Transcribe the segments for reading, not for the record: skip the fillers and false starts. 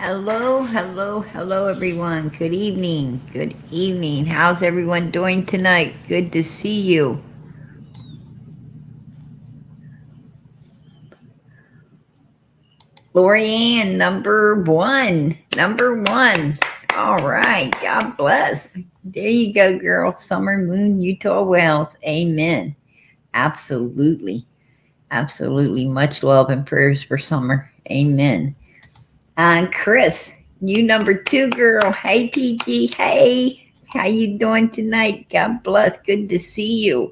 Hello, hello, hello, everyone. Good evening. Good evening. How's everyone doing tonight? Good to see you. Lorianne, number one. Number one. All right. God bless. There you go, girl. Summer Moon, Utah Wells. Amen. Absolutely. Absolutely. Much love and prayers for Summer. Amen. Chris, you number two, girl. Hey, PG. Hey, how you doing tonight? God bless. Good to see you.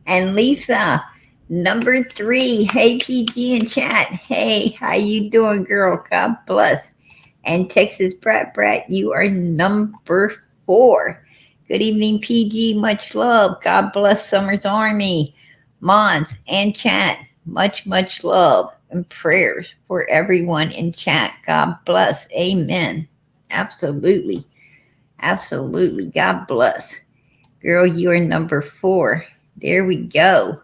And Lisa, number three. Hey, PG in chat. Hey, how you doing, girl? God bless. And Texas Brat, you are number four. Good evening, PG. Much love. God bless Summer's Army. Mons and chat. Much love and prayers for everyone in chat. God bless. Amen. Absolutely. Absolutely. God bless. Girl, you are number four. There we go.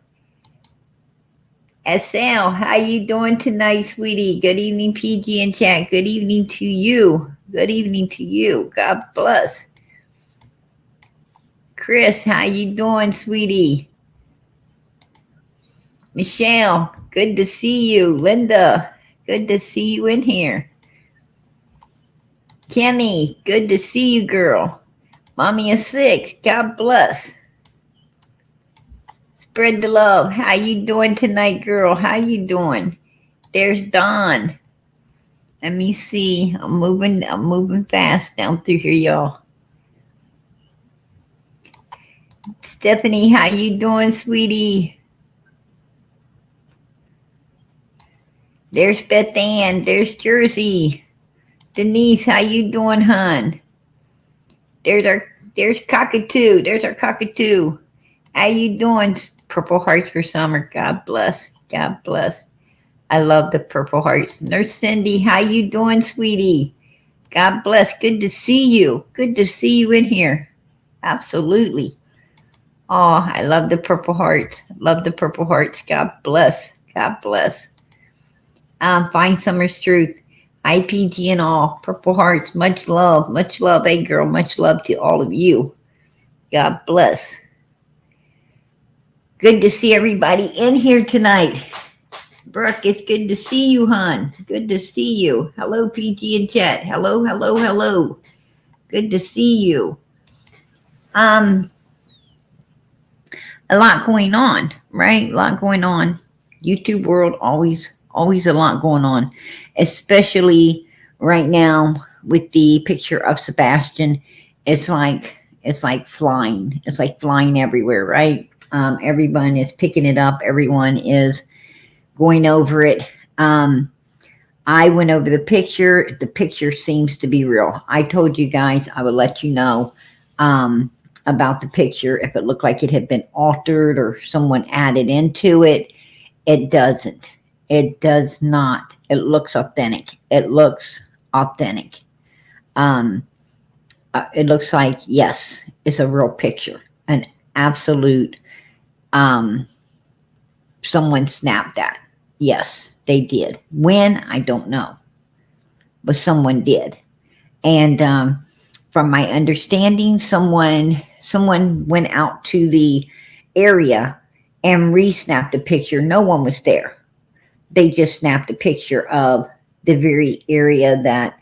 SL, how you doing tonight, sweetie? Good evening, PG in chat. Good evening to you. Good evening to you. God bless. Chris, how you doing, sweetie? Michelle, good to see you. Linda, good to see you in here. Kimmy, good to see you, girl. Mommy of six, God bless. Spread the love. How you doing tonight, girl? How you doing? There's Dawn. Let me see. I'm moving fast down through here, y'all. Stephanie, how you doing, sweetie? There's Beth Ann. There's Jersey. Denise, how you doing, hon? There's Cockatoo. There's our Cockatoo. How you doing? Purple hearts for summer. God bless. God bless. I love the purple hearts. Nurse Cindy, how you doing, sweetie? God bless. Good to see you. Good to see you in here. Absolutely. Oh, I love the purple hearts. Love the purple hearts. God bless. God bless. Find summer's truth. IPG and all. Purple hearts. Much love. Much love. Hey, girl. Much love to all of you. God bless. Good to see everybody in here tonight. Brooke, it's good to see you, hon. Good to see you. Hello, PG in chat. Hello, hello, hello. Good to see you. A lot going on, right? A lot going on. YouTube world, always a lot going on, especially right now with the picture of Sebastian. It's like flying. It's like flying everywhere, right? Everyone is picking it up. Everyone is going over it. I went over the picture. The picture seems to be real. I told you guys I would let you know about the picture if it looked like it had been altered or someone added into it. It doesn't. It does not. It looks authentic. It looks authentic. It looks like, yes, it's a real picture. An absolute, someone snapped that. Yes, they did. When? I don't know. But someone did. And from my understanding, someone went out to the area and re-snapped a picture. No one was there. They just snapped a picture of the very area that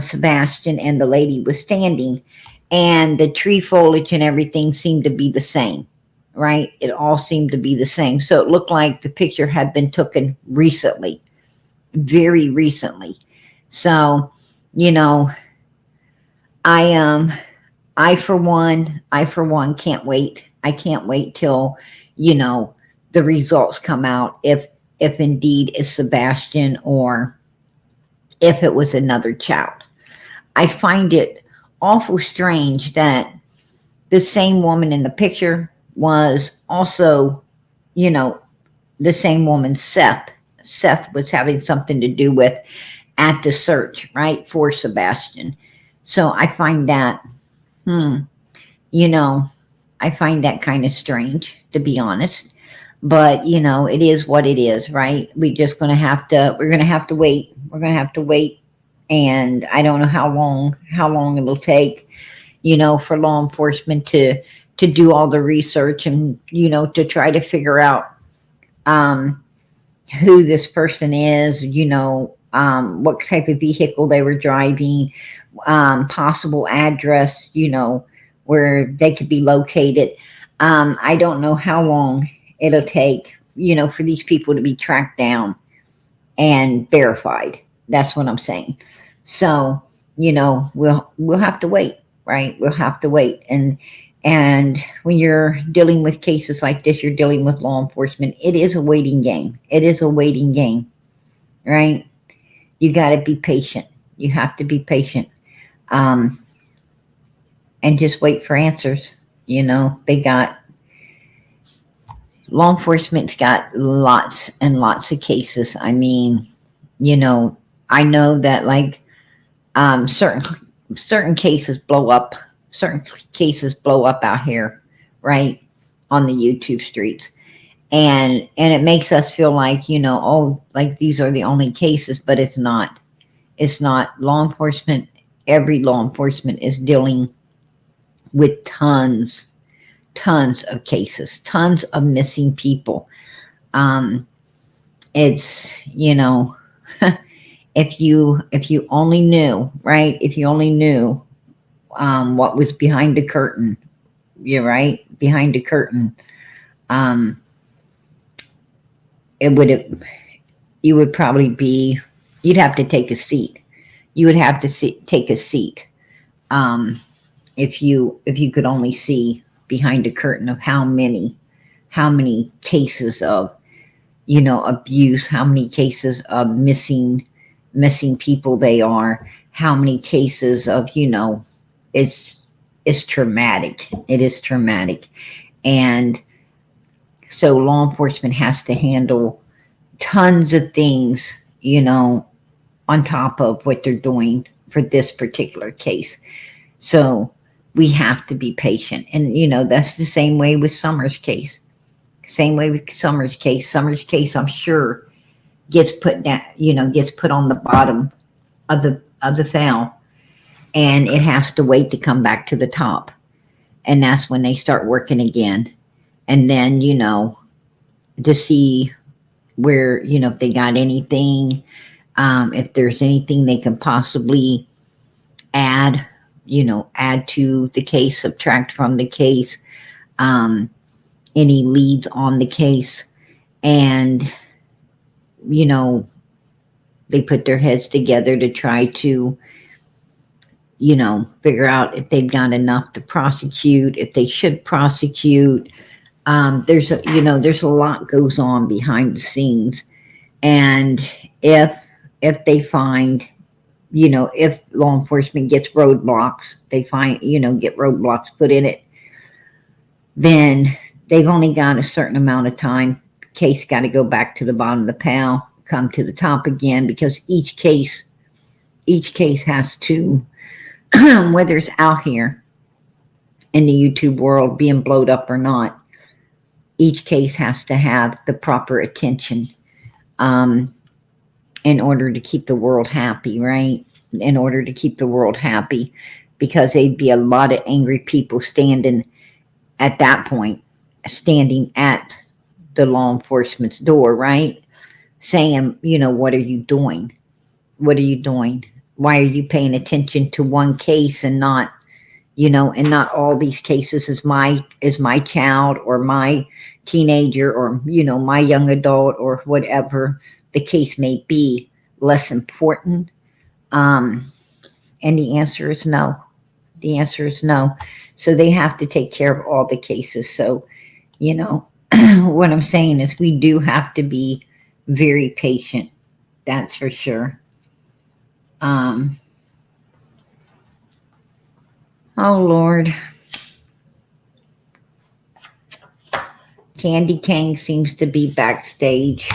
Sebastian and the lady was standing, and the tree foliage and everything seemed to be the same, right? It all seemed to be the same. So it looked like the picture had been taken recently, very recently. So, you know, I for one can't wait. I can't wait till, the results come out if indeed it's Sebastian or if it was another child. I find it awful strange that the same woman in the picture was also, you know, the same woman, Seth. Seth was having something to do with at the search, right, for Sebastian. So I find that, you know, I find that kind of strange, to be honest. But, it is what it is, right? We're going to have to wait. We're going to have to wait And I don't know how long it'll take, for law enforcement to do all the research and, to try to figure out um, who this person is, what type of vehicle they were driving, possible address, where they could be located. I don't know how long it'll take, for these people to be tracked down and verified. That's what I'm saying. So, we'll have to wait, right? We'll have to wait. And when you're dealing with cases like this, you're dealing with law enforcement. It is a waiting game. It is a waiting game, right? You got to be patient. You have to be patient, um, and just wait for answers. They got law enforcement's got lots and lots of cases. I mean, I know that like certain cases blow up. Certain cases blow up out here, right, on the YouTube streets, and it makes us feel like, oh, like these are the only cases, but it's not. It's not. Law enforcement. Every law enforcement is dealing with tons of cases, tons of missing people. Um, it's if you only knew, right? If you only knew what was behind the curtain, you're right behind the curtain. Um, it would have. You would probably be. You'd have to take a seat. You would have to take a seat. Um, if you could only see behind the curtain of how many cases of abuse, how many cases of missing people they are, how many cases of it's it's traumatic. It is traumatic. And so law enforcement has to handle tons of things, on top of what they're doing for this particular case. So we have to be patient. And that's the same way with Summer's case. Same way with Summer's case. Summer's case, I'm sure, gets put down, gets put on the bottom of the file, and it has to wait to come back to the top. And that's when they start working again. And then, to see where, if they got anything, if there's anything they can possibly add, add to the case, subtract from the case, um, any leads on the case. And, they put their heads together to try to, figure out if they've got enough to prosecute, if they should prosecute. There's a lot goes on behind the scenes. And if they find, if law enforcement gets roadblocks, get roadblocks put in it, then they've only got a certain amount of time. Case got to go back to the bottom of the pile, come to the top again, because each case has to, whether it's out here in the YouTube world being blowed up or not, each case has to have the proper attention, in order to keep the world happy, right? In order to keep the world happy, because there'd be a lot of angry people standing at that point, standing at the law enforcement's door, right? Saying, what are you doing? What are you doing? Why are you paying attention to one case and not, and not all these cases? Is my child or my teenager or, my young adult or whatever the case may be less important? And the answer is no. The answer is no. So they have to take care of all the cases. So, what I'm saying is we do have to be very patient. That's for sure. Oh Lord. Candy Kang seems to be backstage.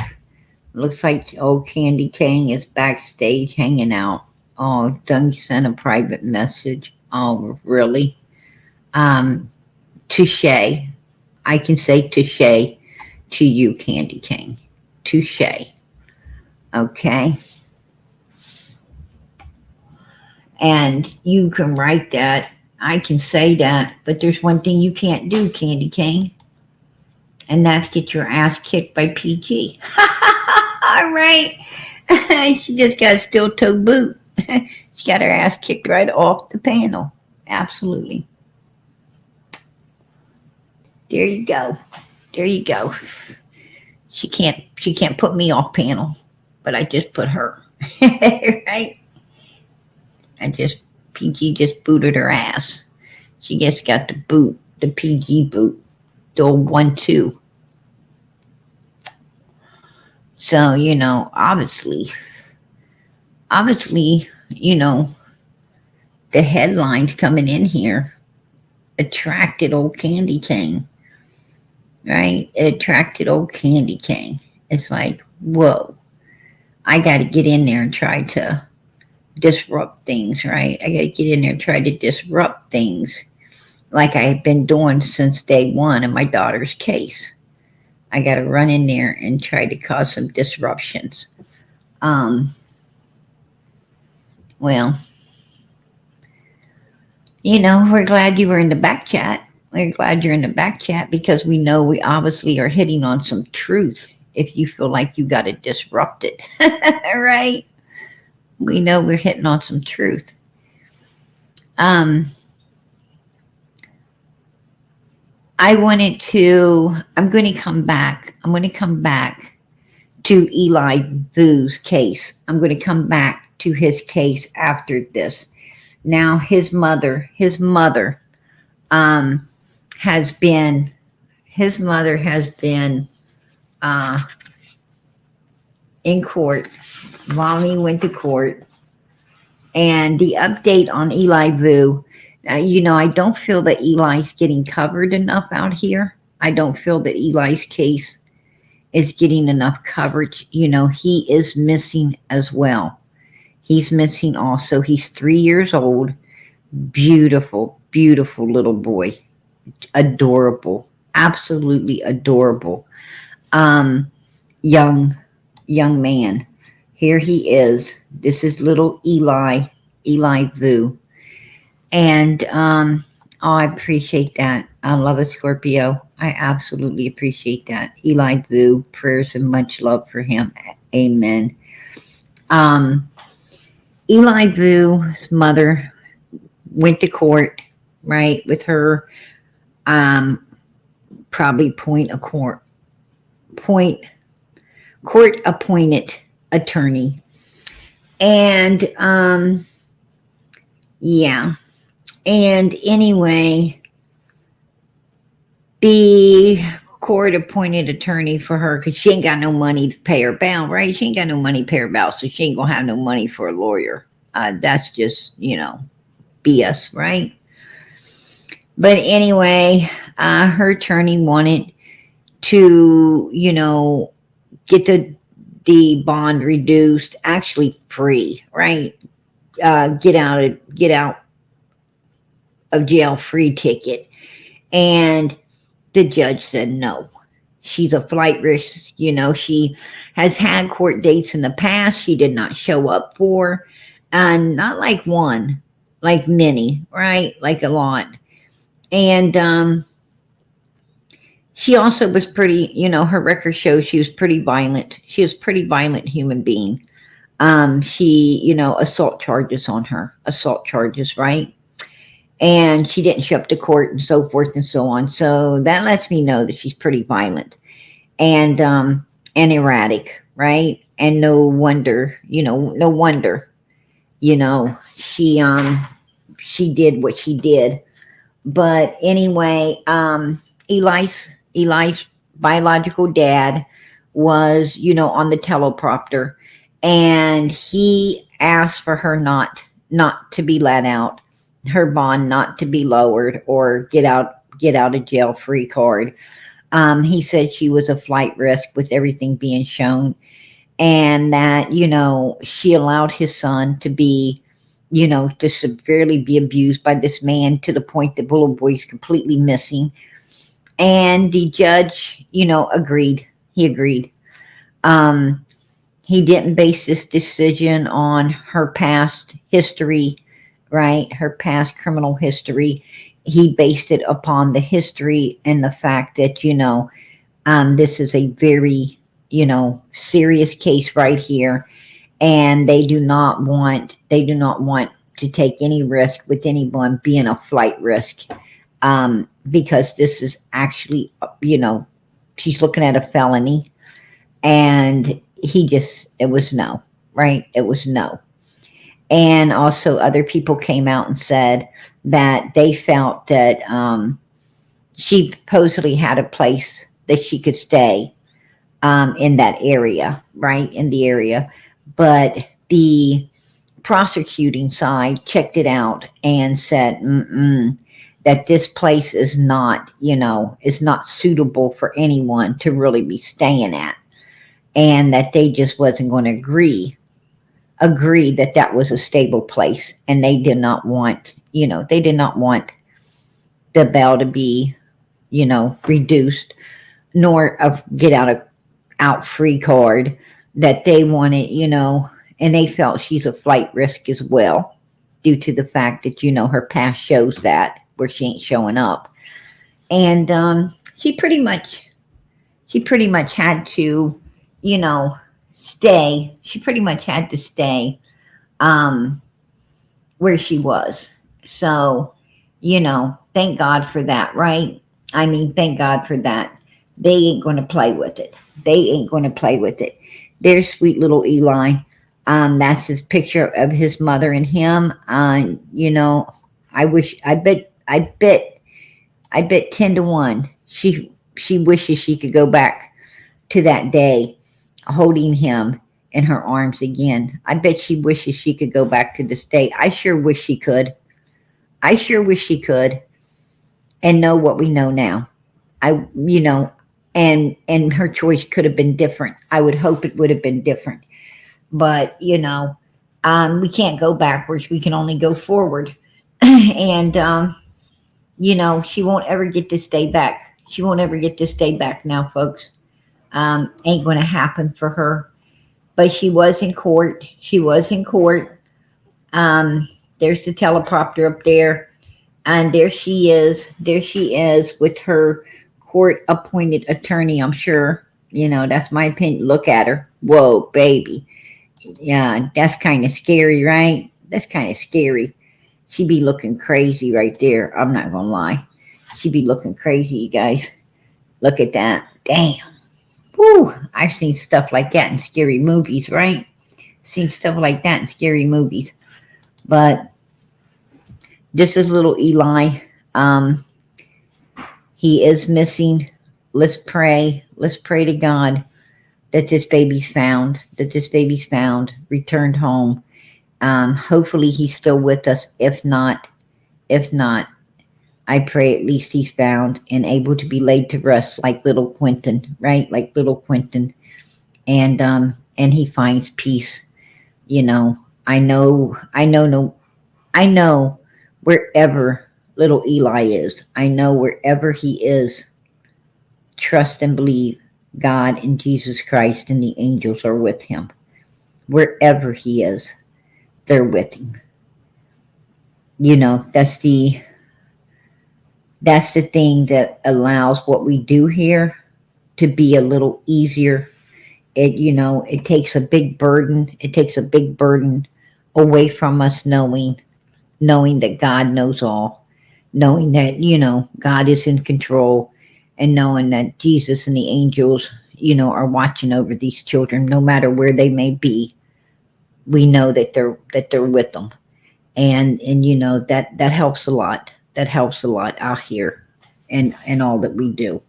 Looks like old Candy Kang is backstage hanging out. Oh, Doug sent a private message. Oh, really? Touche. I can say touche to you, Candy King. Touche. Okay. And you can write that. I can say that. But there's one thing you can't do, Candy Cane. And that's get your ass kicked by PG. All right. She just got a steel toe boot. She got her ass kicked right off the panel. Absolutely. There you go. There you go. She can't put me off panel, but I just put her. Right? PG just booted her ass. She just got the boot, the PG boot, the old 1-2. So, obviously, the headlines coming in here attracted old Candy Cane, right? It attracted old Candy Cane. It's like, whoa, I got to get in there and try to disrupt things, right? I got to get in there and try to disrupt things like I've been doing since day one in my daughter's case. I got to run in there and try to cause some disruptions. Well, we're glad you were in the back chat. We're glad you're in the back chat because we know we obviously are hitting on some truth if you feel like you got to disrupt it. Right? We know we're hitting on some truth. I'm going to come back to Eli Vue's case. I'm going to come back to his case after this. Now his mother has been in court. Mommy went to court, and the update on Eli Vue. I don't feel that Eli's getting covered enough out here. I don't feel that Eli's case is getting enough coverage. He is missing as well. He's missing also. He's 3 years old. Beautiful, beautiful little boy. Adorable. Absolutely adorable. Young man. Here he is. This is little Eli Vue. And I appreciate that. I love a Scorpio. I absolutely appreciate that. Eli Vue, prayers and much love for him. Amen. Eli Vue's mother went to court, right, with her probably court appointed attorney. And yeah. And anyway, the court appointed attorney for her because she ain't got no money to pay her bail, right? She ain't got no money to pay her bail, so she ain't gonna have no money for a lawyer. That's just, BS, right? But anyway, her attorney wanted to, get the bond reduced, actually free, right? Get out of jail free ticket. And the judge said no. She's a flight risk. She has had court dates in the past she did not show up for. And not like one, like many, right? Like a lot. And she also was pretty, her record shows she was pretty violent. She was a pretty violent human being. She, assault charges on her. Assault charges, right? And she didn't show up to court and so forth and so on. So that lets me know that she's pretty violent and erratic, right? And no wonder, she did what she did. But anyway, Eli's biological dad was, on the teleprompter, and he asked for her not to be let out, her bond not to be lowered, or get out of jail free card. He said she was a flight risk with everything being shown, and that, she allowed his son to be, to severely be abused by this man to the point that little boy's completely missing. And the judge, agreed. He agreed. He didn't base this decision on her past history, right? Her past criminal history. He based it upon the history and the fact that, this is a very, serious case right here. And they do not want to take any risk with anyone being a flight risk. Because this is actually, she's looking at a felony, and it was no, right? It was no. And also, other people came out and said that they felt that she supposedly had a place that she could stay in that area, right? In the area. But the prosecuting side checked it out and said, that this place is not suitable for anyone to really be staying at. And that they just wasn't going to agree that that was a stable place. And they did not want, the bail to be, reduced, nor a get out free card that they wanted, and they felt she's a flight risk as well, due to the fact that, her past shows that where she ain't showing up. And she pretty much had to, stay. She pretty much had to stay um, where she was. So, thank God for that, right? I mean, thank God for that. They ain't going to play with it. They ain't going to play with it. There's sweet little Eli. That's his picture of his mother and him. I bet 10 to 1. She wishes she could go back to that day, holding him in her arms again. I bet she wishes she could go back to this day. I sure wish she could. I sure wish she could, and know what we know now. I, and her choice could have been different. I would hope it would have been different. But, we can't go backwards. We can only go forward. And, she won't ever get to stay back. She won't ever get to stay back now, folks. Ain't going to happen for her. But she was in court. She was in court. There's the teleprompter up there. And there she is. There she is with her court appointed attorney, I'm sure. That's my opinion. Look at her. Whoa, baby. Yeah, that's kind of scary, right? That's kind of scary. She be looking crazy right there. I'm not going to lie. She be looking crazy, you guys. Look at that. Damn. Whew. I've seen stuff like that in scary movies, right? Seen stuff like that in scary movies. But this is little Eli. He is missing. Let's pray. Let's pray to God that this baby's found. That this baby's found. Returned home. Hopefully he's still with us. If not, I pray at least he's found and able to be laid to rest, like little Quentin, right? Like little Quentin, and he finds peace. I know wherever little Eli is. I know wherever he is. Trust and believe God and Jesus Christ and the angels are with him. Wherever he is, they're with him. That's the thing that allows what we do here to be a little easier. It takes a big burden. It takes a big burden away from us, knowing that God knows all, knowing that, God is in control, and knowing that Jesus and the angels, are watching over these children, no matter where they may be. We know that they're with them. And that helps a lot. That helps a lot out here and all that we do.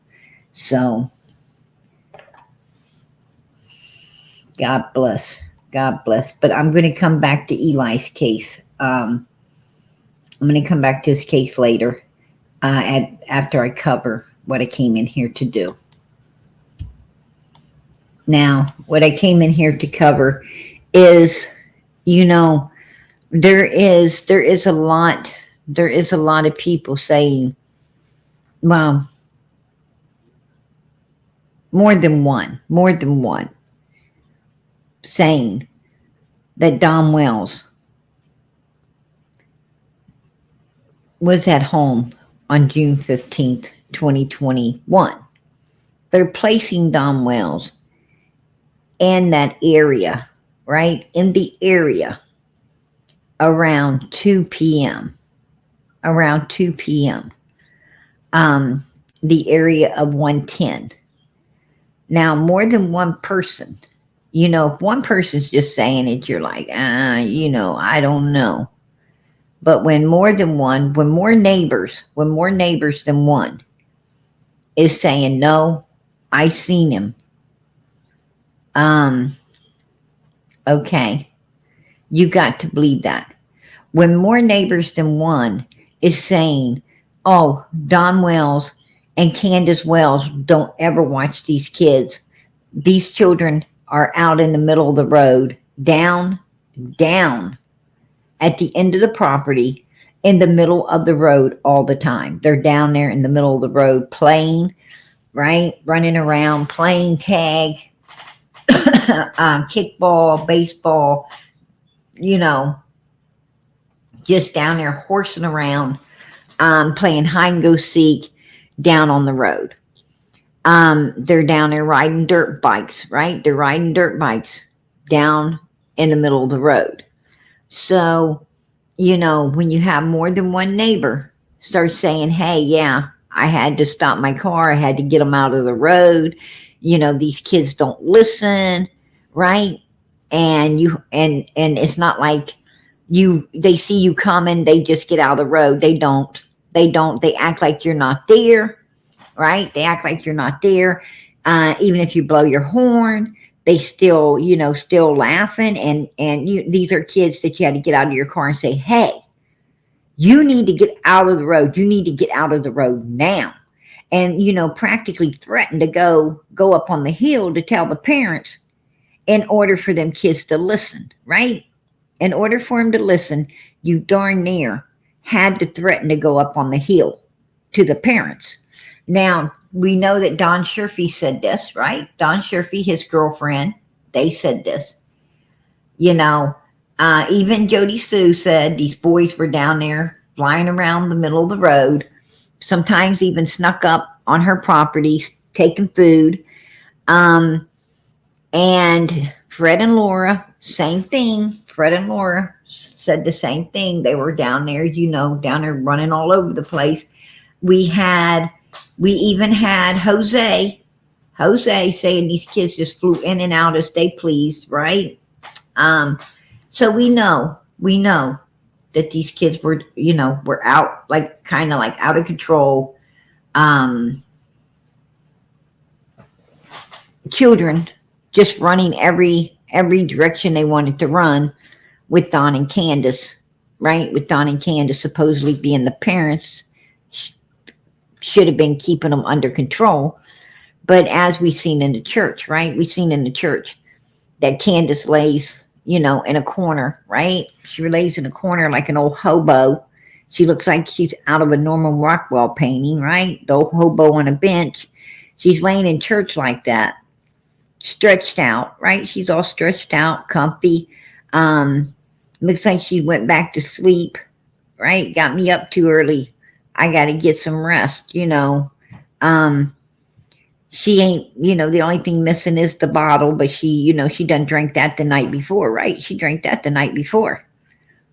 So God bless. God bless. But I'm going to come back to Eli's case. I'm going to come back to his case later, after I cover what I came in here to do. Now, what I came in here to cover is, there is a lot of people saying, well, more than one saying that Dom Wells was at home on June 15th, 2021. They're placing Don Wells in that area, right? In the area around 2 p.m. Around 2 p.m. The area of 110. Now, more than one person, if one person's just saying it, you're like, I don't know. But when more than one, when more neighbors than one is saying, no, I seen him. Okay, you got to believe that. When more neighbors than one is saying, oh, Don Wells and Candace Wells don't ever watch these kids. These children are out in the middle of the road, down at the end of the property, in the middle of the road all the time. They're down there in the middle of the road playing, right? Running around, playing tag, kickball, baseball, just down there horsing around, playing hide and go seek down on the road. They're down there riding dirt bikes, right? They're riding dirt bikes down in the middle of the road. So, when you have more than one neighbor start saying, hey, yeah, I had to stop my car. I had to get them out of the road. These kids don't listen, right? And it's not like they see you coming, they just get out of the road. They don't. They act like you're not there, right? They act like you're not there. Even if you blow your horn, they still laughing. And these are kids that you had to get out of your car and say, hey, you need to get out of the road. You need to get out of the road now. And, practically threaten to go up on the hill to tell the parents in order for them kids to listen, right? In order for them to listen, you darn near had to threaten to go up on the hill to the parents. Now, we know that Don Sherfy said this, right? Don Sherfy, his girlfriend, they said this. Even Jody Sue said these boys were down there flying around the middle of the road, sometimes even snuck up on her property, taking food. And Fred and Laura, same thing. Fred and Laura said the same thing. They were down there, down there running all over the place. We even had Jose saying these kids just flew in and out as they pleased, right? So we know that these kids were, were out, kind of out of control. Children just running every direction they wanted to run with Don and Candace, right? With Don and Candace supposedly being the parents, should have been keeping them under control. But as we've seen in the church, right? We've seen in the church that Candace lays, in a corner, right? She lays in a corner like an old hobo. She looks like she's out of a Norman Rockwell painting, right? The old hobo on a bench. She's laying in church like that, stretched out, right? She's all stretched out, comfy. Looks like she went back to sleep, right? Got me up too early. I got to get some rest, She ain't, the only thing missing is the bottle, but she done drank that the night before, right? She drank that the night before.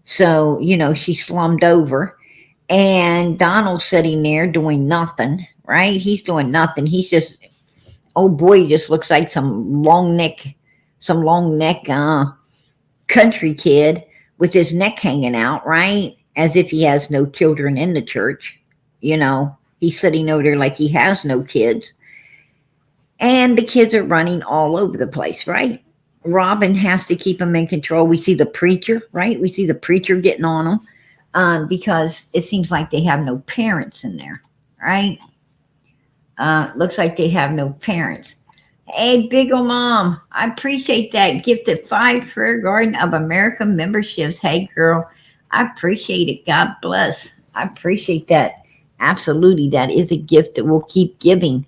So, she slummed over, and Donald's sitting there doing nothing, right? He's doing nothing. He's just, oh boy, he just looks like some long neck country kid with his neck hanging out, right? As if he has no children in the church. He's sitting over there like he has no kids. And the kids are running all over the place, right? Robin has to keep them in control. We see the preacher, right? We see the preacher getting on them because it seems like they have no parents in there, right? Looks like they have no parents. Hey, Big ol' Mom, I appreciate that gifted 5 Prayer Garden of America memberships. Hey, girl, I appreciate it. God bless. I appreciate that. Absolutely. That is a gift that we'll keep giving.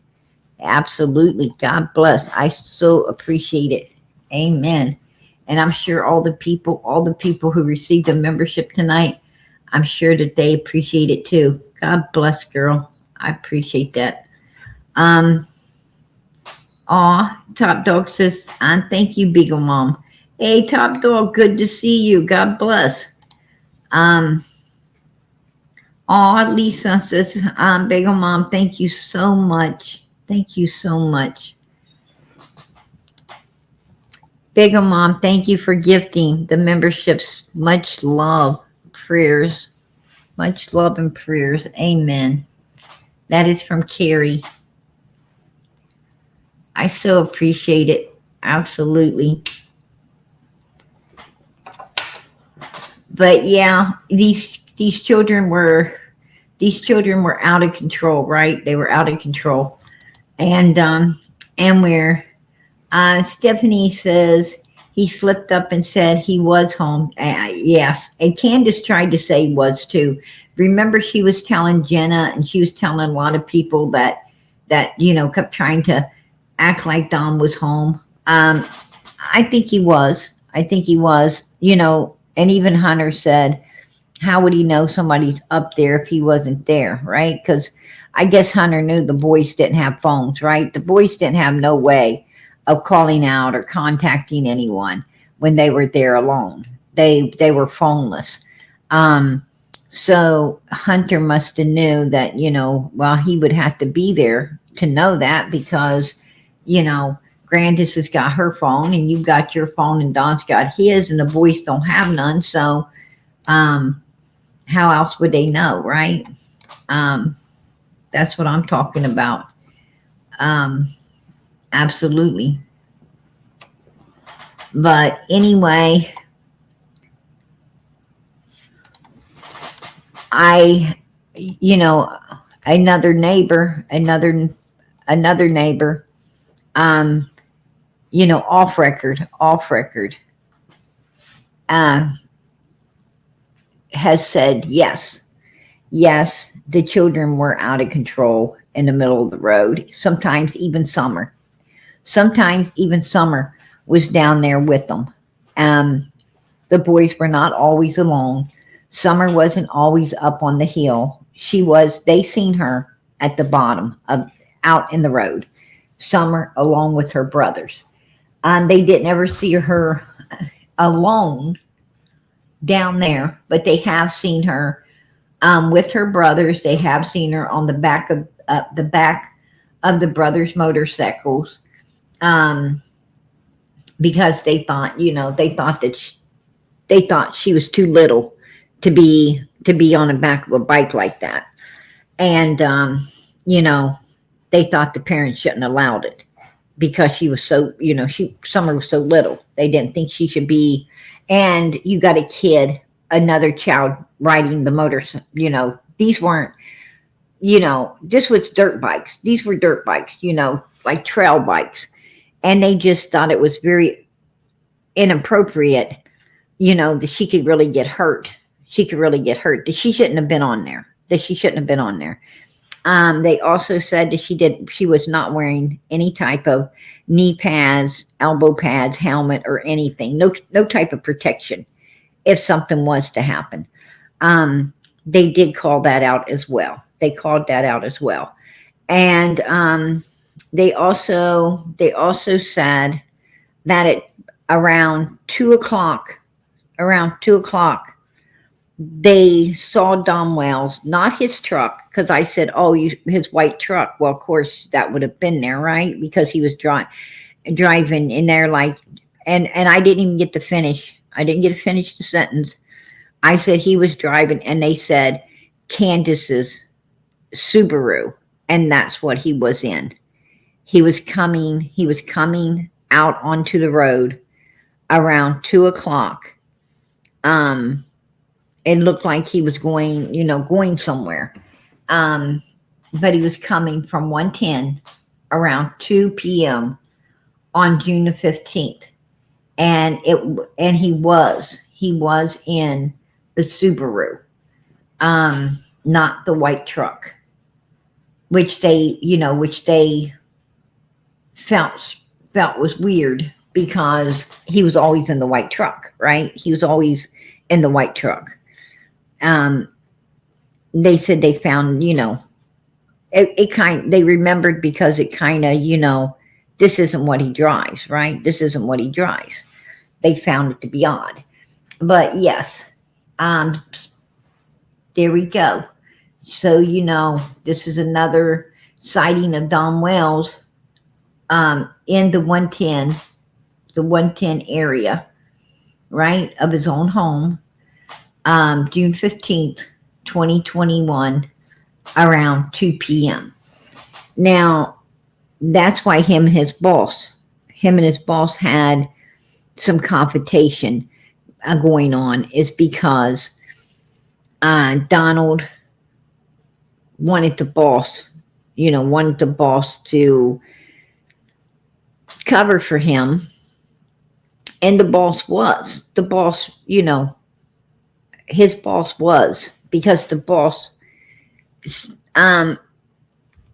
Absolutely. God bless. I so appreciate it. Amen. And I'm sure all the people who received a membership tonight, I'm sure that they appreciate it too. God bless, girl. I appreciate that. Um, Aw, Top Dog says, thank you, Beagle Mom. Hey, Top Dog, good to see you. God bless. Um, Lisa says, Beagle Mom, thank you so much. Thank you so much. Beagle Mom, thank you for gifting the memberships. Much love, prayers. Much love and prayers. Amen. That is from Carrie. I so appreciate it. Absolutely. But yeah, these children were out of control, right? They were out of control. And where Stephanie says he slipped up and said he was home. Yes, and Candace tried to say he was too. Remember, she was telling Jenna, and she was telling a lot of people that kept trying to act like Dom was home. I think he was. And even Hunter said, how would he know somebody's up there if he wasn't there, right? Because I guess Hunter knew the boys didn't have phones, right? The boys didn't have no way of calling out or contacting anyone when they were there alone. They were phoneless. So Hunter must have knew that, he would have to be there to know that because, Grandis has got her phone and you've got your phone and Don's got his and the boys don't have none. So how else would they know, right? That's what I'm talking about. Absolutely. But anyway, another neighbor, off record, has said yes, the children were out of control in the middle of the road. Sometimes even Summer was down there with them. The boys were not always alone. Summer wasn't always up on the hill. They seen her at the bottom out in the road. Summer along with her brothers. They didn't ever see her alone down there, but they have seen her with her brothers. They have seen her on the back of the brothers' motorcycles, because they thought she was too little to be on the back of a bike like that, and they thought the parents shouldn't have allowed it because she was so Summer was so little. They didn't think she should be. And you got another child riding the motors. These weren't. This was dirt bikes. These were dirt bikes. Like trail bikes, and they just thought it was very inappropriate. That she could really get hurt. That she shouldn't have been on there. They also said that she was not wearing any type of knee pads, elbow pads, helmet, or anything. No type of protection if something was to happen. They did call that out as well. And they also said that at around 2:00, they saw Dom Wells, not his truck, because I said, his white truck. Well, of course, that would have been there, right? Because he was driving in there and I didn't even get to finish. I didn't get to finish the sentence. I said he was driving, and they said Candace's Subaru, and that's what he was in. He was coming out onto the road around 2:00. It looked like he was going somewhere. But he was coming from 110 around 2 p.m. on June the 15th. And he was in the Subaru, not the white truck, which they felt was weird because he was always in the white truck, right? He was always in the white truck. um, they said they found, they remembered because it kind of, this isn't what he drives, right? This isn't what he drives. They found it to be odd. But yes, um, there we go. So, this is another sighting of Don Wells in the 110 area, right, of his own home, June 15th, 2021, around 2 p.m. Now, that's why him and his boss had some confrontation going on, is because Donald wanted wanted the boss to cover for him. And the boss, his boss was, because um,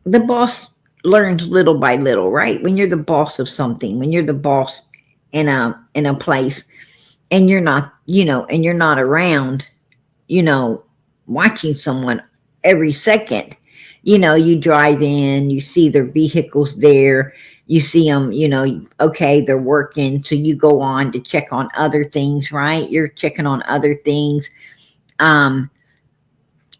the boss learns little by little, right? When you're the boss of something, when you're the boss in a place, and you're not, and you're not around, watching someone every second, you drive in, you see their vehicles there, you see them, okay, they're working, so you go on to check on other things, right? You're checking on other things,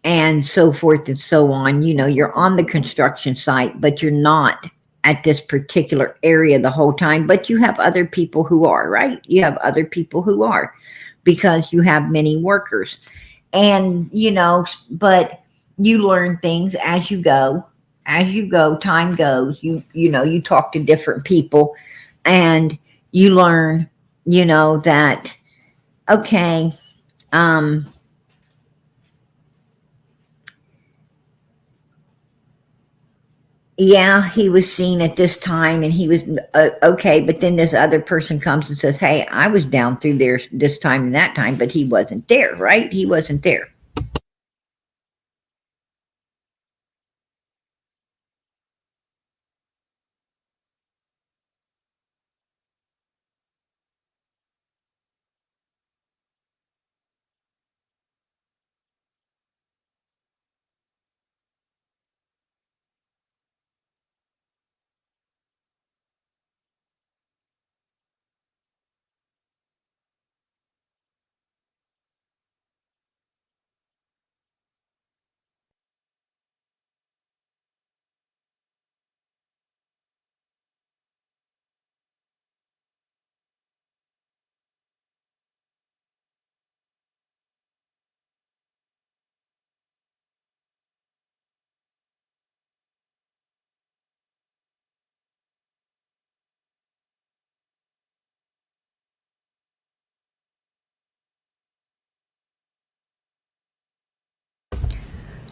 and so forth and so on. You're on the construction site, but you're not at this particular area the whole time, but you have other people who are, right? You have other people who are, because you have many workers. And, but you learn things as you go. As you go, time goes, you talk to different people, and you learn, that, okay, yeah, he was seen at this time, and he was okay. But then this other person comes and says, hey, I was down through there this time and that time, but he wasn't there, right? He wasn't there.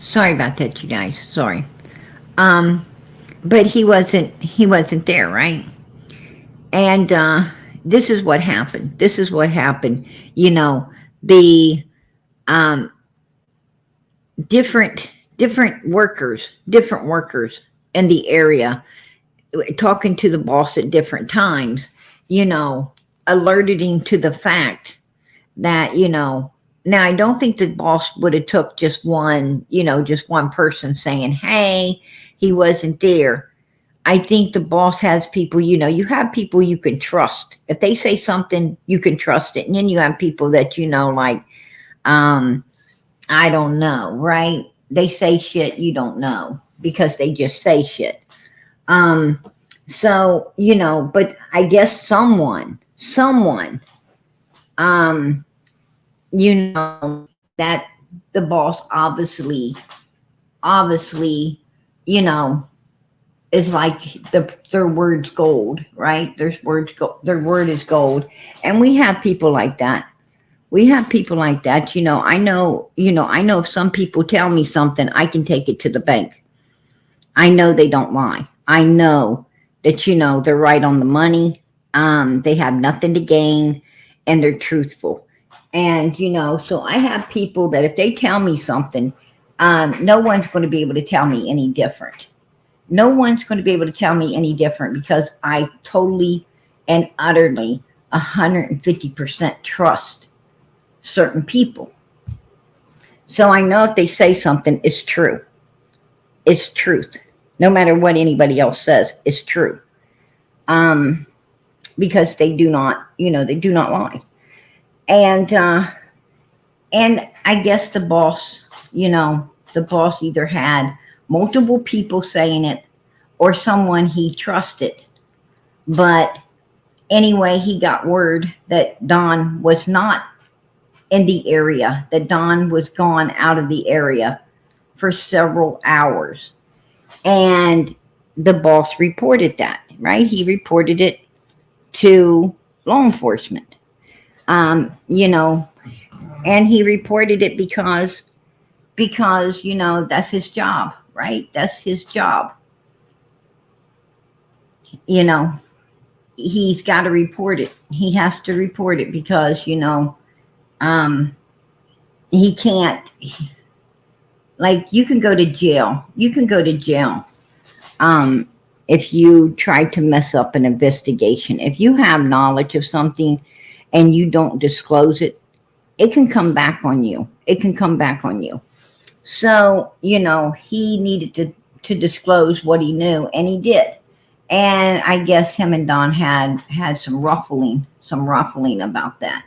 Sorry about that, you guys. Sorry. Um, but he wasn't there, right? And this is what happened. This is what happened. The um, different workers in the area, talking to the boss at different times, you know, alerted him to the fact that, now I don't think the boss would have took just one person saying, hey, he wasn't there. I think the boss has people, you have people you can trust. If they say something, you can trust it. And then you have people that, like, um, I don't know, right? They say shit you don't know because they just say shit. Um, so, but I guess someone, um, that the boss obviously, you know, is like their word's gold, right? Their word is gold. And we have people like that. We have people like that. I know if some people tell me something, I can take it to the bank. I know they don't lie. I know that, they're right on the money. They have nothing to gain, and they're truthful. And, so I have people that if they tell me something, no one's going to be able to tell me any different. No one's going to be able to tell me any different, because I totally and utterly 150% trust certain people. So I know if they say something, it's true. It's truth. No matter what anybody else says, it's true. Um, because they do not, they do not lie. And I guess the boss either had multiple people saying it or someone he trusted. But anyway, he got word that Don was not in the area, that Don was gone out of the area for several hours. And the boss reported that, right? He reported it to law enforcement. You know, and he reported it because that's his job, right? That's his job. You know, he's got to report it. He has to report it because um, he can't. Like you can go to jail. You can go to jail um, if you try to mess up an investigation. If you have knowledge of something and you don't disclose it, it can come back on you. It can come back on you. So, he needed to disclose what he knew, and he did. And I guess him and Don had some ruffling about that.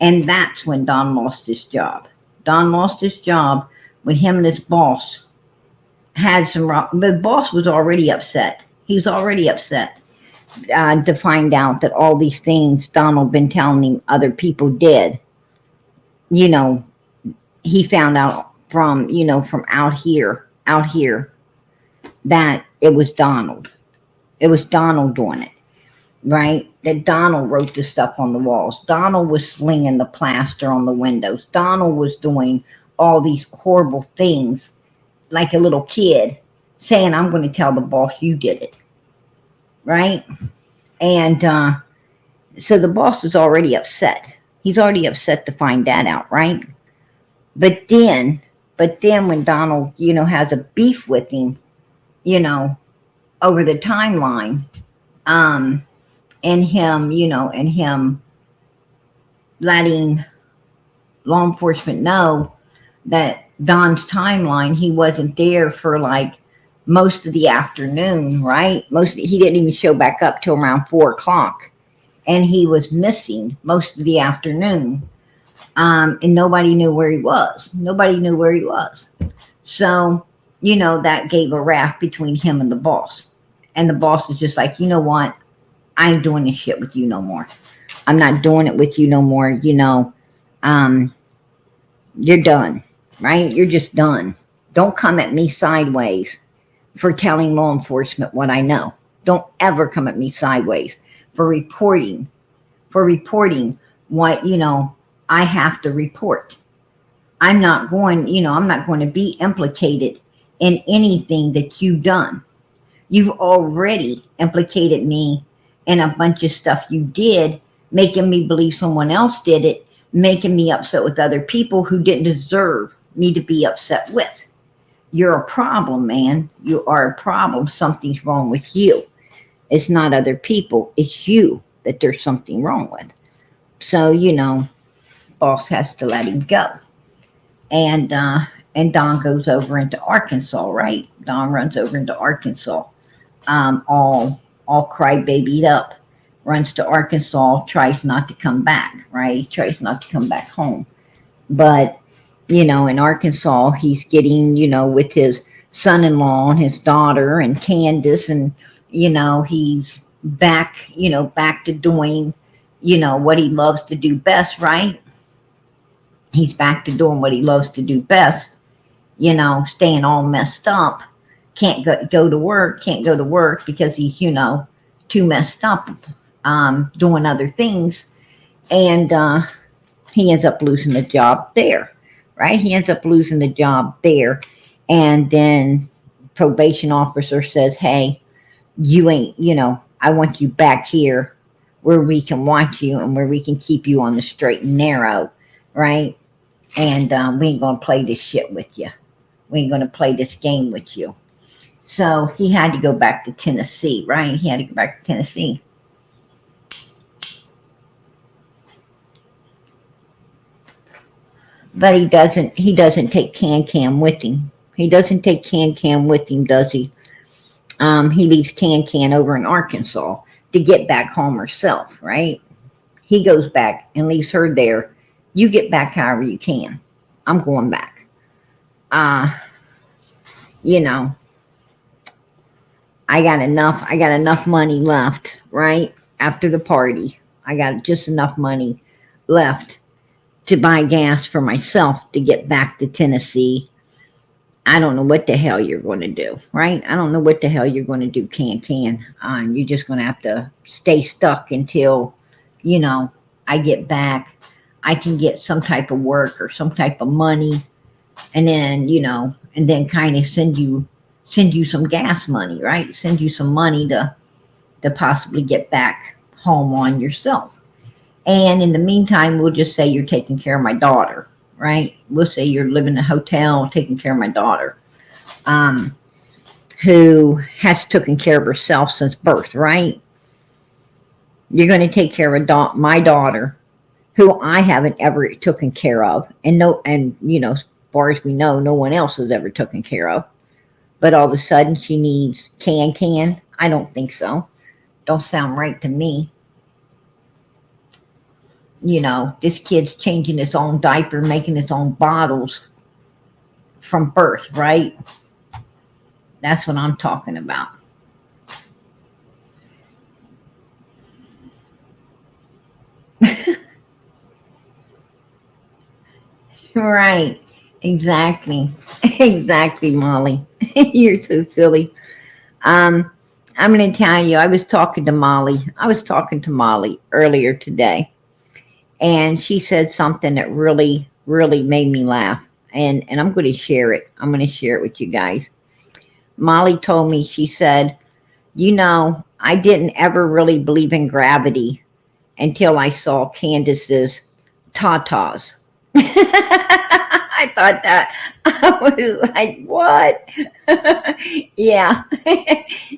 And that's when Don lost his job. Don lost his job when him and his boss had the boss was already upset. He was already upset to find out that all these things Donald been telling him other people did. You know, he found out from out here that it was Donald. It was Donald doing it, right? That Donald wrote the stuff on the walls. Donald was slinging the plaster on the windows. Donald was doing all these horrible things like a little kid saying, I'm going to tell the boss you did it, right? And so the boss was already upset. He's already upset to find that out, right? But then when Donald, has a beef with him, over the timeline, um, and him letting law enforcement know that Don's timeline, he wasn't there for like most of the afternoon, right? He didn't even show back up till around 4 o'clock, and he was missing most of the afternoon. And nobody knew where he was. Nobody knew where he was. So, that gave a raft between him and the boss. And the boss is just like, you know what? I ain't doing this shit with you no more. I'm not doing it with you no more. You're done, right? You're just done. Don't come at me sideways for telling law enforcement what I know. Don't ever come at me sideways for reporting what, I have to report. I'm not going to be implicated in anything that you've done. You've already implicated me in a bunch of stuff you did, making me believe someone else did it, making me upset with other people who didn't deserve me to be upset with. You're a problem, man. You are a problem. Something's wrong with you. It's not other people. It's you that there's something wrong with. So, boss has to let him go. And Don goes over into Arkansas, right? Don runs over into Arkansas, all crybabied up, runs to Arkansas, tries not to come back, right? He tries not to come back home. But, in Arkansas, he's getting, with his son-in-law and his daughter and Candace, and, he's back, back to doing, what he loves to do best, right? He's back to doing what he loves to do best, staying all messed up. Can't go to work, because he's, too messed up, doing other things. And he ends up losing the job there, right? He ends up losing the job there. And then probation officer says, hey, you ain't, I want you back here where we can watch you and where we can keep you on the straight and narrow, right? And we ain't going to play this shit with you. We ain't going to play this game with you. So he had to go back to Tennessee, right? He had to go back to Tennessee. But he doesn't take Can with him. He doesn't take Can with him, does he? He leaves Can over in Arkansas to get back home herself, right? He goes back and leaves her there. You get back however you can. I'm going back. Uh, you know, I got enough money left, right? After the party. I got just enough money left to buy gas for myself to get back to Tennessee. I don't know what the hell you're going to do, right? I don't know what the hell you're going to do, Can. You're just going to have to stay stuck until, I get back. I can get some type of work or some type of money, and then, and then kind of send you some gas money, right? Send you some money to possibly get back home on yourself. And in the meantime, we'll just say you're taking care of my daughter, right? We'll say you're living in a hotel, taking care of my daughter, who has taken care of herself since birth, right? You're going to take care of my daughter, who I haven't ever taken care of, and as far as we know, no one else has ever taken care of. But all of a sudden, she needs Can. I don't think so. Don't sound right to me. This kid's changing his own diaper, making his own bottles from birth, right? That's what I'm talking about. Right. Exactly. Exactly, Molly. You're so silly. Um, I'm going to tell you, I was talking to Molly earlier today, and she said something that really, really made me laugh. And I'm going to share it. I'm going to share it with you guys. Molly told me, she said, I didn't ever really believe in gravity until I saw Candace's tatas. I thought that. I was like, what? Yeah,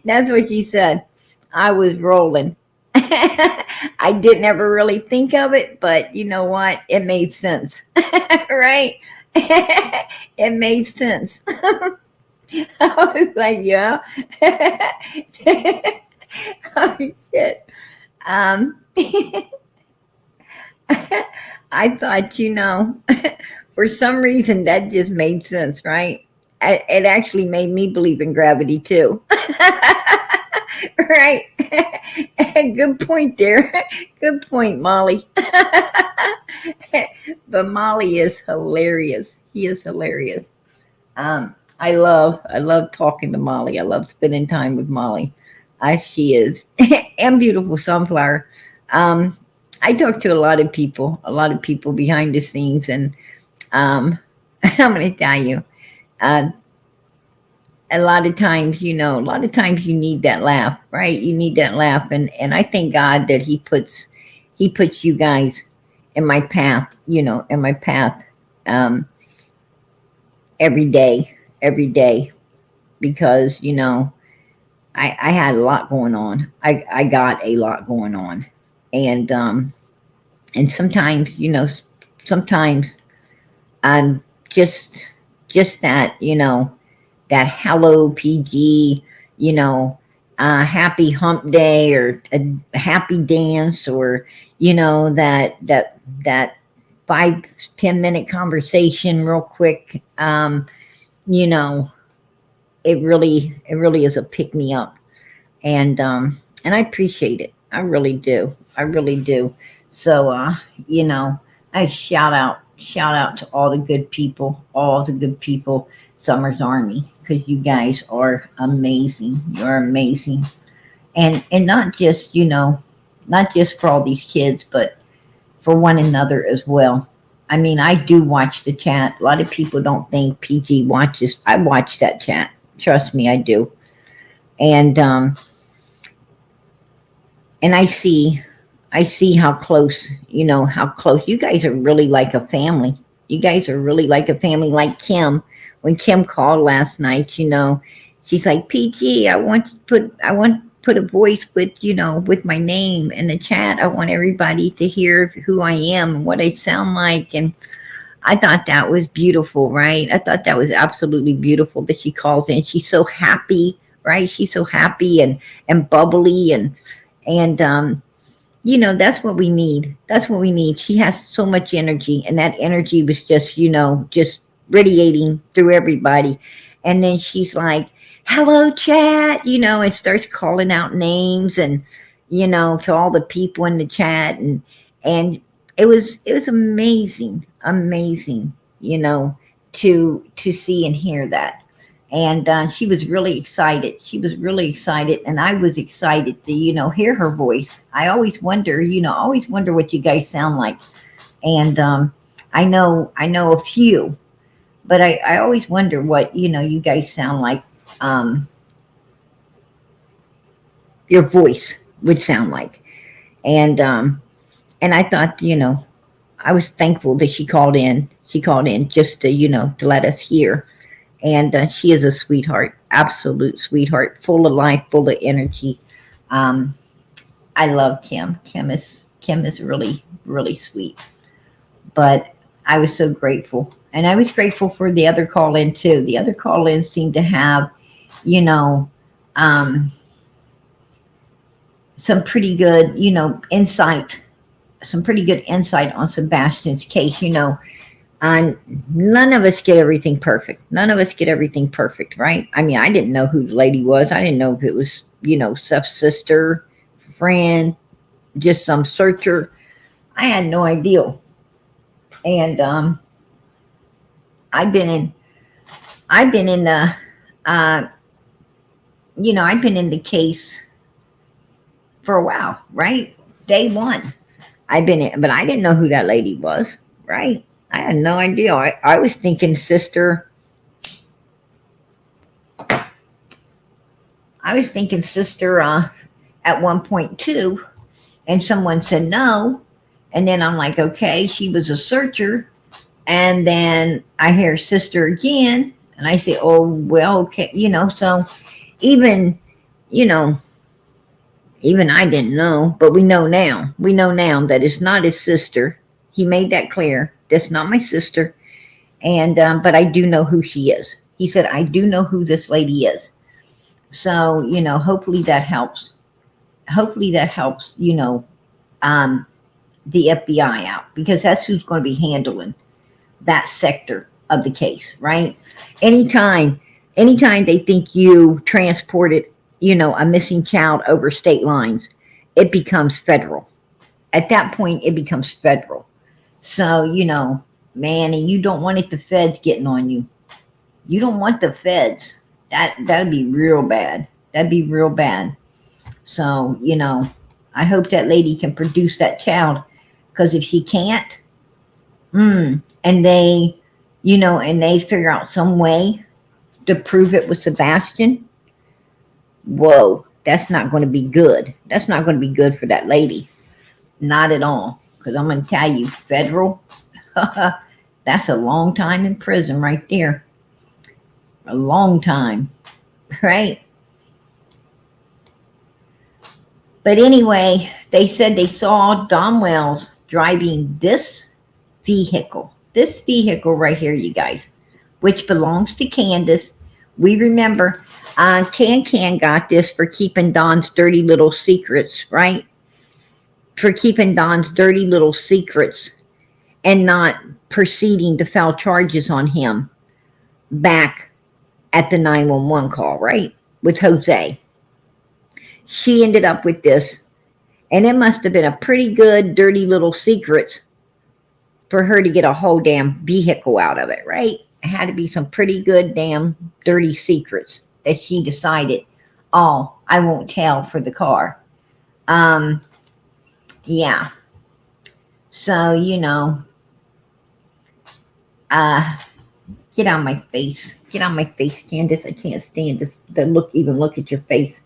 that's what she said. I was rolling. I didn't ever really think of it, but you know what? It made sense. Right? It made sense. I was like, yeah. Oh, shit. Um, I thought, for some reason that just made sense, right? It actually made me believe in gravity too. Right? Good point there. Good point, Molly. But Molly is hilarious. She is hilarious. I love talking to Molly. I love spending time with Molly. She is, and beautiful sunflower. Um, I talk to a lot of people behind the scenes, and I'm going to tell you, uh, a lot of times you need that laugh, right? You need that laugh, and I thank God that He puts you guys in my path, um, every day, because I had a lot going on. I got a lot going on, and sometimes sometimes I'm just that that hello PG, happy hump day, or a happy dance, or that 5-10 minute conversation real quick. You know, it really is a pick me up, and I appreciate it. I really do. I really do. So you know, I shout out to all the good people, Summers Army, because you guys are amazing. You're amazing, and not just not just for all these kids, but for one another as well. I mean, I do watch the chat. A lot of people don't think PG watches. I watch that chat. Trust me, I do. And and I see how close, how close you guys are, really like a family. You guys are really like a family. Like Kim, when Kim called last night, she's like, PG, I want to put a voice with, with my name in the chat. I want everybody to hear who I am and what I sound like. And I thought that was beautiful, right? I thought that was absolutely beautiful that she calls in. She's so happy, right? She's so happy and bubbly and that's what we need. That's what we need. She has so much energy, and that energy was just radiating through everybody. And then she's like, "Hello, chat," and starts calling out names and to all the people in the chat, and it was amazing, amazing, to see and hear that. And she was really excited. She was really excited, and I was excited to hear her voice. I always wonder what you guys sound like. And I know a few, but I always wonder what you guys sound like. um your voice would sound like. And I thought, I was thankful that she called in just to let us hear. And she is a sweetheart, absolute sweetheart, full of life, full of energy. um I love Kim. Kim is really, really sweet. But I was so grateful. And I was grateful for the other call in too. The other call in seemed to have, you know, um, some pretty good, insight, some pretty good insight on Sebastian's case. And none of us get everything perfect. None of us get everything perfect, right? I mean, I didn't know who the lady was. I didn't know if it was, Seth's sister, friend, just some searcher. I had no idea. And I've been in I've been in the uh I've been in the case for a while, right? Day one. I've been in, but I didn't know who that lady was, right? I had no idea. I was thinking sister. I was thinking sister at one point too, and someone said no, and then I'm like, okay, she was a searcher, and then I hear sister again, and I say, oh well, okay, so even you know even I didn't know, but we know now. We know now that it's not his sister. He made that clear. That's not my sister, and but I do know who she is. He said, I do know who this lady is. So hopefully that helps. Hopefully that helps. Um, the FBI out, because that's who's going to be handling that sector of the case, right? Anytime, anytime they think you transported, a missing child over state lines, it becomes federal. At that point, it becomes federal. So, man, and you don't want it the feds getting on you. You don't want the feds. That'd be real bad. That'd be real bad. So, I hope that lady can produce that child, because if she can't, and they figure out some way to prove it with Sebastian, whoa, that's not going to be good. That's not going to be good for that lady. Not at all. Because I'm going to tell you, federal, that's a long time in prison right there. A long time, right? But anyway, they said they saw Don Wells driving this vehicle right here, you guys, which belongs to Candace. We remember Can got this for keeping Don's dirty little secrets, right? For keeping Don's dirty little secrets and not proceeding to file charges on him back at the 911 call, right? With Jose. She ended up with this, and it must have been a pretty good dirty little secrets for her to get a whole damn vehicle out of it, right? It had to be some pretty good damn dirty secrets that she decided, oh, I won't tell for the car. Yeah. So, uh, get on my face. Get on my face, Candace. I can't stand to look at your face.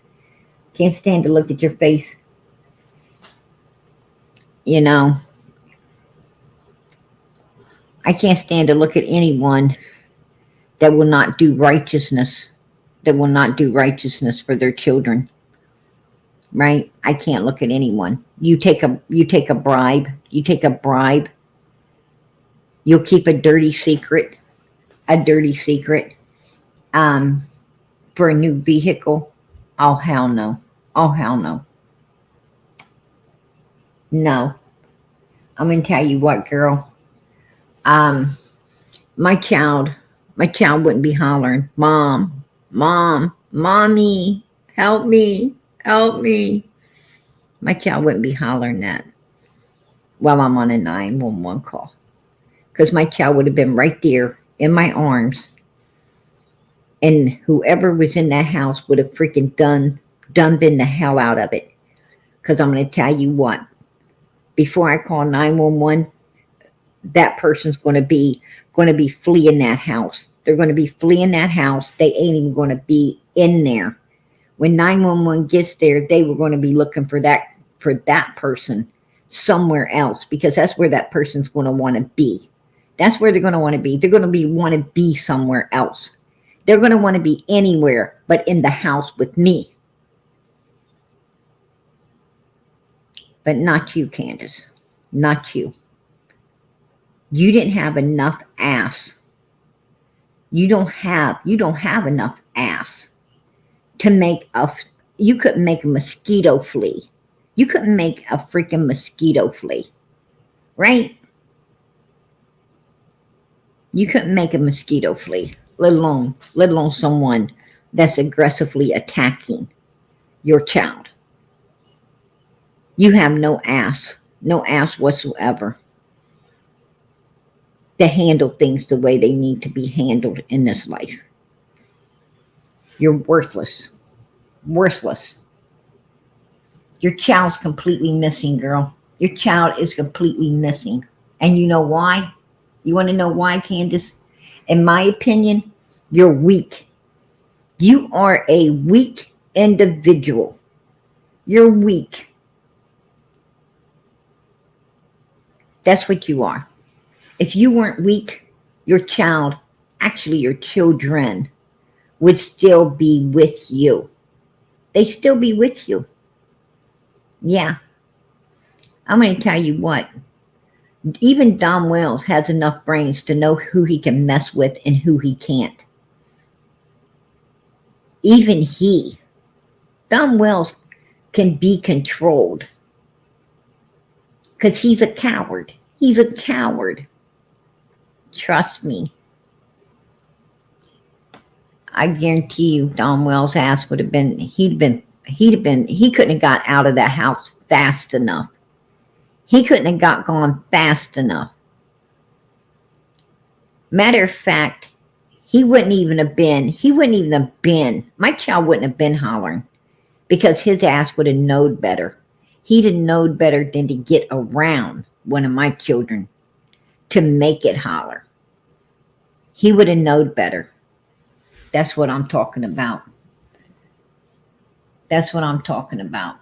Can't stand to look at your face. I can't stand to look at anyone that will not do righteousness, for their children. Right? I can't look at anyone. You take a bribe. You take a bribe You'll keep a dirty secret, a dirty secret, um, for a new vehicle. Oh, hell no. Oh, hell no. No. I'm going to tell you what, girl. Um, my child, my child wouldn't be hollering, Mom, Mom, Mommy, help me, help me. My child wouldn't be hollering that while I'm on a 911 call. Because my child would have been right there in my arms. And whoever was in that house would have freaking done been the hell out of it. Because I'm going to tell you what, before I call 911, that person's going to be fleeing that house. They're going to be fleeing that house. They ain't even going to be in there. When 911 gets there, they were going to be looking for that person somewhere else, because that's where that person's going to want to be. That's where they're going to want to be. They're going to want to be somewhere else. They're going to want to be anywhere but in the house with me. But not you, Candace. Not you. You didn't have enough ass. You don't have enough ass to make you couldn't make a mosquito flee. You couldn't make a freaking mosquito flee. Right? You couldn't make a mosquito flee, let alone someone that's aggressively attacking your child. You have no ass whatsoever to handle things the way they need to be handled in this life. You're worthless. Worthless. Your child's completely missing, girl. Your child is completely missing. And you know why? You want to know why, Candace? In my opinion, you're weak. You are a weak individual. You're weak. That's what you are. If you weren't weak, your child, actually your children, would still be with you. They'd still be with you. Yeah. I'm going to tell you what. Even Don Wells has enough brains to know who he can mess with and who he can't. Even he. Don Wells can be controlled. Because he's a coward. He's a coward. Trust me. I guarantee you Don Wells' ass would have been, he couldn't have got out of that house fast enough. He couldn't have gone fast enough. Matter of fact, he wouldn't even have been, my child wouldn't have been hollering, because his ass would have knowed better. He'd have knowed better than to get around one of my children to make it holler. He would have known better. That's what I'm talking about. That's what I'm talking about.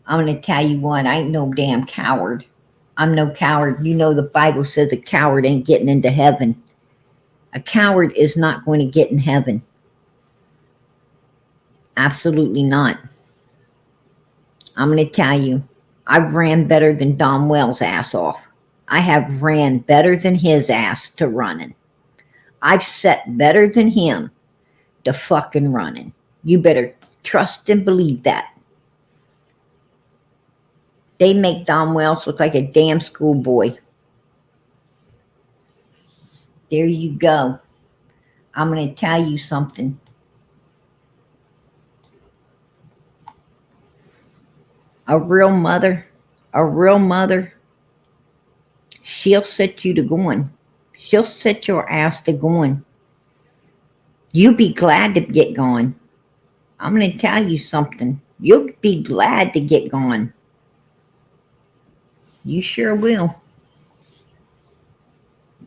I'm going to tell you what, I ain't no damn coward. I'm no coward. You know the Bible says a coward ain't getting into heaven. A coward is not going to get in heaven. Absolutely not. I'm going to tell you, I've ran better than Don Wells' ass off. I have ran better than his ass to running. I've set better than him to fucking running. You better trust and believe that. They make Don Wells look like a damn schoolboy. There you go. I'm going to tell you something. A real mother, she'll set you to going. She'll set your ass to going. You'll be glad to get gone. I'm going to tell you something. You'll be glad to get gone. You sure will.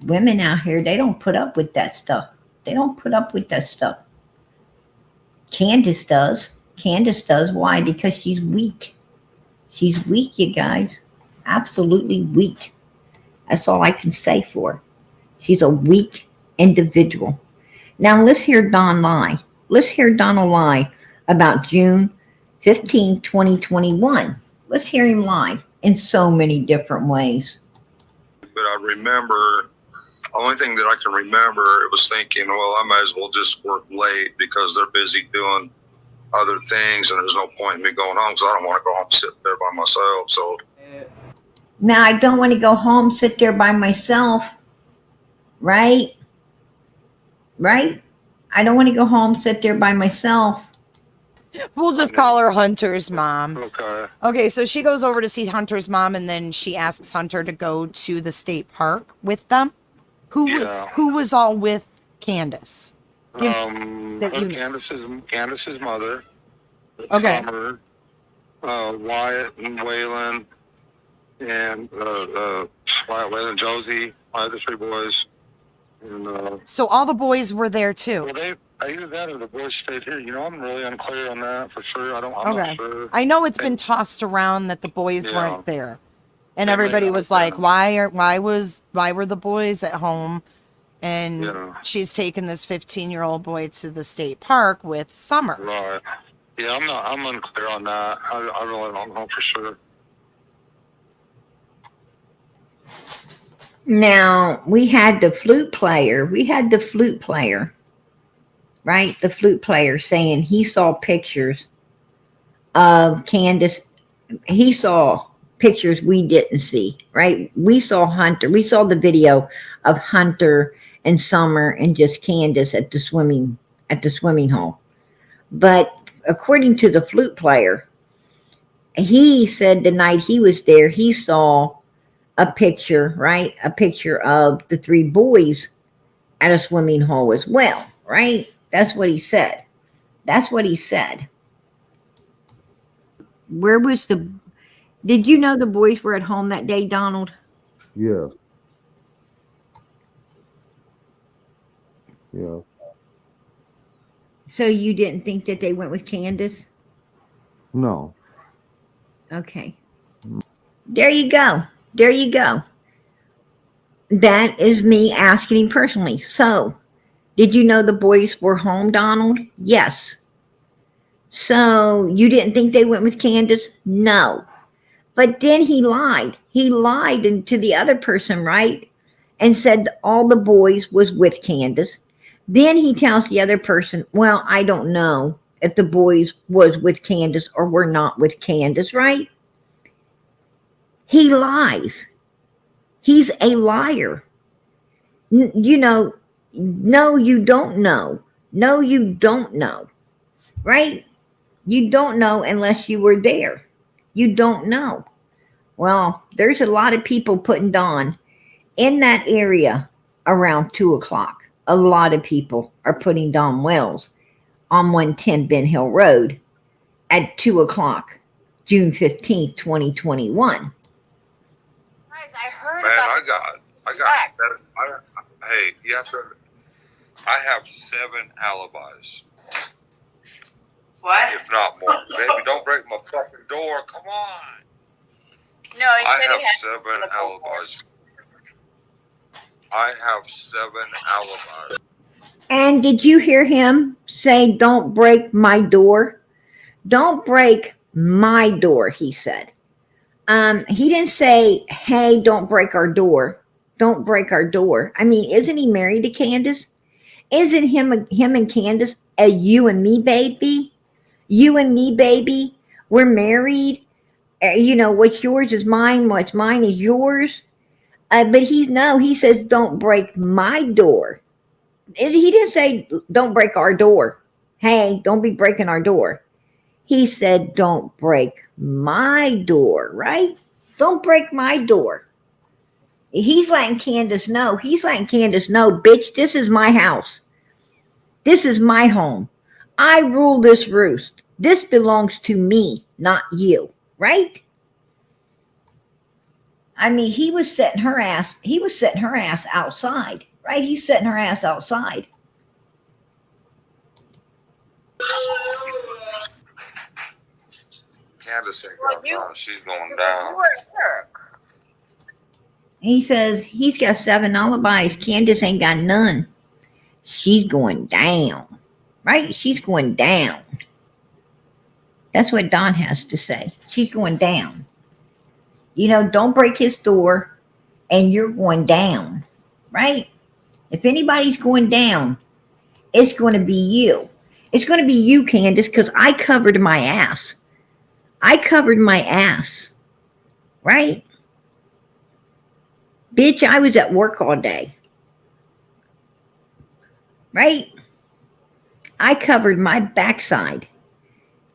Women out here, they don't put up with that stuff. They don't put up with that stuff. Candace does. Candace does. Why? Because she's weak. She's weak, you guys. Absolutely weak. That's all I can say for her. She's a weak individual. Now let's hear Don lie. Let's hear Donald lie about June 15, 2021. Let's hear him lie in so many different ways. But I remember only thing that I can remember, it was thinking, well, I might as well just work late because they're busy doing other things, and there's no point in me going home because I don't want to go home and sit there by myself. So now I don't want to go home, sit there by myself, right? Right? I don't want to go home, sit there by myself. We'll just call her Hunter's mom. okay. Okay, so she goes over to see Hunter's mom, and then she asks Hunter to go to the state park with them. Who was all with Candace? Candace's mother, Okay. Summer, Wyatt and Waylon, and Wyatt and Josie, the three boys. And, so all the boys were there too. well, either that or the boys stayed here. I'm really unclear on that for sure. I'm not sure. I know it's been tossed around that the boys weren't there, and everybody was like, "Why were the boys at home?" And she's taken this 15-year-old boy to the state park with Summer. Right. Yeah, I'm unclear on that. I really don't know for sure. Now, we had the flute player, right? The flute player saying he saw pictures of Candace. He saw pictures we didn't see, right? We saw Hunter. We saw the video of Hunter and Summer and just Candace at the swimming hole. But according to the flute player, he said the night he was there, he saw a picture, right? A picture of the three boys at a swimming hole as well, right? That's what he said. Where was did you know the boys were at home that day, Donald? Yeah. Yeah. So you didn't think that they went with Candace? No. Okay. There you go. That is me asking him personally. So, did you know the boys were home, Donald? Yes. So, you didn't think they went with Candace? No. But then he lied. He lied to the other person, right? And said all the boys was with Candace. Then he tells the other person, well, I don't know if the boys was with Candace or were not with Candace, right? He lies. He's a liar. No, you don't know. No, you don't know. Right? You don't know unless you were there. You don't know. Well, there's a lot of people putting Dawn in that area around 2 o'clock. A lot of people are putting Dawn Wells on 110 Ben Hill Road at 2 o'clock, June 15th, 2021. I heard Man, about I got. Hey, yes, sir. I have 7 alibis. what? If not more. Baby, don't break my fucking door. Come on. No, I have 7 alibis. I have 7 alibis. And did you hear him say, don't break my door? Don't break my door, he said. He didn't say, hey, don't break our door. Don't break our door. I mean, isn't he married to Candace? Isn't him and Candace a you and me baby? You and me baby. We're married. What's yours is mine. What's mine is yours. But he says, don't break my door. He didn't say, don't break our door. Hey, don't be breaking our door. He said, don't break my door, right? Don't break my door. He's letting Candace know. Bitch, this is my house. This is my home. I rule this roost. This belongs to me, not you, right? I mean, he was setting her ass outside, right? He's setting her ass outside. Candace ain't going down. She's going down. He says he's got 7 alibis. Candace ain't got none. She's going down, right? She's going down. That's what Don has to say. She's going down. Don't break his door and you're going down, right? If anybody's going down, it's going to be you. It's going to be you, Candace, because I covered my ass. I covered my ass. Right? Bitch, I was at work all day. Right? I covered my backside.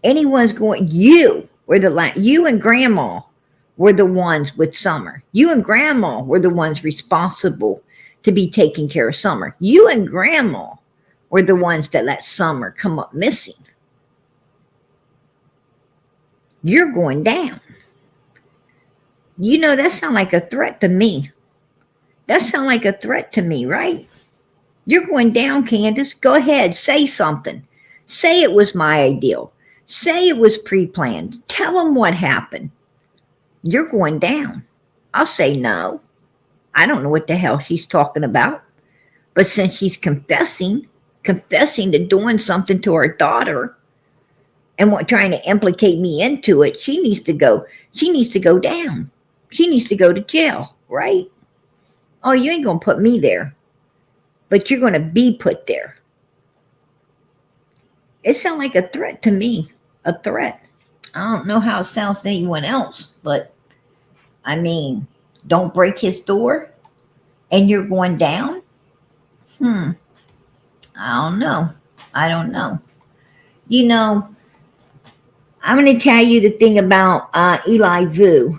Anyone's going, you were you and grandma were the ones with Summer. You and grandma were the ones responsible to be taking care of Summer. You and grandma were the ones that let Summer come up missing. You're going down. You know, that sounds like a threat to me. That sounds like a threat to me, right? You're going down, Candace. Go ahead, say something. Say it was my ideal. Say it was pre-planned. Tell them what happened. You're going down. I'll say no. I don't know what the hell she's talking about. But since she's confessing to doing something to her daughter and trying to implicate me into it, she needs to go down. She needs to go to jail, right? Oh, you ain't going to put me there. But you're going to be put there. It sounds like a threat to me. A threat. I don't know how it sounds to anyone else, but I mean, don't break his door and you're going down? I don't know. I don't know. You know, I'm going to tell you the thing about Elijah Vue.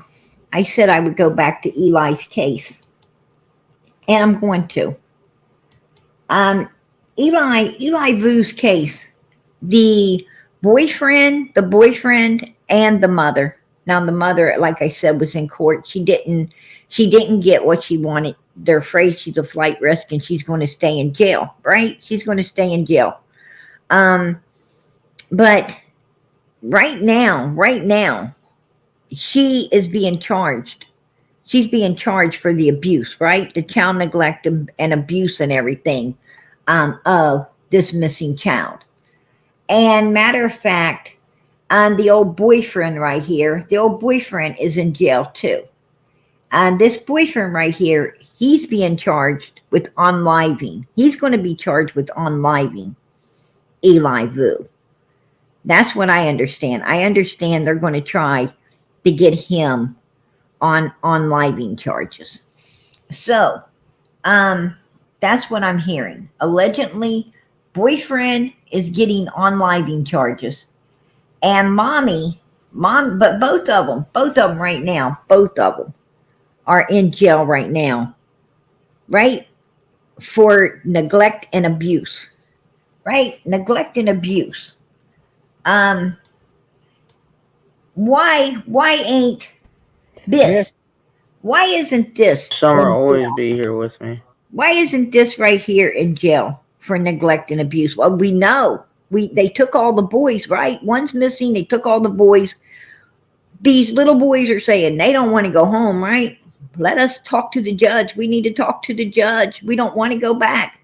I said I would go back to Eli's case. And I'm going to. Elijah Vue's case, the boyfriend, and the mother. Now the mother, like I said, was in court. She didn't get what she wanted. They're afraid she's a flight risk and she's going to stay in jail, right? She's going to stay in jail. But right now, she is being charged. She's being charged for the abuse, right? The child neglect and abuse and everything of this missing child. And matter of fact, the old boyfriend right here, the old boyfriend is in jail too. And this boyfriend right here, he's being charged with unliving. He's going to be charged with unliving Elijah Vue. That's what I understand. I understand they're going to try to get him on unliving charges. So, that's what I'm hearing. Allegedly, boyfriend is getting unliving charges. And but both of them right now, both of them are in jail right now, right? For neglect and abuse, right? Neglect and abuse. Why ain't this? Why isn't this? Summer always be here with me. Why isn't this right here in jail for neglect and abuse? Well, we know. They took all the boys, right? One's missing. They took all the boys. These little boys are saying they don't want to go home, right? Let us talk to the judge. We need to talk to the judge. We don't want to go back.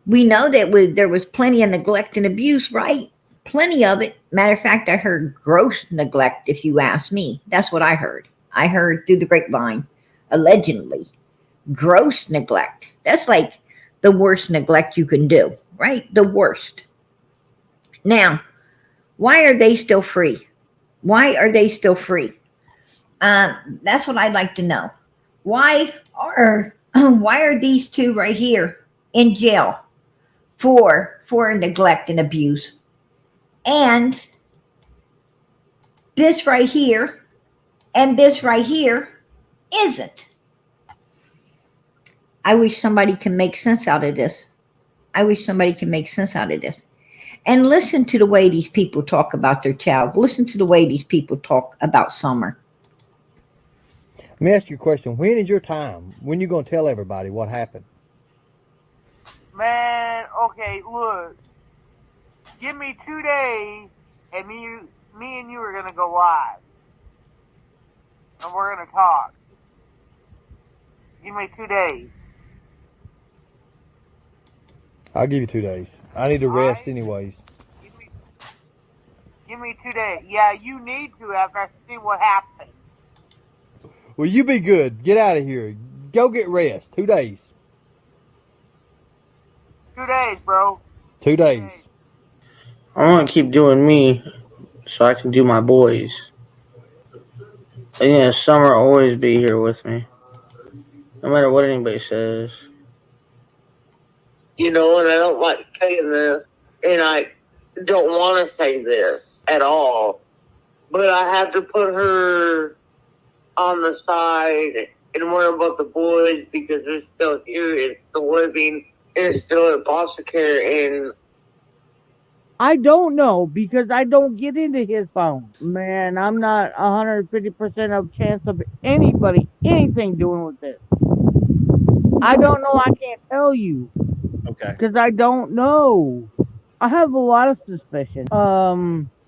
We know that there was plenty of neglect and abuse, right? Plenty of it. Matter of fact, I heard gross neglect, if you ask me. That's what I heard. I heard through the grapevine, allegedly, gross neglect. That's like the worst neglect you can do, right? The worst. Now, why are they still free? Why are they still free? That's what I'd like to know. Why are these two right here in jail for neglect and abuse? And this right here and this right here isn't. I wish somebody can make sense out of this. I wish somebody can make sense out of this. And listen to the way these people talk about their child. Listen to the way these people talk about Summer. Let me ask you a question. When is your time? When you going to tell everybody what happened? Man, okay, look. Give me 2 days, and me and you are going to go live. And we're going to talk. Give me 2 days. I'll give you 2 days. I need to rest anyways. Give me 2 days. Yeah, you need to after I see what happened. Well, you be good. Get out of here. Go get rest. 2 days. 2 days, bro. 2 days. I want to keep doing me so I can do my boys. And yeah, Summer will always be here with me. No matter what anybody says. You know, and I don't like saying this, and I don't want to say this at all, but I have to put her on the side and worry about the boys because they're still here, it's still living, and it's still in foster care, and I don't know because I don't get into his phone. Man, I'm not 150% of chance of anybody, anything doing with this. I don't know. I can't tell you. Okay. Because I don't know. I have a lot of suspicion.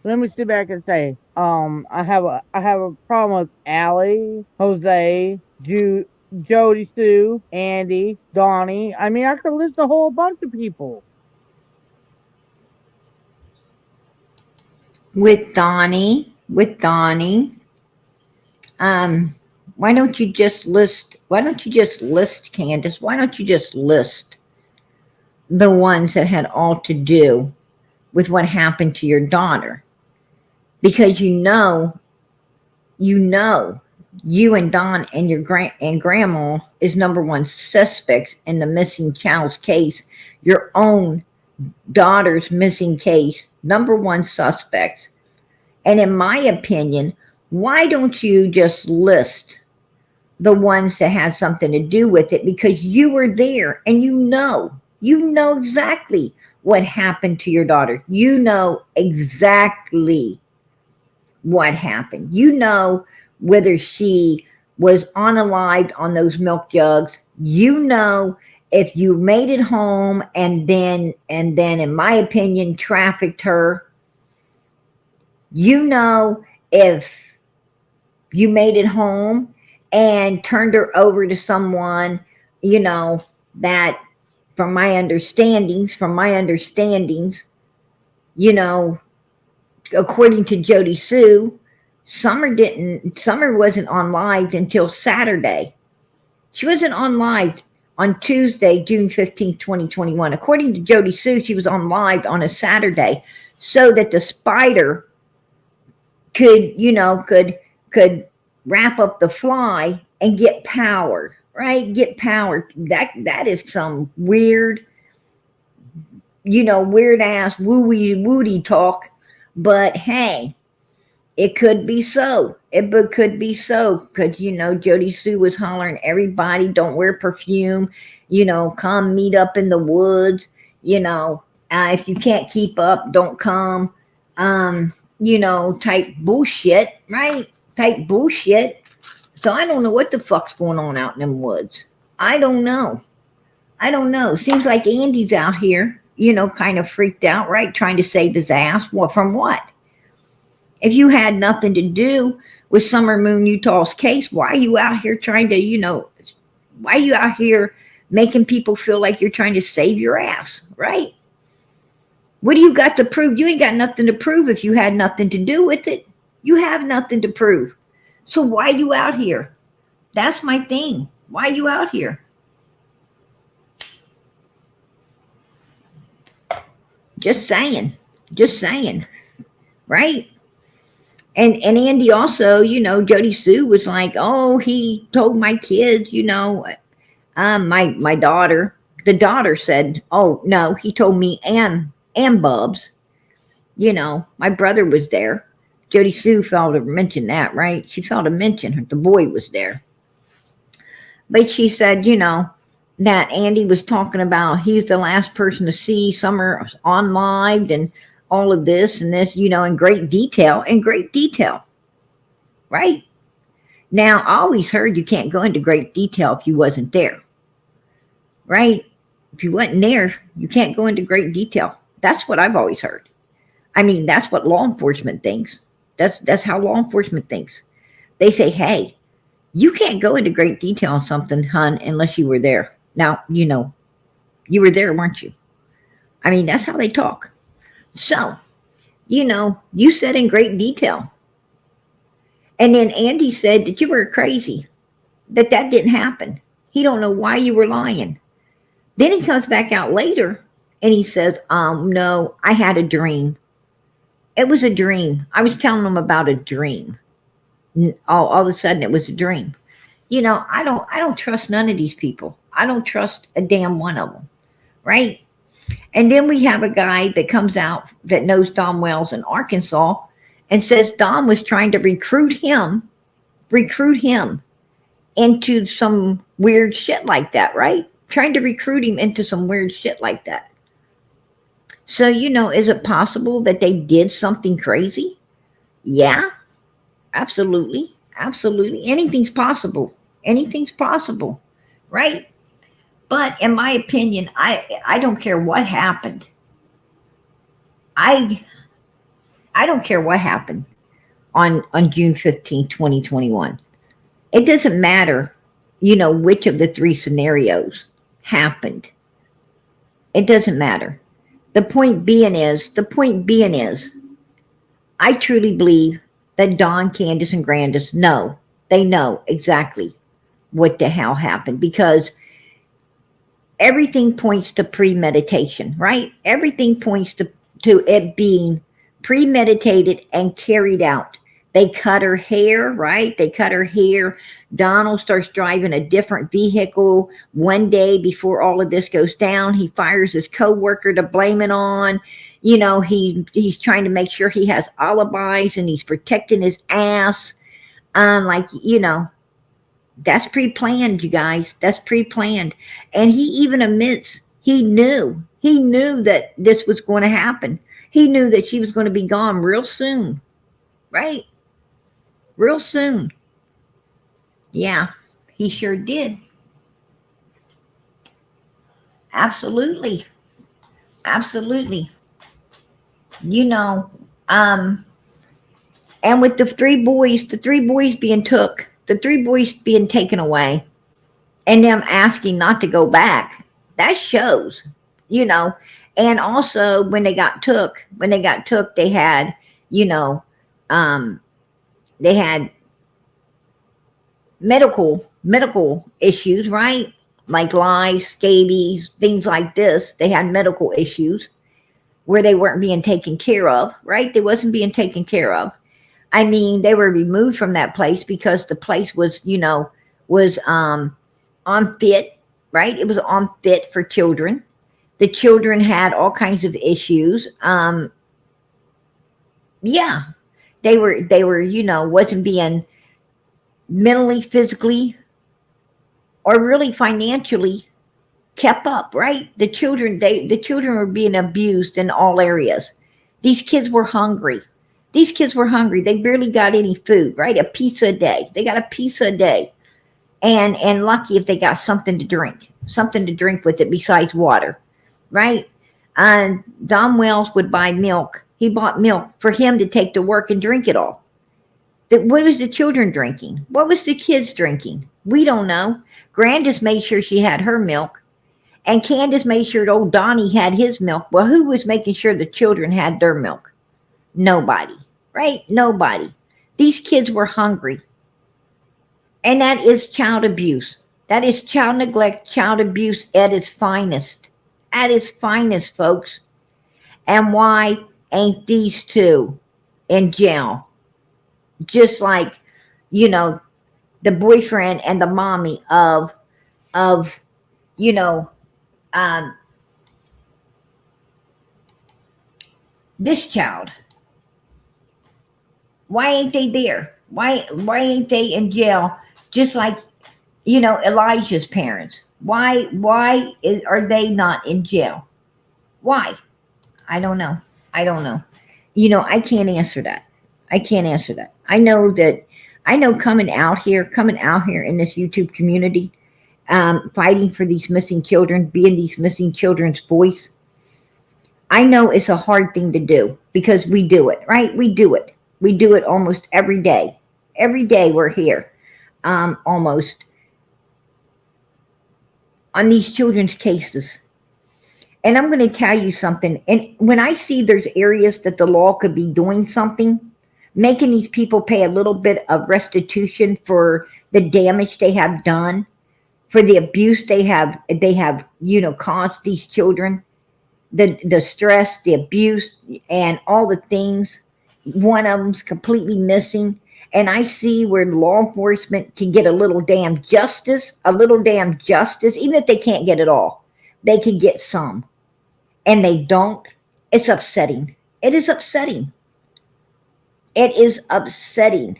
Let me sit back and say, I have a problem with Allie, Jose, Jody Sue, Andy, Donnie. I mean, I could list a whole bunch of people. With Donnie, why don't you just list, Candace, why don't you just list the ones that had all to do with what happened to your daughter? Because you and Don and your grandma is number one suspects in the missing child's case, your own daughter's missing case, number one suspects. And in my opinion, why don't you just list the ones that had something to do with it? Because you were there and you know exactly what happened to your daughter. You know exactly what happened. You know whether she was unalived on those milk jugs. You know if you made it home and then in my opinion trafficked her. You know if you made it home and turned her over to someone, you know, that from my understandings, you know, according to Jody Sue, Summer wasn't on live until Saturday. She wasn't on live on Tuesday, June 15th, 2021. According to Jody Sue, she was on live on a Saturday so that the spider could wrap up the fly and get power, right? Get power. That is some weird, weird ass woody talk. But hey, it could be so. It could be so because Jody Sue was hollering, everybody don't wear perfume. Come meet up in the woods. If you can't keep up, don't come. Type bullshit, right? Type bullshit. So I don't know what the fuck's going on out in them woods. I don't know. Seems like Andy's out here, kind of freaked out, right? Trying to save his ass. What from what? If you had nothing to do with Summer Moon Utah's case, why are you out here trying to, why are you out here making people feel like you're trying to save your ass, right? What do you got to prove? You ain't got nothing to prove if you had nothing to do with it. You have nothing to prove. So why are you out here? That's my thing. Why are you out here? Just saying, right? And Andy also, Jody Sue was like, oh, he told my kids, my daughter, the daughter said, oh no, he told me and Bubs, my brother was there. Jody Sue failed to mention that, right? She failed to mention the boy was there. But she said, that Andy was talking about he's the last person to see Summer on live and all of this and this, in great detail, right? Now, I always heard you can't go into great detail if you wasn't there, right? If you wasn't there, you can't go into great detail. That's what I've always heard. I mean, that's what law enforcement thinks. That's how law enforcement thinks. They say, hey, you can't go into great detail on something, hun, unless you were there. Now, you were there, weren't you? I mean, that's how they talk. So, you said in great detail. And then Andy said that you were crazy, that didn't happen. He don't know why you were lying. Then he comes back out later And he says, no, I had a dream. It was a dream. I was telling him about a dream. All of a sudden it was a dream. I don't trust none of these people. I don't trust a damn one of them. Right? And then we have a guy that comes out that knows Don Wells in Arkansas and says Don was trying to recruit him into some weird shit like that, right? Trying to recruit him into some weird shit like that. So, is it possible that they did something crazy? Yeah, absolutely. Absolutely. Anything's possible. Anything's possible, right? But in my opinion, I don't care what happened. I don't care what happened on June 15, 2021. It doesn't matter, which of the three scenarios happened. It doesn't matter. The point being is, I truly believe that Don, Candace, and Grandis know. They know exactly what the hell happened, because everything points to premeditation, right? Everything points to it being premeditated and carried out. They cut her hair, right? They cut her hair. Donald starts driving a different vehicle one day before all of this goes down. He fires his coworker to blame it on. He's trying to make sure he has alibis and he's protecting his ass. That's pre-planned, you guys. That's pre-planned. And he even admits he knew that this was going to happen. He knew that she was going to be gone real soon, right? Real soon. Yeah, he sure did. Absolutely. Absolutely. And with the three boys being taken away and them asking not to go back, that shows, and also when they got took, they had, they had medical issues, right? Like lice, scabies, things like this. They had medical issues where they weren't being taken care of, right? They wasn't being taken care of. I mean, they were removed from that place because the place was, unfit, right? It was unfit for children. The children had all kinds of issues. Yeah, they were, wasn't being mentally, physically, or really financially kept up, right? The children were being abused in all areas. These kids were hungry. They barely got any food, right? A pizza a day. They got a pizza a day. And lucky if they got something to drink with it besides water, right? And Don Wells would buy milk. He bought milk for him to take to work and drink it all. What was the children drinking? What was the kids drinking? We don't know. Grandis made sure she had her milk. And Candace made sure old Donnie had his milk. Well, who was making sure the children had their milk? Nobody, right? Nobody. These kids were hungry. And that is child abuse. That is child neglect, child abuse at its finest. At its finest, folks. And why ain't these two in jail? Just like, the boyfriend and the mommy of this child. Why ain't they there? Why ain't they in jail? Just like, Elijah's parents. Why are they not in jail? Why? I don't know. I can't answer that. I know coming out here in this YouTube community, fighting for these missing children, being these missing children's voice. I know it's a hard thing to do because we do it, right? We do it almost every day. Every day we're here, almost on these children's cases. And I'm going to tell you something. And when I see there's areas that the law could be doing something, making these people pay a little bit of restitution for the damage they have done, for the abuse they have, caused these children. the stress, the abuse, and all the things. One of them's completely missing. And I see where law enforcement can get a little damn justice, even if they can't get it all. They can get some. And they don't. It's upsetting. It is upsetting. It is upsetting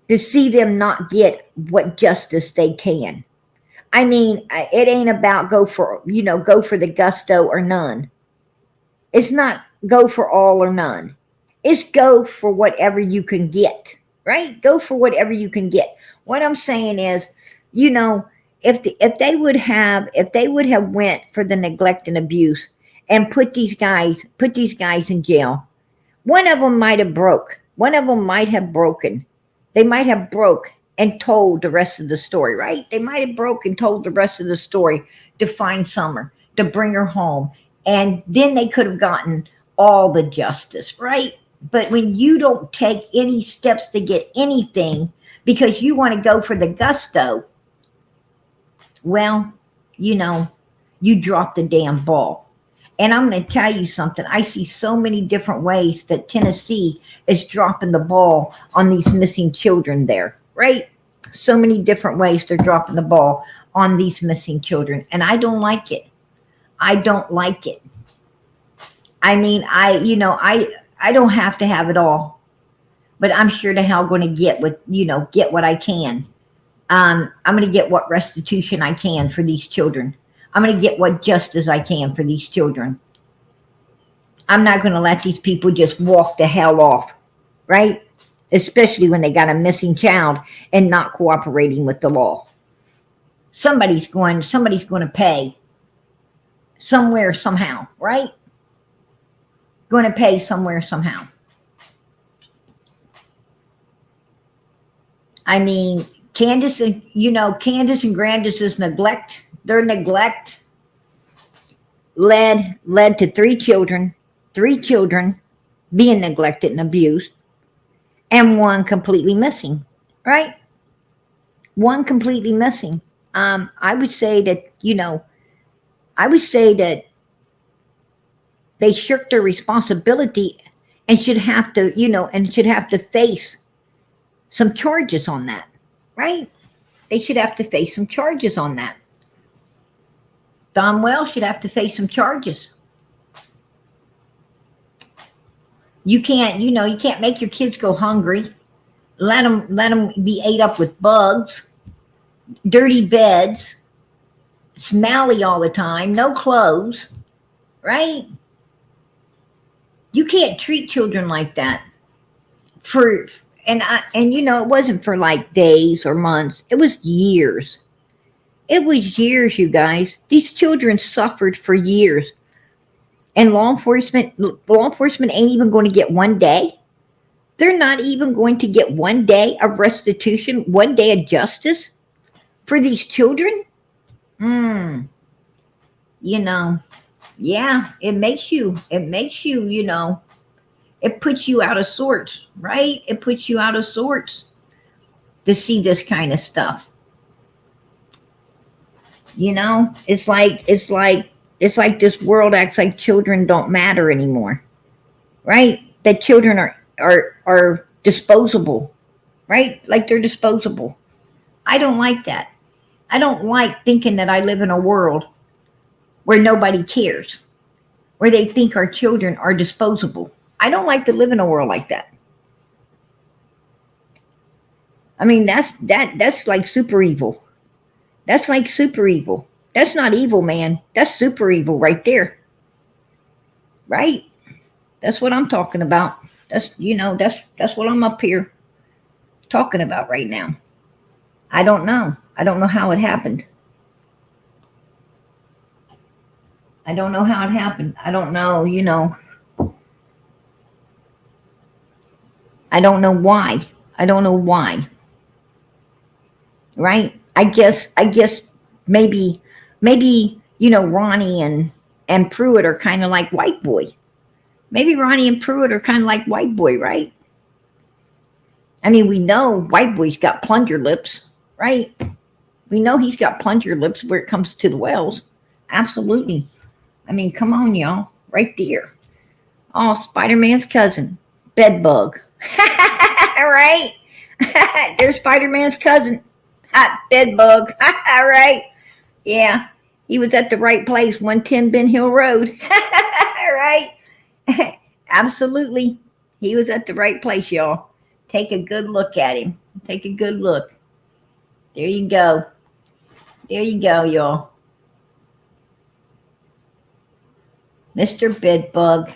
to see them not get what justice they can. I mean, it ain't about go for the gusto or none. It's not go for all or none. It's go for whatever you can get, right? Go for whatever you can get. What I'm saying is, if they would have went for the neglect and abuse and put these guys in jail, one of them might have broke. One of them might have broken. They might have broke and told the rest of the story, right? They might have broke and told the rest of the story to find Summer, to bring her home. And then they could have gotten all the justice, right? But when you don't take any steps to get anything because you want to go for the gusto, well, you drop the damn ball. And I'm going to tell you something. I see so many different ways that Tennessee is dropping the ball on these missing children there, right? So many different ways they're dropping the ball on these missing children. And I don't like it. I don't like it. I mean, I don't have to have it all, but I'm sure the hell going to get what I can. I'm going to get what restitution I can for these children. I'm going to get what justice I can for these children. I'm not going to let these people just walk the hell off, right? Especially when they got a missing child and not cooperating with the law. Somebody's going to pay somewhere, somehow, right? Going to pay somewhere, somehow. I mean, Candace and Grandis's neglect, their neglect led to three children being neglected and abused, and one completely missing, right? One completely missing. I would say that they shirked their responsibility and should have to face some charges on that, right? They should have to face some charges on that. Don Wells should have to face some charges. You can't make your kids go hungry. Let them be ate up with bugs, dirty beds, smelly all the time, no clothes, right? You can't treat children like that. It wasn't for like days or months. It was years. It was years, you guys. These children suffered for years. And law enforcement ain't even going to get 1 day. They're not even going to get 1 day of restitution, 1 day of justice for these children. Yeah, it makes you, it puts you out of sorts, right? It puts you out of sorts to see this kind of stuff. It's like this world acts like children don't matter anymore, right? That children are disposable, right? Like they're disposable. I don't like that. I don't like thinking that I live in a world where nobody cares, where they think our children are disposable. I don't like to live in a world like that. I mean, that's like super evil. That's like super evil. That's not evil, man. That's super evil right there. Right? That's what I'm talking about. That's what I'm up here talking about right now. I don't know. I don't know how it happened. I don't know how it happened. I don't know, I don't know why. I don't know why. Right? I guess maybe Ronnie and Pruitt are kind of like White Boy. Maybe Ronnie and Pruitt are kind of like White Boy, right? I mean, we know White Boy's got plunger lips, right? We know he's got plunger lips where it comes to the Wells. Absolutely. I mean, come on, y'all. Right there. Oh, Spider-Man's cousin. Bedbug. Right? There's Spider-Man's cousin. Bedbug. Right? Yeah. He was at the right place, 110 Ben Hill Road. Right? Absolutely. He was at the right place, y'all. Take a good look at him. Take a good look. There you go. There you go, y'all. Mr. Bedbug.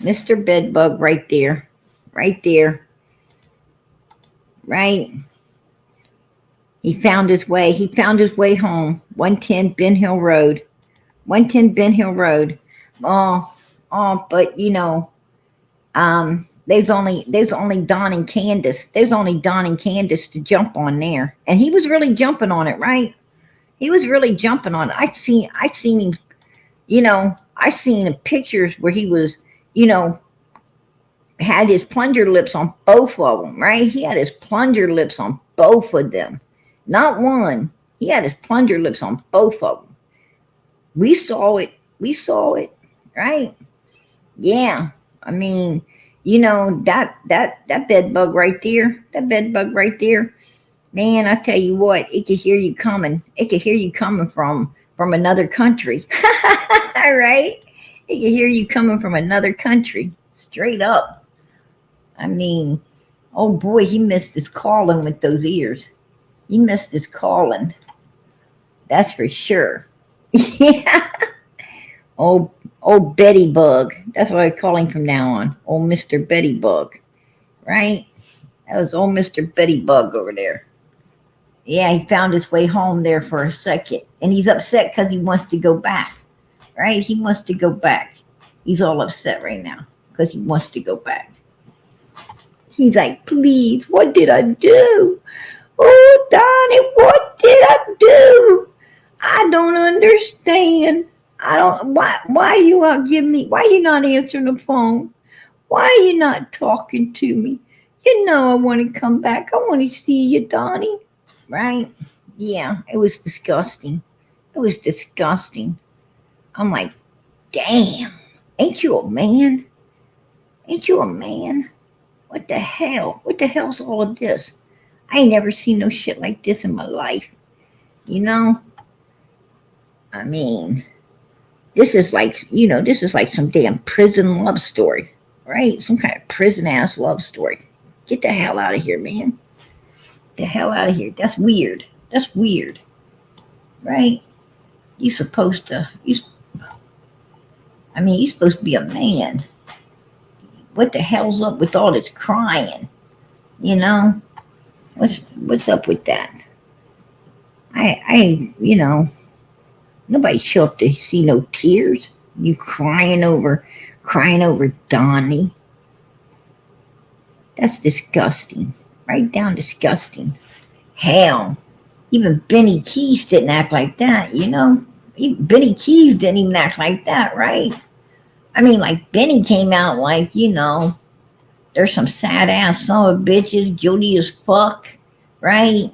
Mr. Bedbug right there. Right there. Right. He found his way. He found his way home. 110 Ben Hill Road. 110 Ben Hill Road. Oh, but you know, there's only Don and Candace. There's only Don and Candace to jump on there. And he was really jumping on it, right? He was really jumping on it. I seen him, you know, I seen pictures where he was, you know, had his plunger lips on both of them, right? He had his plunger lips on both of them. Not one. He had his plunger lips on both of them. We saw it. We saw it, right? Yeah. I mean, you know, that bed bug right there, man, I tell you what, it could hear you coming. It could hear you coming from another country. Right? It could hear you coming from another country. Straight up. I mean, oh boy, he missed his calling with those ears. He missed his calling. That's for sure. Yeah. Oh, Betty Bug. That's what I call him from now on. Old Mr. Betty Bug. Right? That was old Mr. Betty Bug over there. Yeah, he found his way home there for a second. And he's upset because he wants to go back. Right? He wants to go back. He's all upset right now because he wants to go back. He's like, please, what did I do? Oh, Donnie, what did I do? I don't understand. I don't. Why you not giving me? Why you not answering the phone? Why are you not talking to me? You know I want to come back. I want to see you, Donnie. Right? Yeah, it was disgusting. It was disgusting. I'm like, damn, ain't you a man? Ain't you a man? What the hell? What the hell's all of this? I ain't never seen no shit like this in my life. You know? I mean, this is like, you know, this is like some damn prison love story, right? Some kind of prison ass love story. Get the hell out of here, man. Get the hell out of here. That's weird. That's weird. Right? You're supposed to be a man. What the hell's up with all this crying? You know? What's up with that? You know, nobody show up to see no tears. You crying over Donnie. That's disgusting. Right down disgusting. Hell, even Benny Keys didn't act like that, you know? Benny Keys didn't even act like that, right? I mean, like, Benny came out like, you know, there's some sad ass son of bitches, guilty as fuck, right?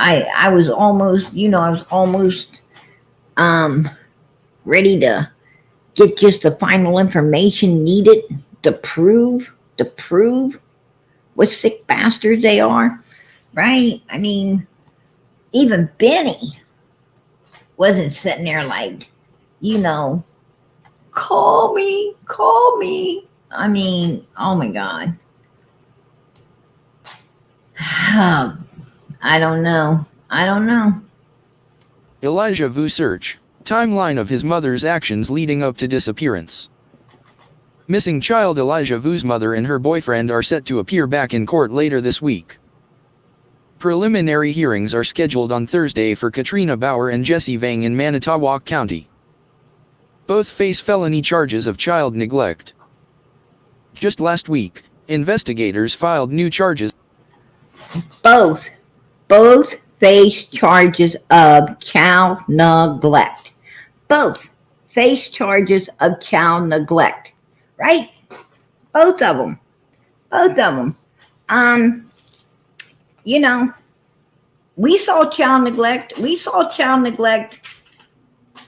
I was almost, you know, ready to get just the final information needed to prove what sick bastards they are, right? I mean, even Benny wasn't sitting there like, you know, call me. I mean, oh my God. I don't know. Elijah Vue search. Timeline of his mother's actions leading up to disappearance. Missing child Elijah Vue's mother and her boyfriend are set to appear back in court later this week. Preliminary hearings are scheduled on Thursday for Katrina Bauer and Jesse Vang in Manitowoc County. Both face felony charges of child neglect. Just last week, investigators filed new charges. Both face charges of child neglect. Both face charges of child neglect. Right? Both of them. You know, we saw child neglect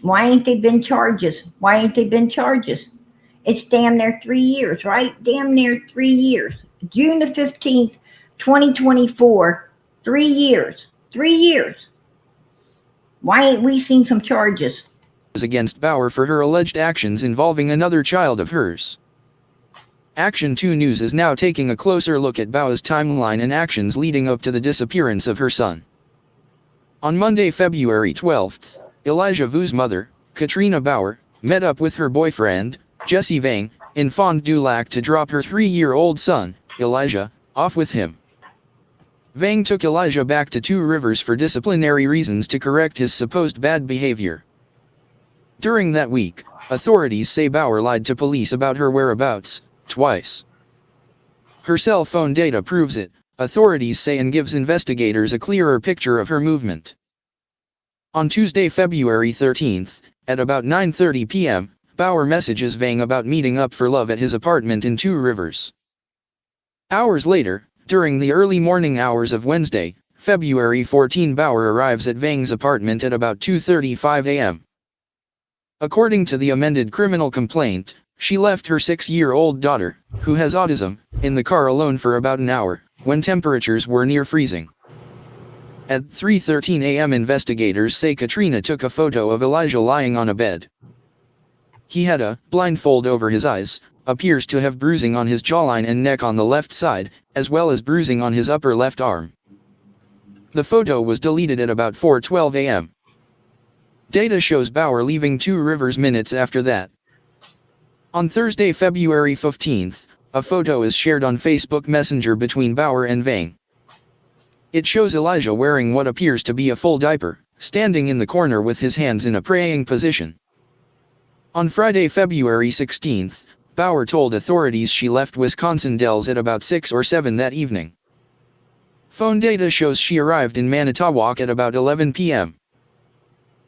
Why ain't they been charges? Why ain't they been charges? It's damn near 3 years, right? Damn near 3 years. June the 15th, 2024, 3 years. 3 years. Why ain't we seen some charges? Against Bauer for her alleged actions involving another child of hers. Action 2 News is now taking a closer look at Bauer's timeline and actions leading up to the disappearance of her son. On Monday, February 12th, Elijah Vue's mother, Katrina Bauer, met up with her boyfriend, Jesse Vang, in Fond du Lac to drop her 3-year-old son, Elijah, off with him. Vang took Elijah back to Two Rivers for disciplinary reasons to correct his supposed bad behavior. During that week, authorities say Bauer lied to police about her whereabouts, twice. Her cell phone data proves it, authorities say, and gives investigators a clearer picture of her movement. On Tuesday, February 13th, at about 9:30 p.m., Bauer messages Vang about meeting up for love at his apartment in Two Rivers. Hours later, during the early morning hours of Wednesday, February 14, Bauer arrives at Vang's apartment at about 2:35 a.m. According to the amended criminal complaint, she left her 6-year-old daughter, who has autism, in the car alone for about an hour, when temperatures were near freezing. At 3:13 a.m. investigators say Katrina took a photo of Elijah lying on a bed. He had a blindfold over his eyes, appears to have bruising on his jawline and neck on the left side, as well as bruising on his upper left arm. The photo was deleted at about 4:12 a.m. Data shows Bauer leaving Two Rivers minutes after that. On Thursday, February 15th, a photo is shared on Facebook Messenger between Bauer and Vang. It shows Elijah wearing what appears to be a full diaper, standing in the corner with his hands in a praying position. On Friday, February 16th, Bauer told authorities she left Wisconsin Dells at about 6 or 7 that evening. Phone data shows she arrived in Manitowoc at about 11 p.m.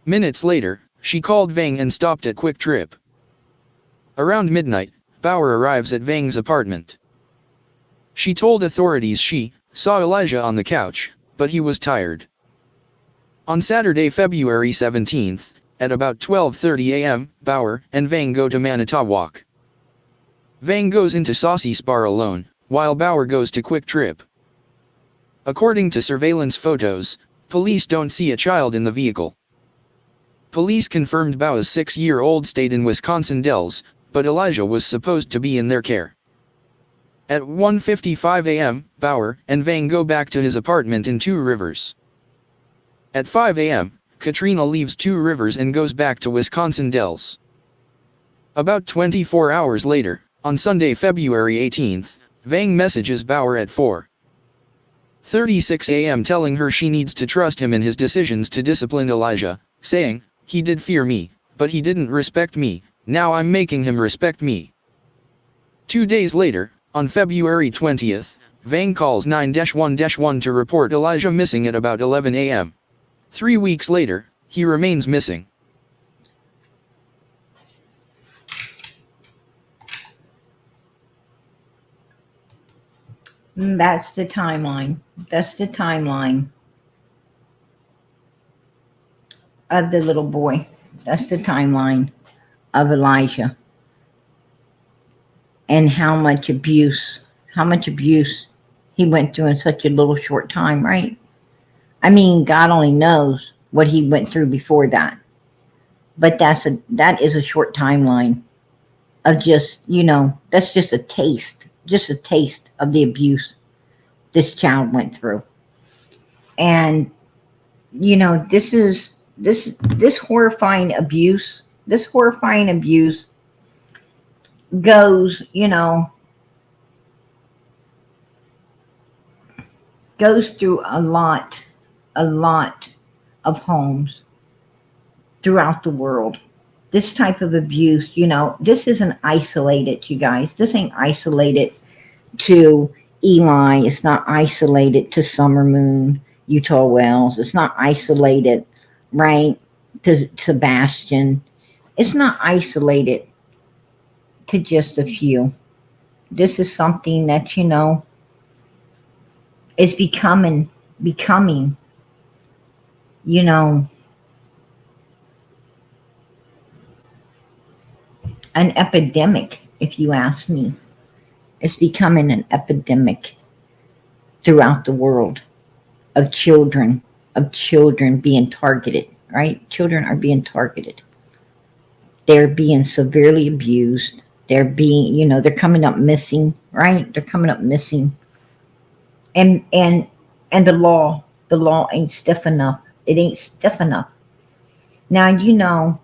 Minutes later, she called Vang and stopped at Quick Trip. Around midnight, Bauer arrives at Vang's apartment. She told authorities she saw Elijah on the couch, but he was tired. On Saturday, February 17th, at about 12:30 a.m., Bauer and Vang go to Manitowoc. Vang goes into Saucy Spar alone, while Bauer goes to Quick Trip. According to surveillance photos, police don't see a child in the vehicle. Police confirmed Bauer's 6-year-old stayed in Wisconsin Dells, but Elijah was supposed to be in their care. At 1:55 a.m., Bauer and Vang go back to his apartment in Two Rivers. At 5 a.m., Katrina leaves Two Rivers and goes back to Wisconsin Dells. About 24 hours later, on Sunday, February 18th, Vang messages Bauer at 4:36 a.m. telling her she needs to trust him in his decisions to discipline Elijah, saying, "He did fear me, but he didn't respect me, now I'm making him respect me." 2 days later, on February 20th, Vang calls 911 to report Elijah missing at about 11 a.m. 3 weeks later, he remains missing. That's the timeline. That's the timeline of the little boy. That's the timeline of Elijah. And how much abuse he went through in such a little short time, right? I mean, God only knows what he went through before that. But that is a short timeline of just, that's just a taste of the abuse this child went through. And, this horrifying abuse goes, goes through a lot of homes throughout the world. This type of abuse, this isn't isolated, you guys. This ain't isolated to Eli. It's not isolated to Summer Moon, Utah Wells. It's not isolated, right, to Sebastian. It's not isolated to just a few. This is something that, is becoming, an epidemic, if you ask me. It's becoming an epidemic throughout the world of children being targeted, right? Children are being targeted. They're being severely abused. They're being, they're coming up missing, right? They're coming up missing. And the law ain't stiff enough. It ain't stiff enough. Now,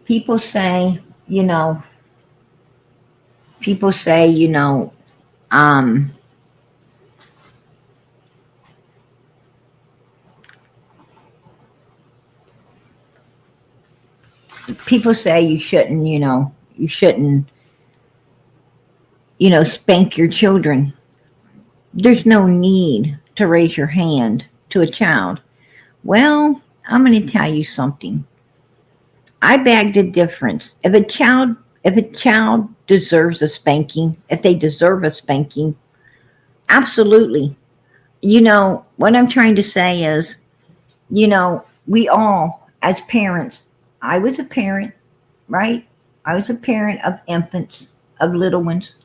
people say, people say, people say you shouldn't, spank your children. There's no need to raise your hand to a child. Well, I'm going to tell you something. I beg the difference. If a child deserves a spanking, if they deserve a spanking, absolutely. What I'm trying to say is, we all, as parents, I was a parent, right? I was a parent of infants, of little ones.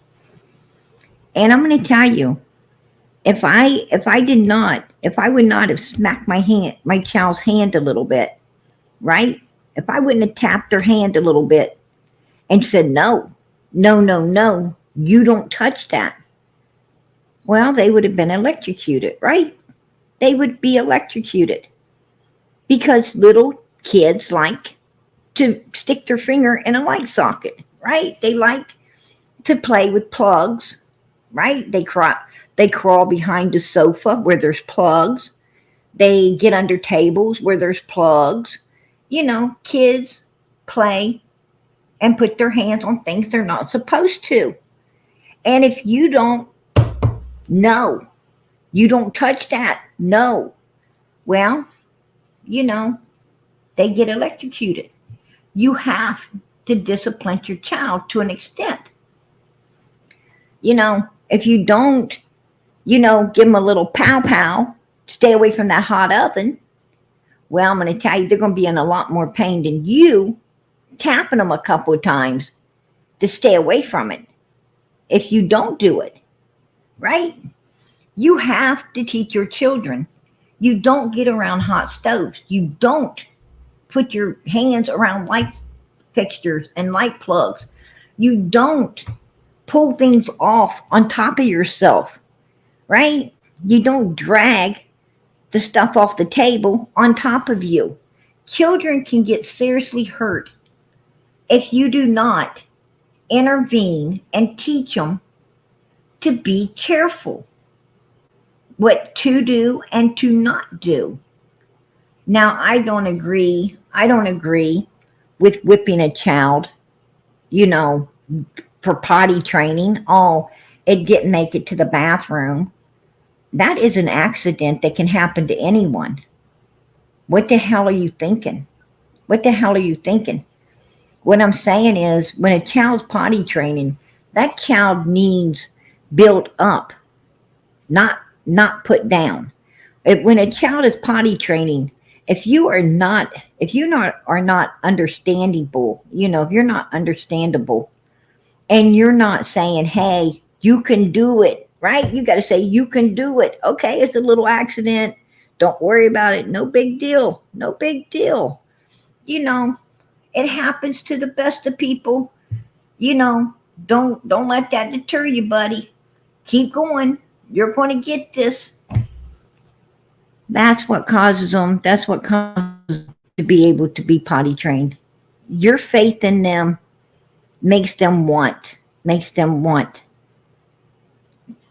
And I'm going to tell you, if I would not have smacked my child's hand a little bit, right? If I wouldn't have tapped their hand a little bit and said, no, no, no, no, you don't touch that. Well, they would have been electrocuted, right? They would be electrocuted because little kids like to stick their finger in a light socket, right? They like to play with plugs, right? They crawl behind the sofa where there's plugs. They get under tables where there's plugs. Kids play and put their hands on things they're not supposed to. And if you don't, no, you don't touch that, no. Well, they get electrocuted. You have to discipline your child to an extent. If you don't, give them a little pow pow, stay away from that hot oven. Well, I'm going to tell you, they're going to be in a lot more pain than you tapping them a couple of times to stay away from it. If you don't do it, right? You have to teach your children. You don't get around hot stoves. You don't put your hands around light fixtures and light plugs. You don't pull things off on top of yourself, right? You don't drag the stuff off the table on top of you. Children can get seriously hurt if you do not intervene and teach them to be careful, what to do and to not do. Now, I don't agree with whipping a child, for potty training. Oh, it didn't make it to the bathroom. That is an accident that can happen to anyone. What the hell are you thinking? What the hell are you thinking? What I'm saying is, when a child's potty training, that child needs built up, not put down. When a child is potty training, if you are not understandable, if you're not understandable, and you're not saying, hey, you can do it, right? You got to say, you can do it. Okay, it's a little accident. Don't worry about it. No big deal. No big deal. It happens to the best of people. Don't let that deter you, buddy. Keep going. You're going to get this. That's what causes them. That's what causes them to be able to be potty trained. Your faith in them makes them want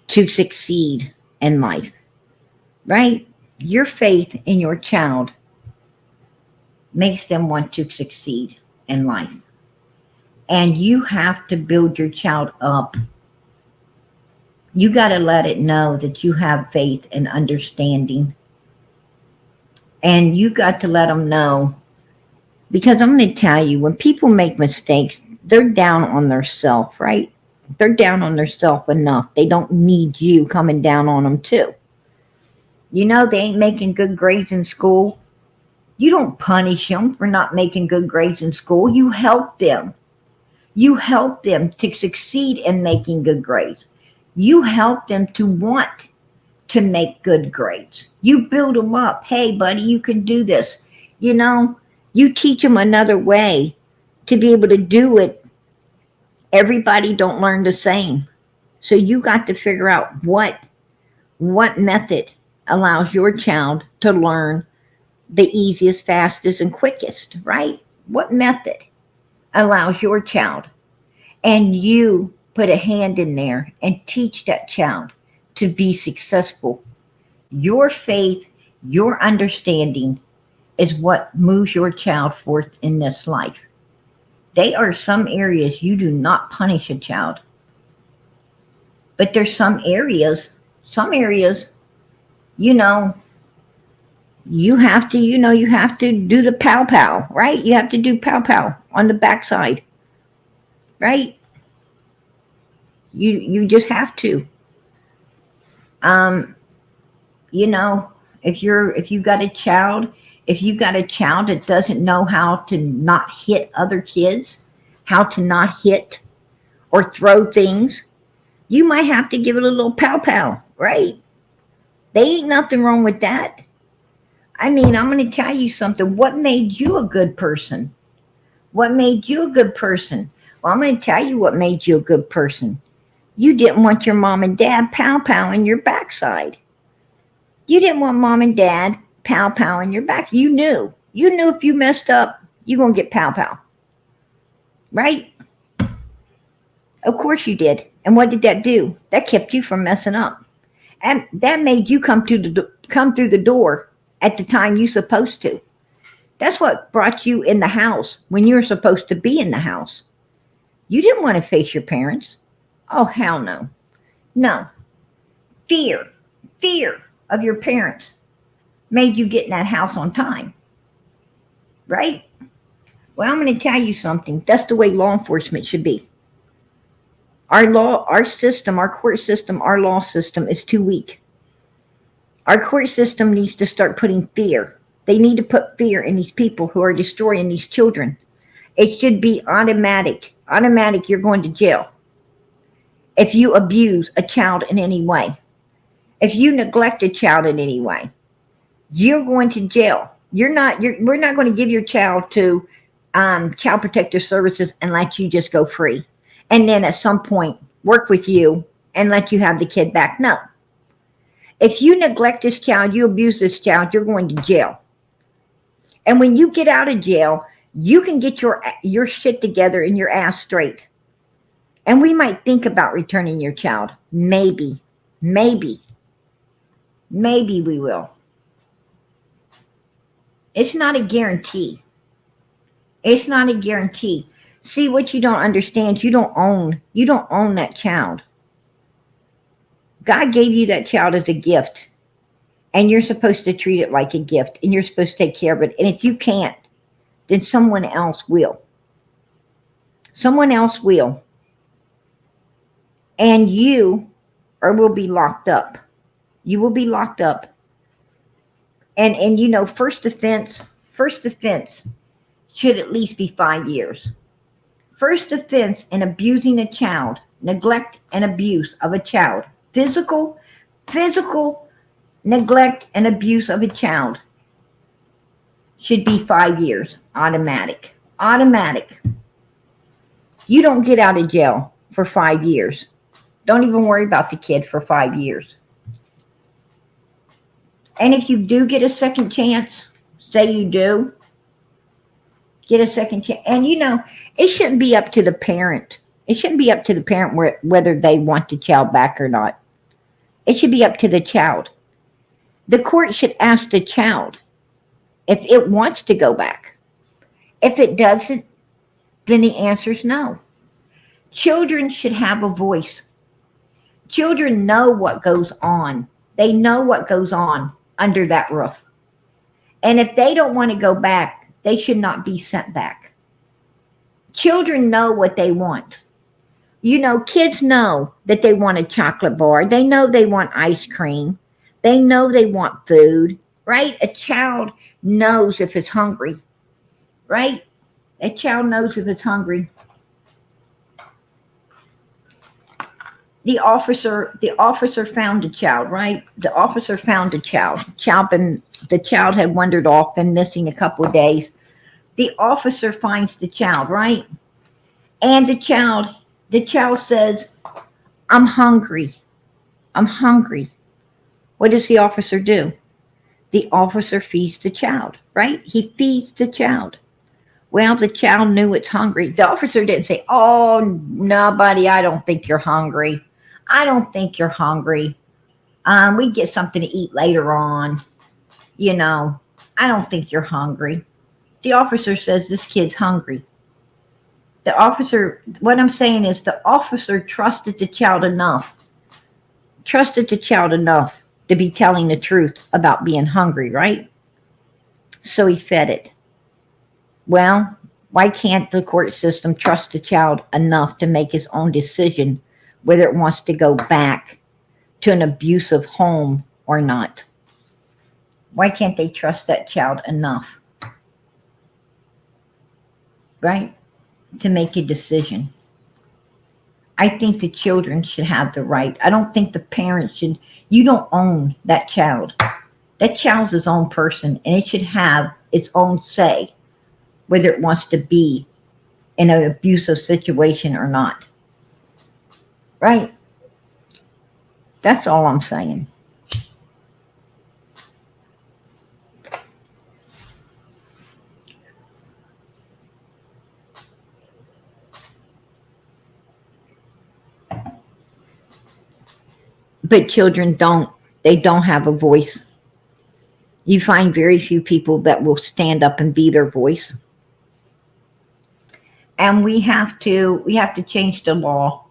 to succeed in life, right? Your faith in your child makes them want to succeed in life. And you have to build your child up. You got to let it know that you have faith and understanding. And you got to let them know, because I'm going to tell you, when people make mistakes, they're down on their self, right? They're down on their self enough. They don't need you coming down on them too. They ain't making good grades in school. You don't punish them for not making good grades in school. You help them. You help them to succeed in making good grades. You help them to want to make good grades. You build them up. Hey, buddy, you can do this. You know, you teach them another way to be able to do it. Everybody don't learn the same. So you got to figure out what method allows your child to learn the easiest, fastest, and quickest, right? What method allows your child? And you put a hand in there and teach that child to be successful. Your faith, your understanding is what moves your child forth in this life. There are some areas you do not punish a child. But there's some areas, you know, you have to do the pow pow, right? You have to do pow pow on the backside, right? You just have to. You know, if you got a child that doesn't know how to not hit other kids, how to not hit or throw things, you might have to give it a little pow pow, right? There ain't nothing wrong with that. I mean, I'm going to tell you something. What made you a good person? What made you a good person? Well, I'm going to tell you what made you a good person. You didn't want your mom and dad pow-powing your backside. You didn't want mom and dad pow-powing your back. You knew if you messed up, you're going to get pow-pow. Right? Of course you did. And what did that do? That kept you from messing up. And that made you come through the door at the time you're supposed to. That's what brought you in the house when you were supposed to be in the house. You didn't want to face your parents. Oh, hell no. No. Fear of your parents made you get in that house on time. Right? Well, I'm going to tell you something. That's the way law enforcement should be. Our court system, our law system is too weak. Our court system needs to start putting fear. They need to put fear in these people who are destroying these children. It should be automatic. Automatic, you're going to jail. If you abuse a child in any way. If you neglect a child in any way. You're going to jail. We're not going to give your child to Child Protective Services and let you just go free. And then at some point, work with you and let you have the kid back. No. If you neglect this child, you abuse this child, you're going to jail. And when you get out of jail, you can get your shit together and your ass straight. And we might think about returning your child. Maybe we will. It's not a guarantee. It's not a guarantee. See, what you don't understand, you don't own that child. God gave you that child as a gift, and you're supposed to treat it like a gift, and you're supposed to take care of it. And if you can't, then someone else will. Someone else will. And you will be locked up. You will be locked up. And you know, first offense should at least be 5 years. First offense in abusing a child, neglect and abuse of a child. Physical neglect and abuse of a child should be 5 years. Automatic. You don't get out of jail for 5 years. Don't even worry about the kid for 5 years. And if you do get a second chance, say you do, get a second chance. And you know, it shouldn't be up to the parent. It shouldn't be up to the parent whether they want the child back or not. It should be up to the child. The court should ask the child if it wants to go back. If it doesn't, then the answer is no. Children should have a voice. Children know what goes on. They know what goes on under that roof. And if they don't want to go back, they should not be sent back. Children know what they want. You know, kids know that they want a chocolate bar. They know they want ice cream. They know they want food. right? A child knows if it's hungry, right? A child knows if it's hungry. The officer found a child, right? The officer found a child. The child had wandered off, been missing a couple of days. The officer finds the child, right? And the child says, I'm hungry. I'm hungry. What does the officer do? The officer feeds the child, right? He feeds the child. Well, the child knew it's hungry. The officer didn't say, oh, no, buddy, I don't think you're hungry. I don't think you're hungry. We get something to eat later on. You know, I don't think you're hungry. The officer says this kid's hungry. What I'm saying is the officer trusted the child enough to be telling the truth about being hungry, right? So he fed it. Well, why can't the court system trust the child enough to make his own decision whether it wants to go back to an abusive home or not? Why can't they trust that child enough, right, to make a decision? I think the children should have the right. I don't think the parents should. You don't own that child. That child's its own person, and it should have its own say whether it wants to be in an abusive situation or not. Right? That's all I'm saying. But children don't have a voice. You find very few people that will stand up and be their voice. And we have to change the law.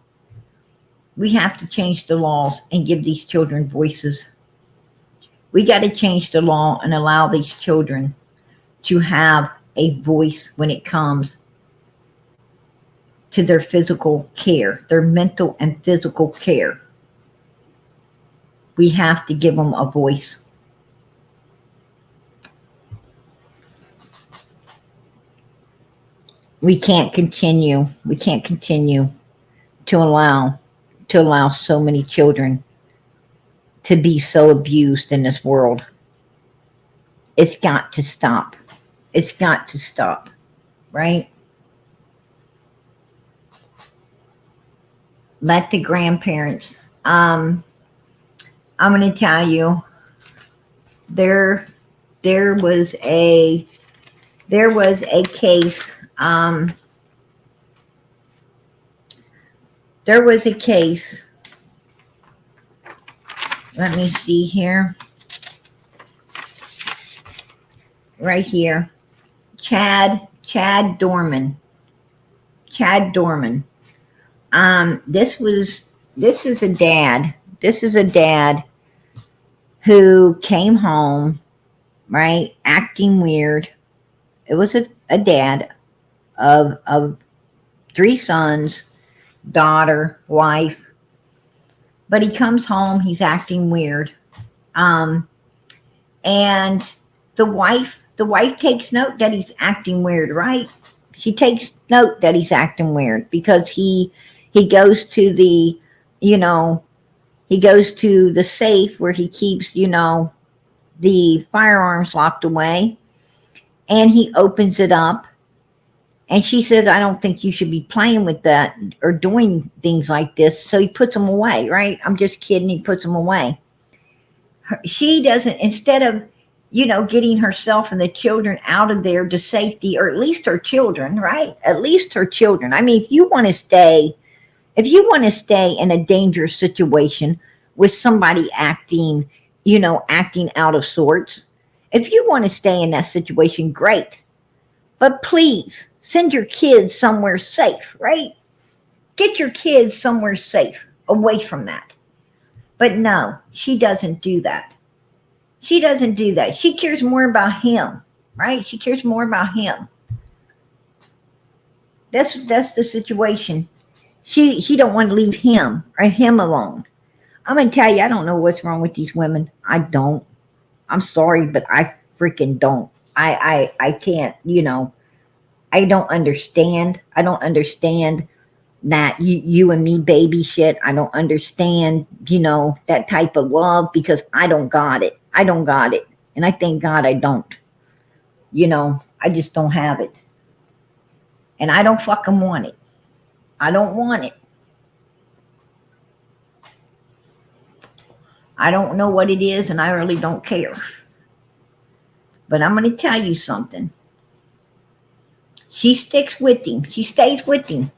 We have to change the laws and give these children voices. We got to change the law and allow these children to have a voice when it comes to their physical care, their mental and physical care. We have to give them a voice. We can't continue to allow so many children to be so abused in this world. It's got to stop. It's got to stop, right? Let the grandparents, I'm going to tell you, there was a case. There was a case. Let me see here. Right here. Chad Dorman. Chad Dorman. This is a dad. This is a dad who came home, right, acting weird. It was a dad of 3 sons, daughter, wife. But he comes home, he's acting weird. And the wife takes note that he's acting weird, right? She takes note that he's acting weird because he goes to the, he goes to the safe where he keeps, the firearms locked away, and he opens it up, and she says, I don't think you should be playing with that or doing things like this. So he puts them away, right? I'm just kidding. He puts them away. She doesn't, instead of, getting herself and the children out of there to safety, or at least her children, right? At least her children. I mean, if you want to stay in a dangerous situation with somebody acting out of sorts, if you want to stay in that situation, great. But please send your kids somewhere safe, right? Get your kids somewhere safe, away from that. But no, she doesn't do that. She doesn't do that. She cares more about him, right? She cares more about him. That's the situation. She don't want to leave him or him alone. I'm going to tell you, I don't know what's wrong with these women. I don't. I'm sorry, but I freaking don't. I can't, I don't understand. I don't understand that you and me baby shit. I don't understand, that type of love because I don't got it. I don't got it. And I thank God I don't. I just don't have it. And I don't fucking want it. I don't want it. I don't know what it is and I really don't care. But I'm going to tell you something. She sticks with him. She stays with him.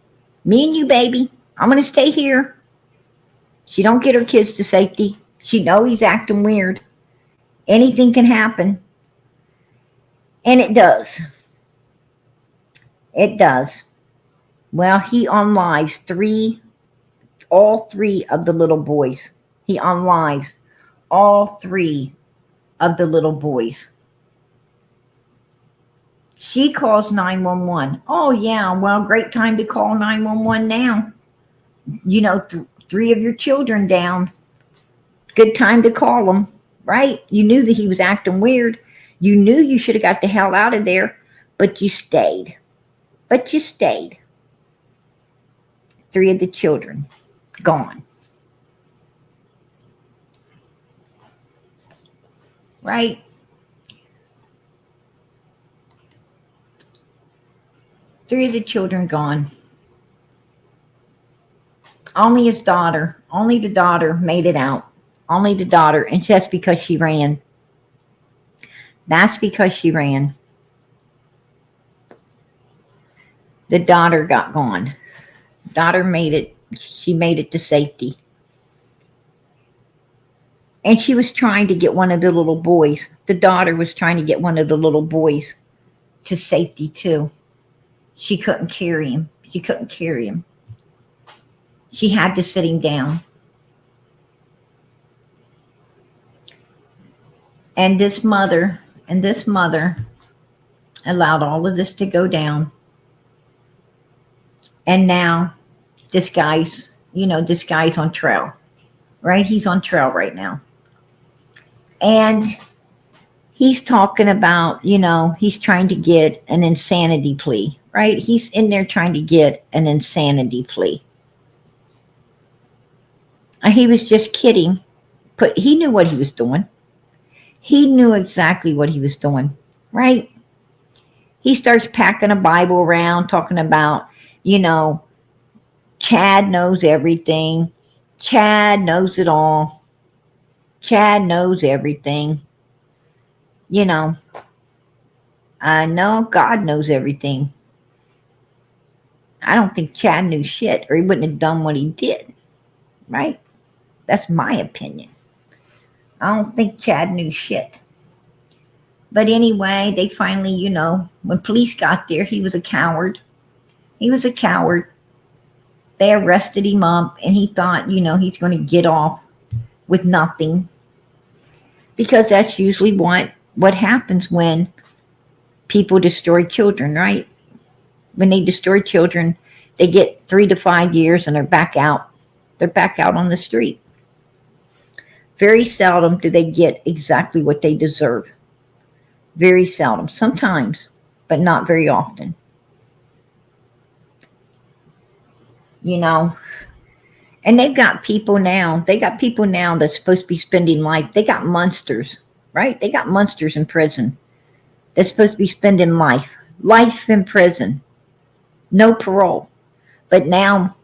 Me and you, baby. I'm going to stay here. She don't get her kids to safety. She know he's acting weird. Anything can happen. And it does. It does. Well, he unlives all three of the little boys. He unlives all three of the little boys. She calls 911. Oh, yeah, well, great time to call 911 now. Three of your children down. Good time to call them, right? You knew that he was acting weird. You knew you should have got the hell out of there, but you stayed. Three of the children gone. Right? Three of the children gone. Only the daughter made it out. Only the daughter, and that's because she ran. That's because she ran. The daughter got gone. Daughter made it. She made it to safety. And she was trying to get one of the little boys. The daughter was trying to get one of the little boys to safety too. She couldn't carry him. She had to sit him down. And this mother allowed all of this to go down. And now this guy's on trial, right? He's on trial right now. And he's talking about, he's trying to get an insanity plea, right? He's in there trying to get an insanity plea. He was just kidding, but he knew what he was doing. He knew exactly what he was doing, right? He starts packing a Bible around, talking about, Chad knows everything. Chad knows it all. Chad knows everything. I know God knows everything. I don't think Chad knew shit or he wouldn't have done what he did, right? That's my opinion. I don't think Chad knew shit. But anyway, they finally, when police got there, he was a coward. They arrested him up and he thought, he's going to get off with nothing. Because that's usually what happens when people destroy children, right? When they destroy children, they get 3 to 5 years and they're back out. They're back out on the street. Very seldom do they get exactly what they deserve. Very seldom. Sometimes, but not very often. And they've got people now. That's supposed to be spending life. They got monsters, right? They got monsters in prison. They're supposed to be spending life in prison. No parole. But now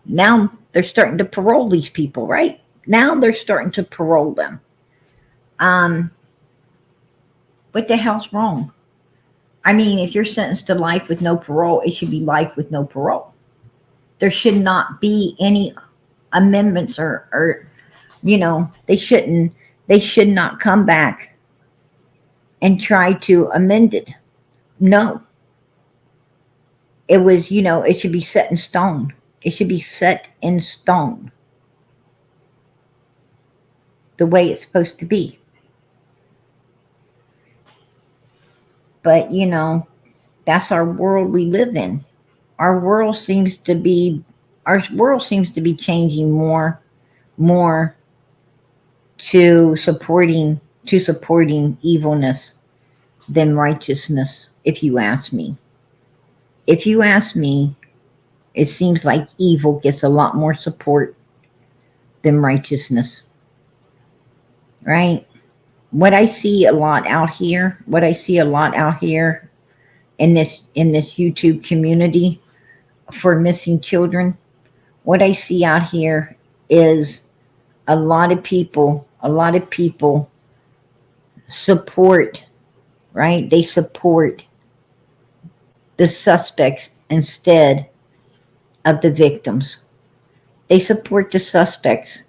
they're starting to parole these people, right? Now they're starting to parole them. What the hell's wrong? I mean, if you're sentenced to life with no parole, it should be life with no parole. There should not be any amendments or they should not come back and try to amend it. No. It was, it should be set in stone. It should be set in stone. The way it's supposed to be. But, that's our world we live in. Our world seems to be changing more to supporting to supporting evilness than righteousness, if you ask me. If you ask me, it seems like evil gets a lot more support than righteousness. Right? What I see a lot out here in this YouTube community for missing children, what I see out here is a lot of people support, right? They support the suspects instead of the victims. They support the suspects.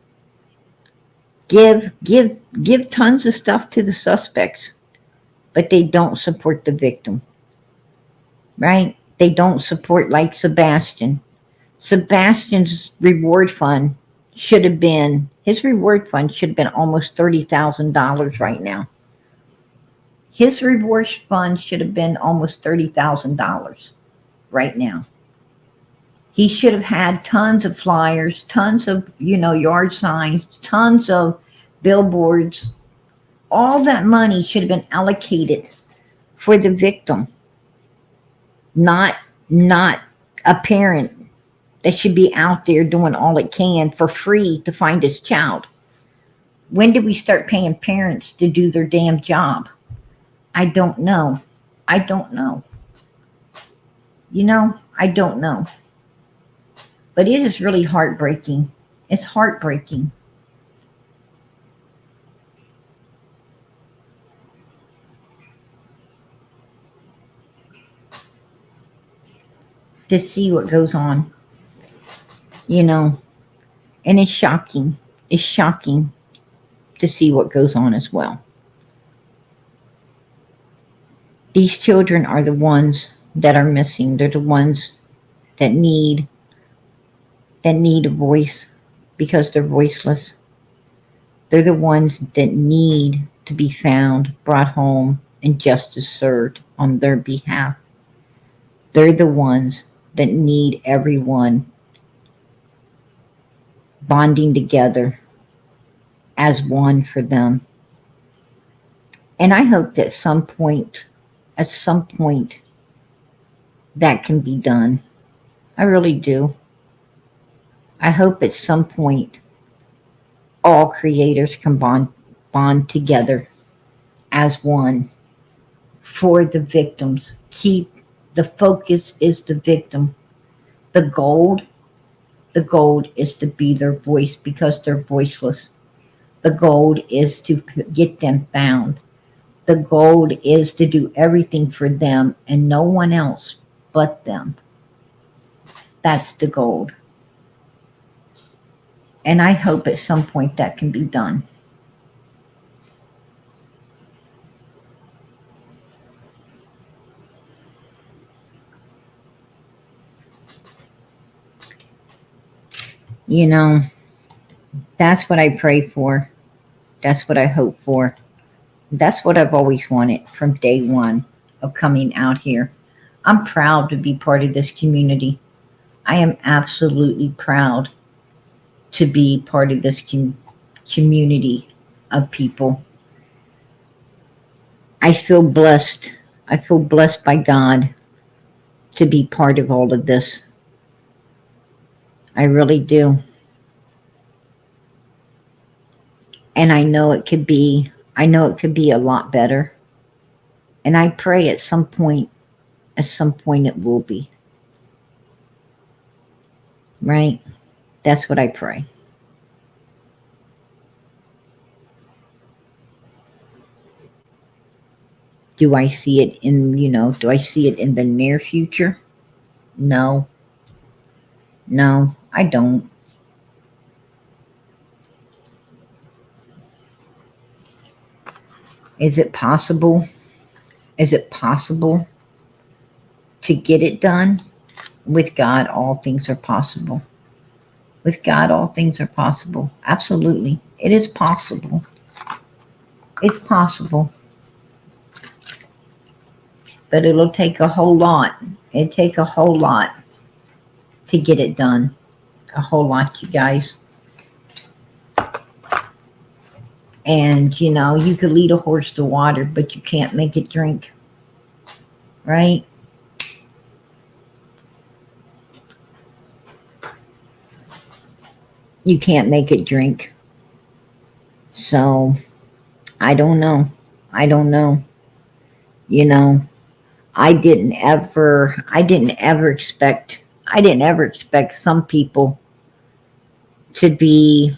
Give tons of stuff to the suspects, but they don't support the victim. Right? They don't support, like Sebastian. Sebastian's reward fund should have been almost $30,000 right now. His reward fund should have been almost $30,000 right now. He should have had tons of flyers, tons of, yard signs, tons of billboards. All that money should have been allocated for the victim, not a parent that should be out there doing all it can for free to find his child. When did we start paying parents to do their damn job? I don't know. I don't know. I don't know. But it is really heartbreaking. It's heartbreaking. To see what goes on. And it's shocking. It's shocking to see what goes on as well. These children are the ones that are missing. They're the ones that need a voice because they're voiceless. They're the ones that need to be found, brought home, and justice served on their behalf. They're the ones that need everyone bonding together as one for them. And I hope that at some point, that can be done. I really do. I hope at some point all creators can bond together as one for the victims. The focus is the victim. The goal is to be their voice because they're voiceless. The goal is to get them found. The goal is to do everything for them and no one else but them. That's the goal. And I hope at some point that can be done. That's what I pray for. That's what I hope for. That's what I've always wanted from day one of coming out here. I'm proud to be part of this community. I am absolutely proud to be part of this community of people. I feel blessed. I feel blessed by God to be part of all of this. I really do. And I know it could be a lot better. And I pray at some point it will be. Right? That's what I pray. Do I see it in the near future? No. No, I don't. Is it possible? Is it possible to get it done? With God, all things are possible. With God, all things are possible. Absolutely. It is possible. It's possible. But it'll take a whole lot. It'll take a whole lot to get it done. A whole lot, you guys. And, you know, you could lead a horse to water, but you can't make it drink. Right? You can't make it drink. So, I don't know. I don't know. You know, I didn't ever expect some people to be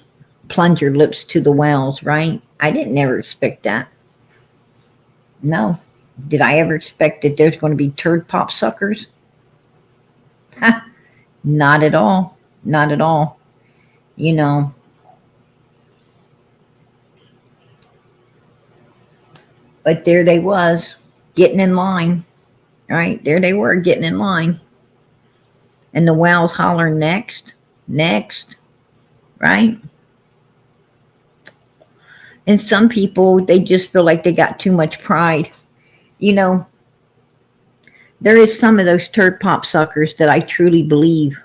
plunge your lips to the wells, right? I didn't ever expect that. No. Did I ever expect that there's going to be turd pop suckers? Not at all. Not at all. You know. But there they was, getting in line. Right? There they were, getting in line. And the whales hollering next, next. Right? And some people, they just feel like they got too much pride. You know, there is some of those turd pop suckers that I truly believe.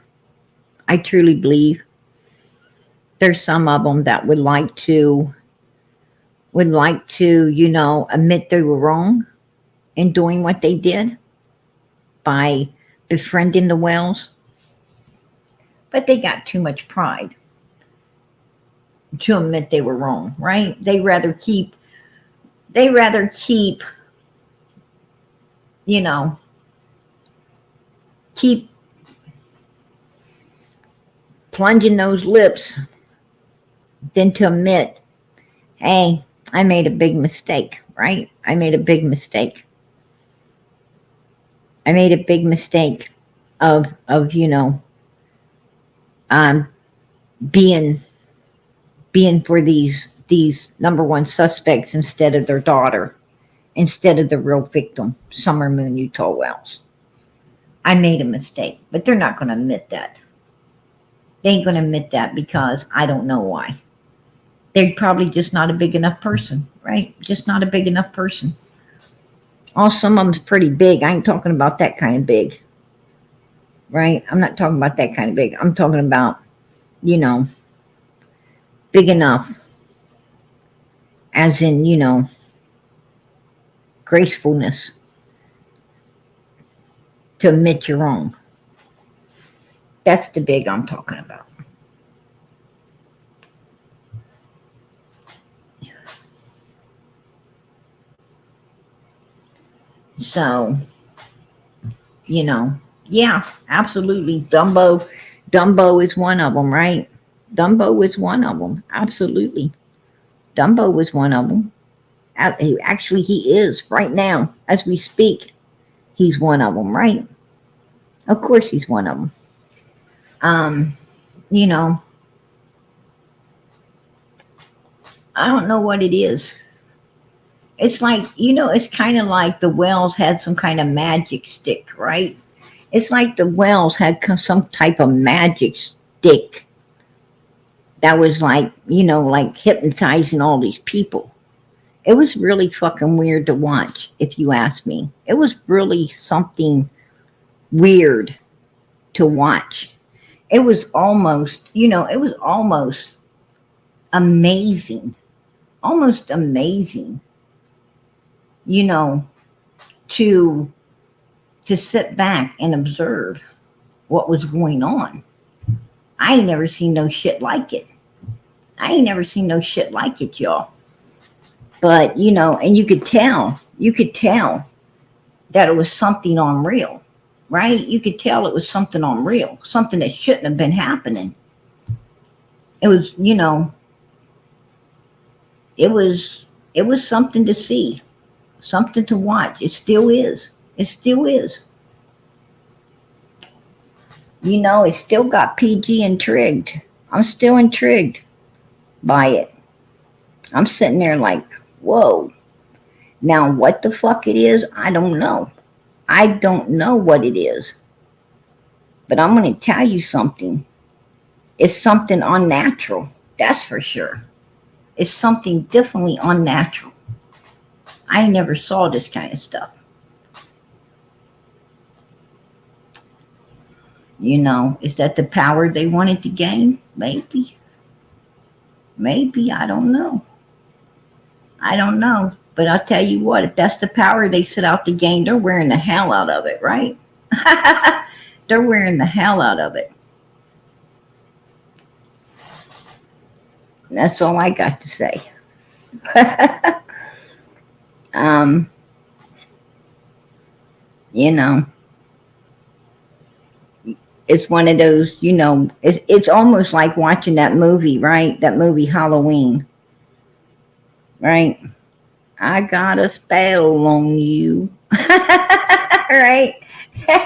There's some of them that would like to, you know, admit they were wrong in doing what they did by befriending the whales. But they got too much pride to admit they were wrong, right? They rather keep, you know, keep plunging those lips than to admit, hey, I made a big mistake, right? I made a big mistake. I made a big mistake of you know, being for these number one suspects instead of their daughter, instead of the real victim, Summer Moon Utah Wells. I made a mistake, but they're not going to admit that. They ain't going to admit that because I don't know why. They're probably just not a big enough person, right? Just not a big enough person. Oh, some of them's pretty big. I ain't talking about that kind of big, right? I'm not talking about that kind of big. I'm talking about, you know, big enough as in, you know, gracefulness to admit you're wrong. That's the big I'm talking about. So, you know, yeah, absolutely. Dumbo is one of them, right? Dumbo is one of them. Absolutely. Dumbo was one of them. Actually, he is right now as we speak. He's one of them, right? Of course, he's one of them. You know, I don't know what it is. It's like, you know, it's kind of like the whales had some kind of magic stick, right? It's like the whales had some type of magic stick that was like, you know, like hypnotizing all these people. It was really fucking weird to watch, if you ask me. It was really something weird to watch. It was almost, you know, it was almost amazing. Almost amazing, you know, to sit back and observe what was going on. I ain't never seen no shit like it. I ain't never seen no shit like it, y'all. But, you know, and you could tell that it was something unreal, right? You could tell it was something unreal, something that shouldn't have been happening. It was, you know, it was something to see, something to watch. It still is. It still is. You know, it still got PG intrigued. I'm still intrigued by it. I'm sitting there like, whoa. Now, what the fuck it is, I don't know. I don't know what it is. But I'm going to tell you something. It's something unnatural. That's for sure. It's something definitely unnatural. I never saw this kind of stuff. You know, is that the power they wanted to gain? Maybe. Maybe, I don't know. I don't know. But I'll tell you what, if that's the power they set out to gain, they're wearing the hell out of it, right? They're wearing the hell out of it. That's all I got to say. You know, it's one of those, it's almost like watching that movie, right? That movie Halloween, right? I got a spell on you. Right?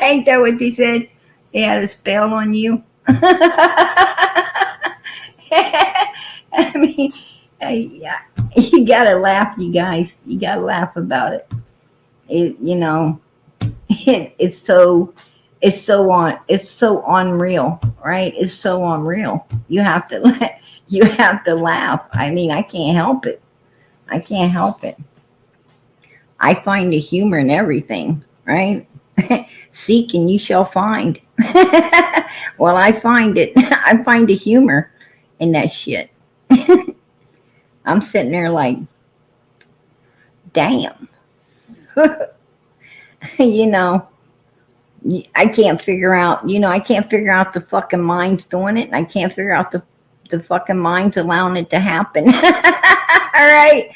Ain't that what they said? They had a spell on you. I mean, yeah, you gotta laugh, you guys. You gotta laugh about it. It's so unreal, right? It's so unreal. You have to laugh. I mean, I can't help it. I can't help it. I find the humor in everything, right? Seek and you shall find. Well, I find it. I find the humor in that shit. I'm sitting there like, damn. I can't figure out, the fucking minds doing it. And I can't figure out the fucking minds allowing it to happen. All right.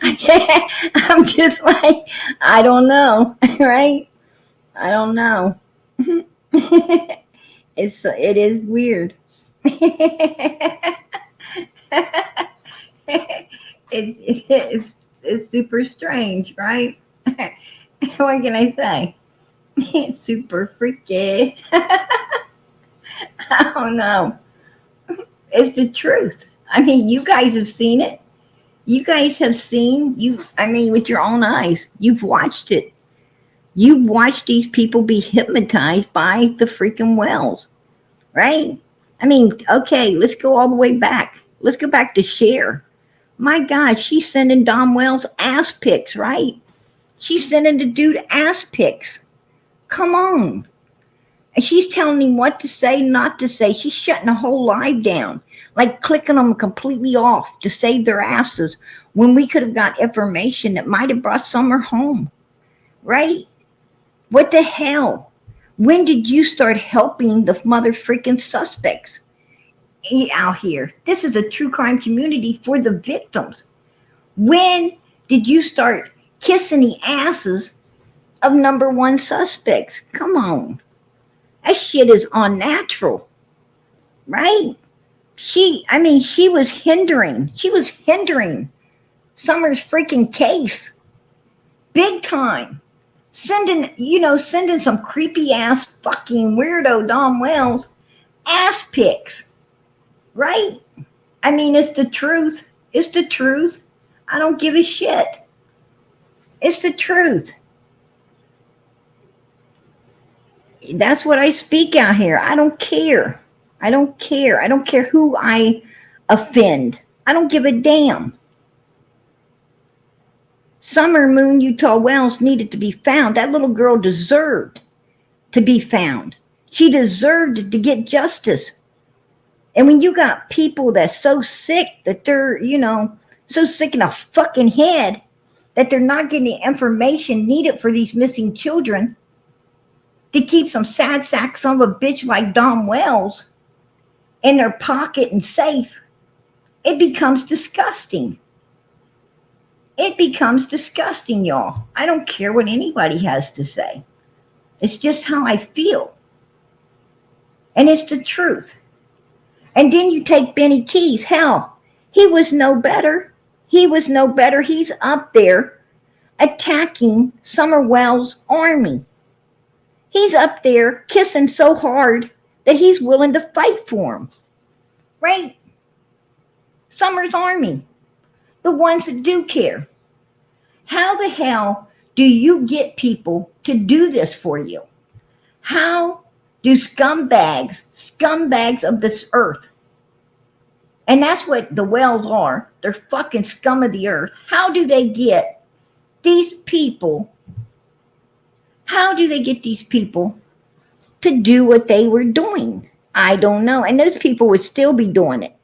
I can't, I'm just like, I don't know. Right. I don't know. It is weird. It's super strange, right? What can I say? It's super freaky. I don't know. It's the truth. I mean, you guys have seen it. You guys have seen, with your own eyes. You've watched it. You've watched these people be hypnotized by the freaking wells, right? I mean, okay, let's go all the way back. Let's go back to Cher. My God, she's sending Dom Wells ass pics, right? She's sending the dude ass pics. Come on. And she's telling him what to say, not to say. She's shutting the whole live down, like clicking them completely off to save their asses when we could have got information that might have brought Summer home, right? What the hell? When did you start helping the mother freaking suspects out here? This is a true crime community for the victims. When did you start kissing the asses of number one suspects? Come on. That shit is unnatural, right? She was hindering Summer's freaking case big time. Sending some creepy ass fucking weirdo Dom Wells ass pics, right? I mean, it's the truth. It's the truth. I don't give a shit. It's the truth. That's what I speak out here. I don't care. I don't care. I don't care who I offend. I don't give a damn. Summer Moon Utah Wells needed to be found. That little girl deserved to be found. She deserved to get justice. And when you got people that's so sick that they're, so sick in the fucking head that they're not getting the information needed for these missing children to keep some sad sack son of a bitch like Dom Wells in their pocket and safe, it becomes disgusting. It becomes disgusting, y'all. I don't care what anybody has to say. It's just how I feel. And it's the truth. And then you take Benny Keys. Hell, he was no better. He was no better. He's up there attacking Summer Wells' army. He's up there kissing so hard that he's willing to fight for him. Right? Summer's army. The ones that do care. How the hell do you get people to do this for you? How do scumbags of this earth, and that's what the Wells are, they're fucking scum of the earth. How do they get these people, to do what they were doing? I don't know. And those people would still be doing it.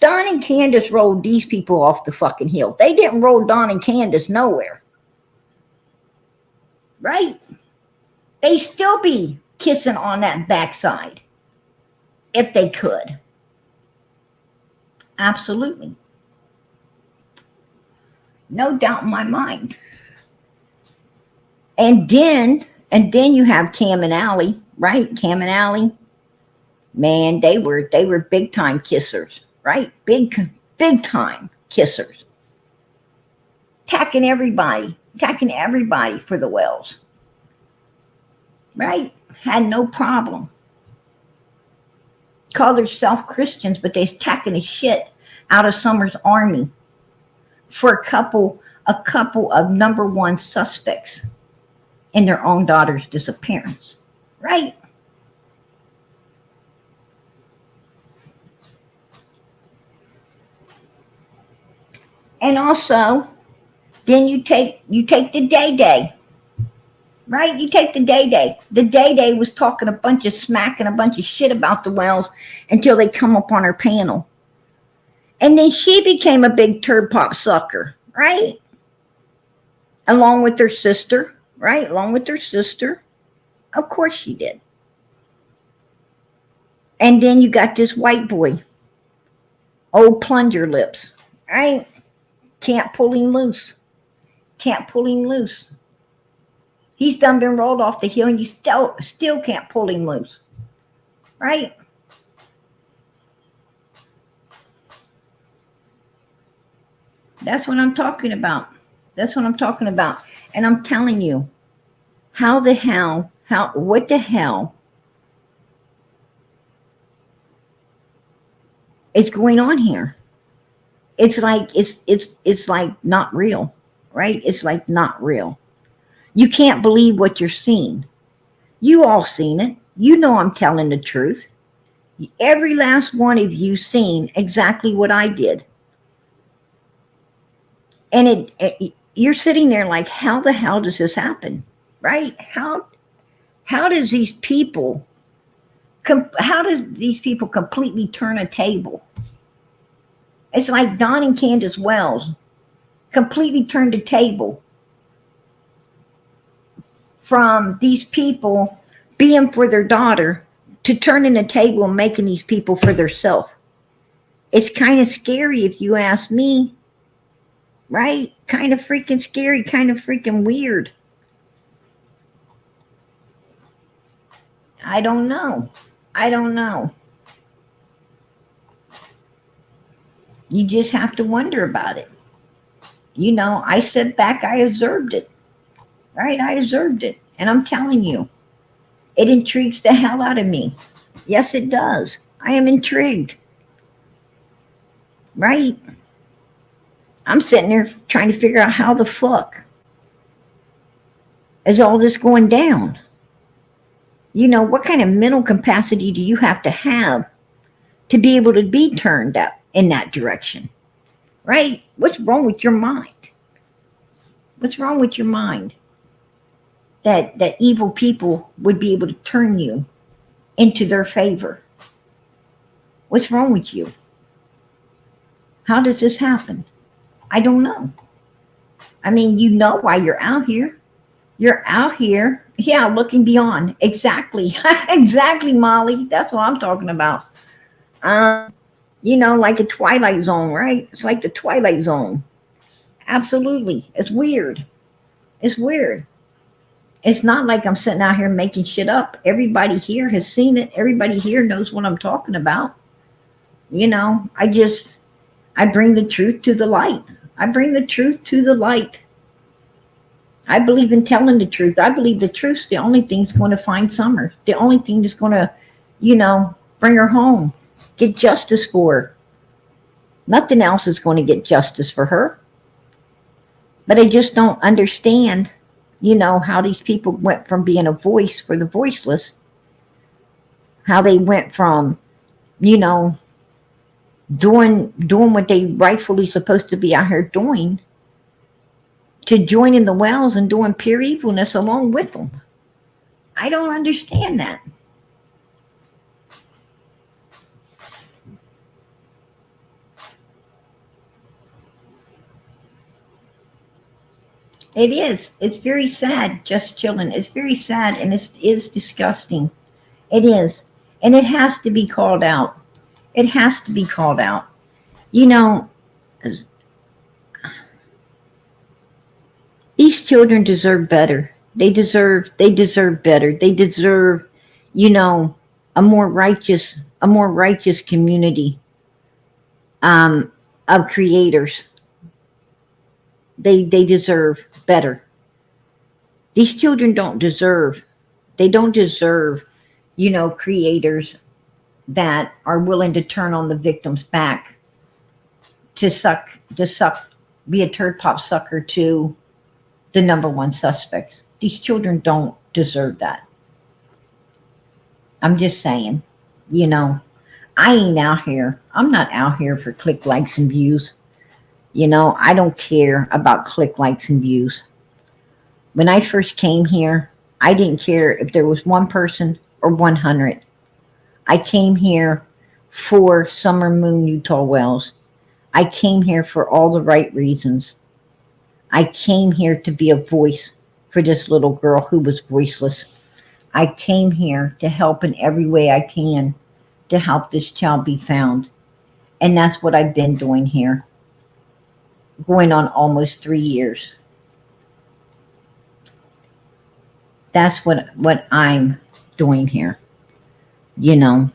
Don and Candace rolled these people off the fucking hill. They didn't roll Don and Candace nowhere. Right? They still be kissing on that backside if they could. Absolutely. No doubt in my mind. And then you have Cam and Allie, right? Cam and Allie, man, they were big time kissers, right? Big time kissers. Attacking everybody for the Wells, right? Had no problem. Call themselves Christians, but they attacking the shit out of Summer's army for a couple of number one suspects in their own daughter's disappearance, right? And also, then you take the Day, right? You take the Day. The Day was talking a bunch of smack and a bunch of shit about the Wells until they come up on her panel. And then she became a big turd pop sucker, right? Along with her sister, right? Along with her sister. Of course she did. And then you got this white boy. Old plunger lips, right? Can't pull him loose. He's done been rolled off the hill and you still can't pull him loose. Right? That's what I'm talking about. And I'm telling you, what the hell is going on here? It's like not real, right? It's like not real. You can't believe what you're seeing. You all seen it. You know I'm telling the truth. Every last one of you seen exactly what I did. And you're sitting there like, how the hell does this happen? Right? How does these people completely turn a table? It's like Don and Candace Wells completely turned the table from these people being for their daughter to turning the table and making these people for themselves. It's kind of scary if you ask me, right? Kind of freaking scary, kind of freaking weird. I don't know. You just have to wonder about it. You know, I sat back, I observed it. Right? I observed it. And I'm telling you, it intrigues the hell out of me. Yes, it does. I am intrigued. Right? I'm sitting there trying to figure out how the fuck is all this going down? You know, what kind of mental capacity do you have to be able to be turned up in that direction? Right? What's wrong with your mind? What's wrong with your mind? That evil people would be able to turn you into their favor. What's wrong with you? How does this happen? I don't know. I mean, you know why you're out here. You're out here, yeah, looking beyond. Exactly. Exactly, Molly. That's what I'm talking about. You know, like a Twilight Zone, right? It's like the Twilight Zone. Absolutely. It's weird. It's not like I'm sitting out here making shit up. Everybody here has seen it. Everybody here knows what I'm talking about. You know, I bring the truth to the light. I believe in telling the truth. I believe the truth's the only thing that's going to find Summer. The only thing that's going to, you know, bring her home. Get justice for her. Nothing else is going to get justice for her. But I just don't understand, you know, how these people went from being a voice for the voiceless, how they went from, you know, doing what they rightfully supposed to be out here doing, to joining the Wells and doing pure evilness along with them. I don't understand that. It is. It's very sad. Just children. It's very sad, and it is disgusting. It is, and it has to be called out. It has to be called out. You know, these children deserve better. They deserve better. They deserve, you know, a more righteous community of creators. They deserve better. These children don't deserve, they don't deserve, you know, creators that are willing to turn on the victim's back to be a turd pop sucker to the number one suspects. These children don't deserve that. I'm just saying, you know, I ain't out here. I'm not out here for click, likes, and views. You know, I don't care about click, likes, and views. When I first came here, I didn't care if there was one person or 100. I came here for Summer Moon Utah Wells. I came here for all the right reasons. I came here to be a voice for this little girl who was voiceless. I came here to help in every way I can to help this child be found. And that's what I've been doing here. Going on almost 3 years. That's what I'm doing here. You know.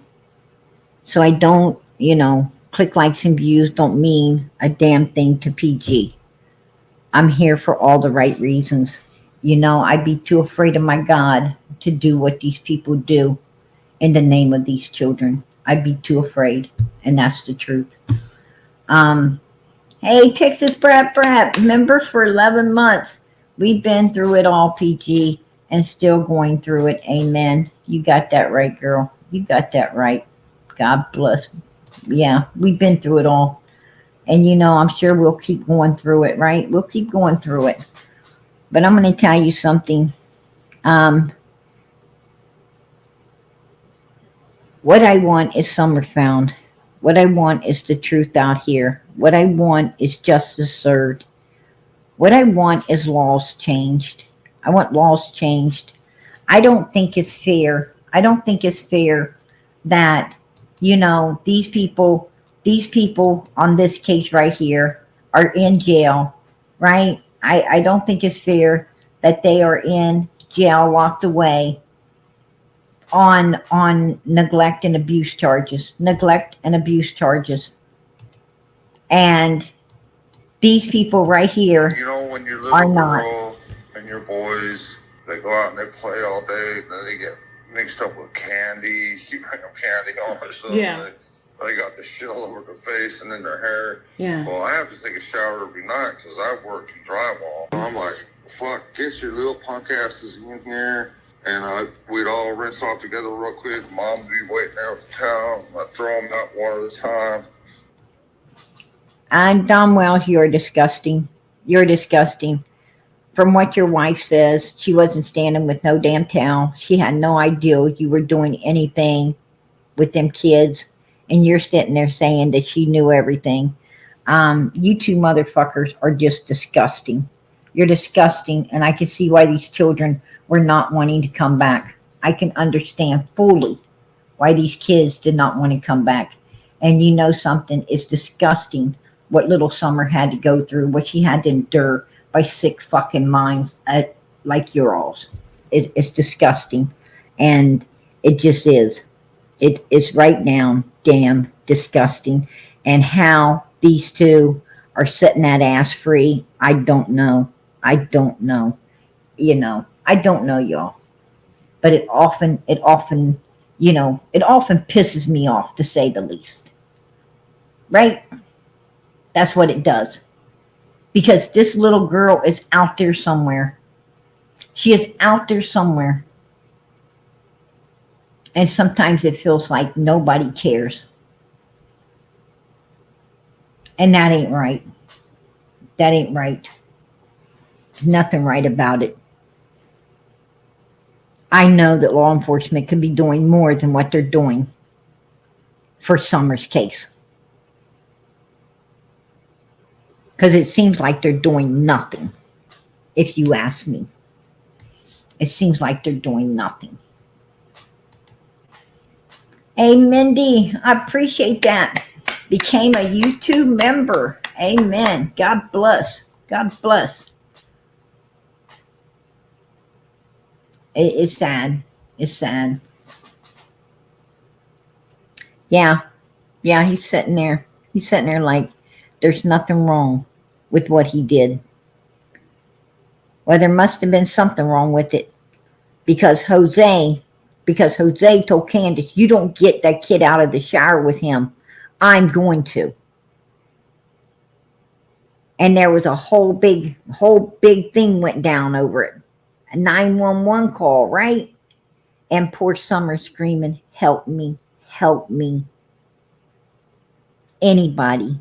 So I don't, you know, click, likes, and views don't mean a damn thing to PG. I'm here for all the right reasons. You know, I'd be too afraid of my God to do what these people do in the name of these children. I'd be too afraid, and that's the truth. Hey, Texas Brat, member for 11 months. We've been through it all, PG, and still going through it. Amen. You got that right, girl. You got that right. God bless. Yeah, we've been through it all. And, you know, I'm sure we'll keep going through it, right? We'll keep going through it. But I'm going to tell you something. What I want is Summer found. What I want is the truth out here. What I want is justice served. What I want is laws changed. I want laws changed. I don't think it's fair. I don't think it's fair that, you know, these people on this case right here are in jail, right? I don't think it's fair that they are in jail, locked away on neglect and abuse charges. And these people right here, You know, when your are little not. girl and your boys, they go out and they play all day, and then they get mixed up with candy. You bring them candy home or something. Yeah. They got the shit all over their face and in their hair. Yeah. Well, I have to take a shower every night because I work in drywall. So I'm like, fuck, get your little punk asses in here. And we'd all rinse off together real quick. Mom would be waiting there with the towel. I'd throw them out one at a time. And Don Wells, you're disgusting. You're disgusting. From what your wife says, she wasn't standing with no damn towel. She had no idea you were doing anything with them kids. And you're sitting there saying that she knew everything. You two motherfuckers are just disgusting. You're disgusting. And I can see why these children were not wanting to come back. I can understand fully why these kids did not want to come back. And you know something, it's disgusting what little Summer had to go through, what she had to endure by sick fucking minds like your alls. It's disgusting. And it just is. It's right now damn disgusting. And how these two are setting that ass free, I don't know. I don't know. You know, I don't know, y'all. But it often, you know, it often pisses me off, to say the least. Right? That's what it does. Because this little girl is out there somewhere. She is out there somewhere. And sometimes it feels like nobody cares. And that ain't right. That ain't right. There's nothing right about it. I know that law enforcement could be doing more than what they're doing for Summer's case. Because it seems like they're doing nothing. if you ask me. It seems like they're doing nothing. Hey, Mindy, I appreciate that. Became a YouTube member. Amen. God bless. God bless. It's sad. It's sad. Yeah. Yeah, he's sitting there. He's sitting there like there's nothing wrong with what he did. Well, there must have been something wrong with it because Jose told Candace, you don't get that kid out of the shower with him. I'm going to. And there was a whole big thing went down over it. A 911 call, right? And poor Summer screaming, help me, help me. Anybody,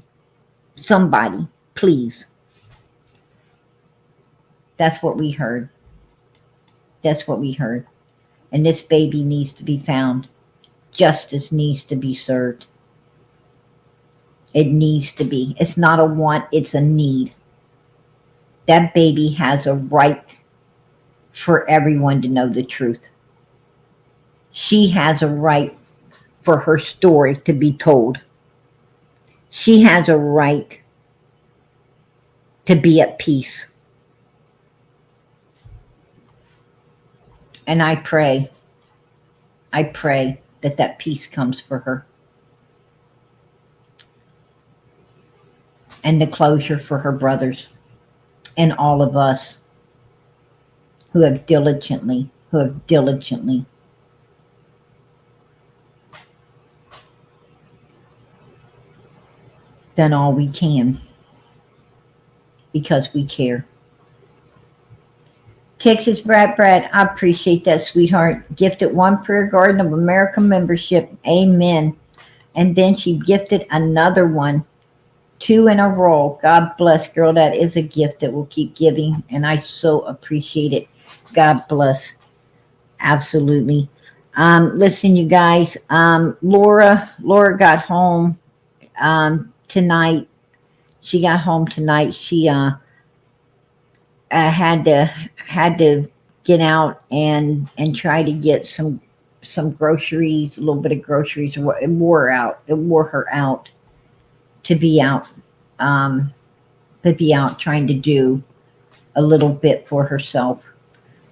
somebody, please. That's what we heard. That's what we heard. And this baby needs to be found. Justice needs to be served. It needs to be. It's not a want, it's a need. That baby has a right for everyone to know the truth. She has a right for her story to be told. She has a right to be at peace. And I pray that that peace comes for her. And the closure for her brothers and all of us who have diligently done all we can because we care. Texas Brad, I appreciate that, sweetheart. Gifted 1 Prayer Garden of America membership. Amen. And then she gifted another one. 2 in a row. God bless, girl. That is a gift that will keep giving. And I so appreciate it. God bless. Absolutely. Listen, you guys. Laura got home tonight. She got home tonight. She had to get out and try to get some groceries, a little bit of groceries. It wore her out to be out trying to do a little bit for herself,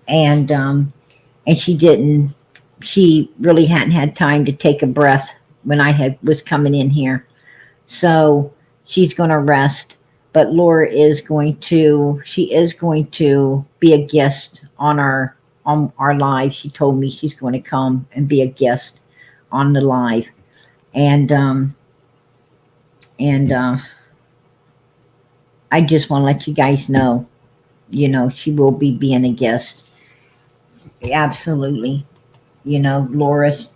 and she really hadn't had time to take a breath when I was coming in here, so she's going to rest. But Laura is going to be a guest on our live. She told me she's going to come and be a guest on the live. And I just want to let you guys know, she will be being a guest. Absolutely. Laura's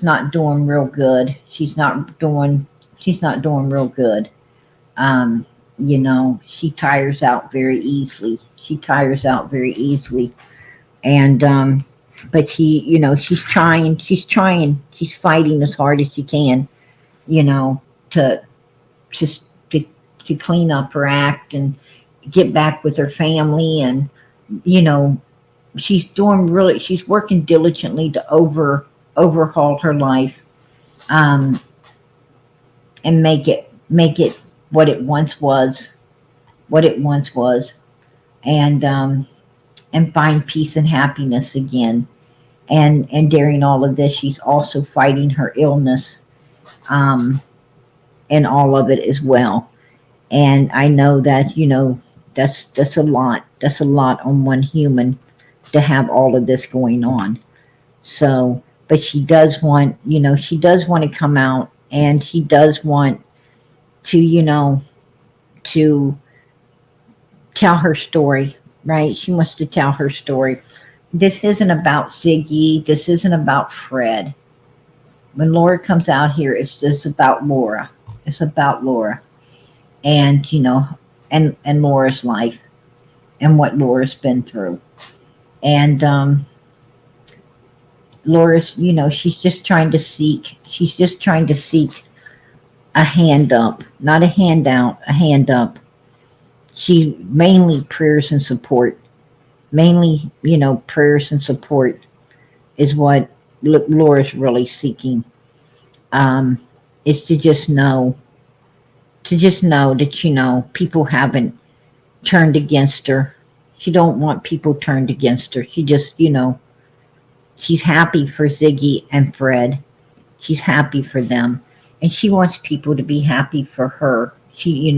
not doing real good. She's not doing real good. She tires out very easily. And, but she's trying, she's fighting as hard as she can, to clean up her act and get back with her family. And, she's working diligently to overhaul her life, and make it what it once was, and find peace and happiness again. And during all of this, she's also fighting her illness, and all of it as well. And I know that, that's a lot. That's a lot on one human to have all of this going on. So, but she does want to come out, and she does want to, to tell her story, right? She wants to tell her story. This isn't about Ziggy. This isn't about Fred. When Laura comes out here, it's about Laura. It's about Laura. And, and Laura's life and what Laura's been through. And Laura's, she's just trying to seek a hand up, not a handout, a hand up. She mainly prayers and support mainly, prayers and support is what Laura's really seeking. Um, is to just know that people haven't turned against her. She don't want people turned against her. She just, she's happy for Ziggy and Fred. She's happy for them, and she wants people to be happy for her. She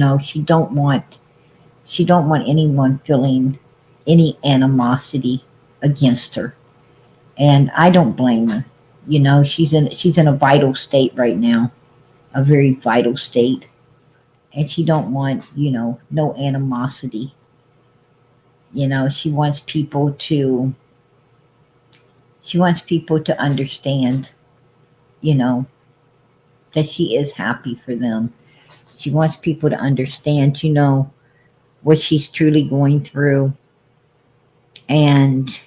don't want anyone feeling any animosity against her, and I don't blame her. She's in a vital state right now, a very vital state, and she don't want no animosity. She wants people to understand, you know, that she is happy for them. She wants people to understand, what she's truly going through, and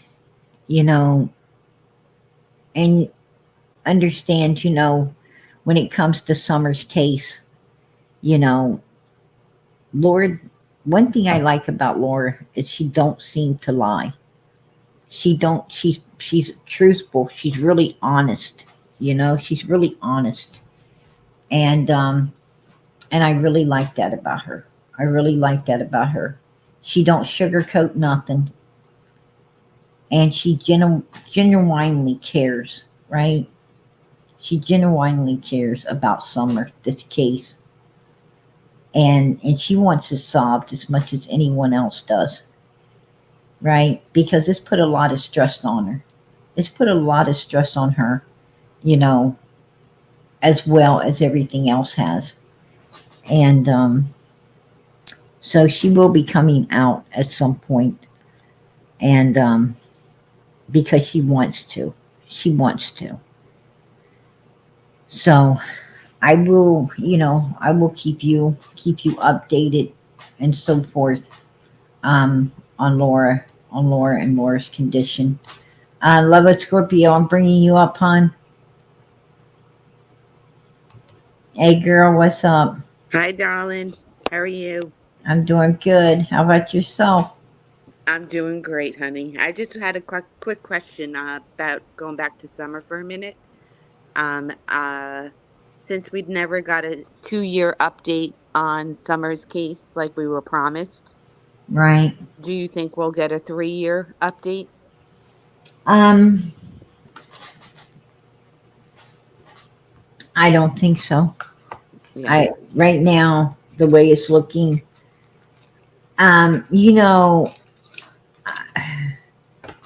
you know, and understand, when it comes to Summer's case, you know, Lord, one thing I like about Laura is she don't seem to lie. She's truthful. She's really honest. She's really honest. And I really like that about her. I really like that about her. She don't sugarcoat nothing, and she genuinely cares, right? She genuinely cares about Summer, this case, and she wants it solved as much as anyone else does, right? Because it's put a lot of stress on her. It's put a lot of stress on her, you know, as well as everything else has. And so she will be coming out at some point, and because she wants to. She wants to. So I will keep you updated and so forth, on Laura and Laura's condition. Love it, Scorpio. I'm bringing you up, hon. Hey, girl, what's up? Hi, darling. How are you? I'm doing good. How about yourself? I'm doing great, honey. I just had a quick question about going back to summer for a minute. Um, uh, since we'd never got a 2-year update on Summer's case like we were promised, Right. do you think we'll get a 3-year update? Um, I don't think so. Yeah. I Right now, the way it's looking, um, you know,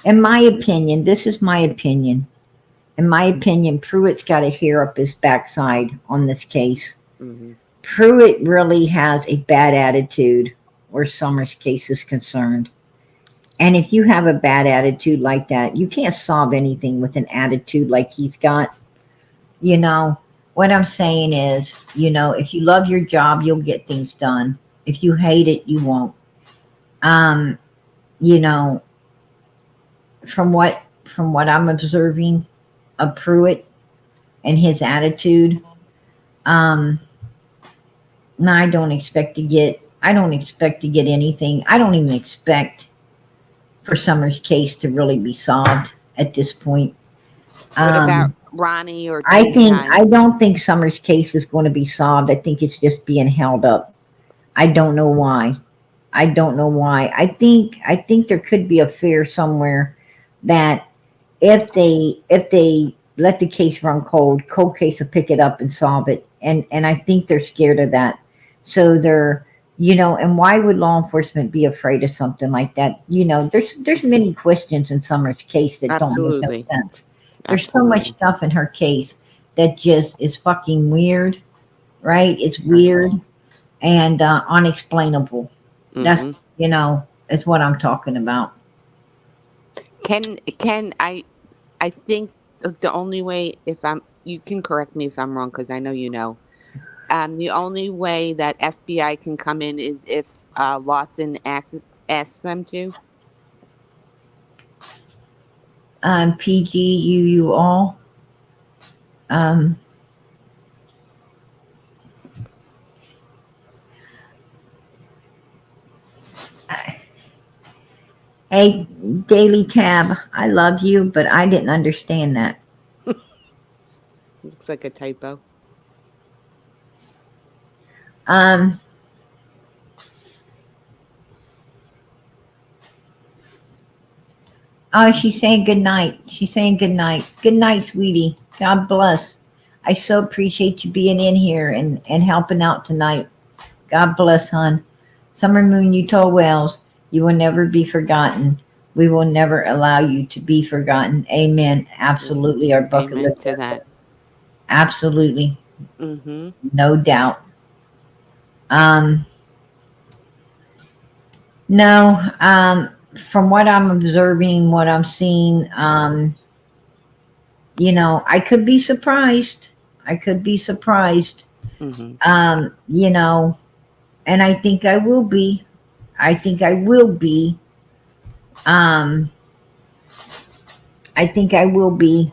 in my opinion, this is my opinion. In my opinion, Pruitt's got a hair up his backside on this case. Hmm. Pruitt really has a bad attitude where Summer's case is concerned. And if you have a bad attitude like that, you can't solve anything with an attitude like he's got. You know, what I'm saying is, if you love your job, you'll get things done. If you hate it, you won't. Um, you know, from what I'm observing of Pruitt and his attitude, um, no, I don't expect to get anything. I don't even expect for Summer's case to really be solved at this point. What about Um, Ronnie or Toonshine? I don't think Summer's case is going to be solved. I think it's just being held up. I don't know why. I don't know why. I think there could be a fear somewhere that if they let the case run cold case will pick it up and solve it. And I think they're scared of that. So and why would law enforcement be afraid of something like that? There's many questions in Summer's case that don't make no Absolutely. sense. There's so much Absolutely. stuff in her case that just is fucking weird, right? It's Right. weird and unexplainable. That's Hmm. is what I'm talking about. Can I think the only way, if I'm, you can correct me if I'm wrong because I know you know. The only way that FBI can come in is if Lawson asks them to. PGUU all. Um, Hey, Daily Tab, I love you, but I didn't understand that. Looks like a typo. Um, oh, she's saying good night. She's saying good night. Good night, sweetie. God bless. I so appreciate you being in here and helping out tonight. God bless, hon. Summer Moon, you told Wells, you will never be forgotten. We will never allow you to be forgotten. Amen. Absolutely. Our bucket Amen list. to that. Absolutely. Mm-hmm. No doubt. Um, no, from what I'm observing, what I'm seeing, I could be surprised. I could be surprised. Mm-hmm. And I think I will be. I think I will be. Um, I think I will be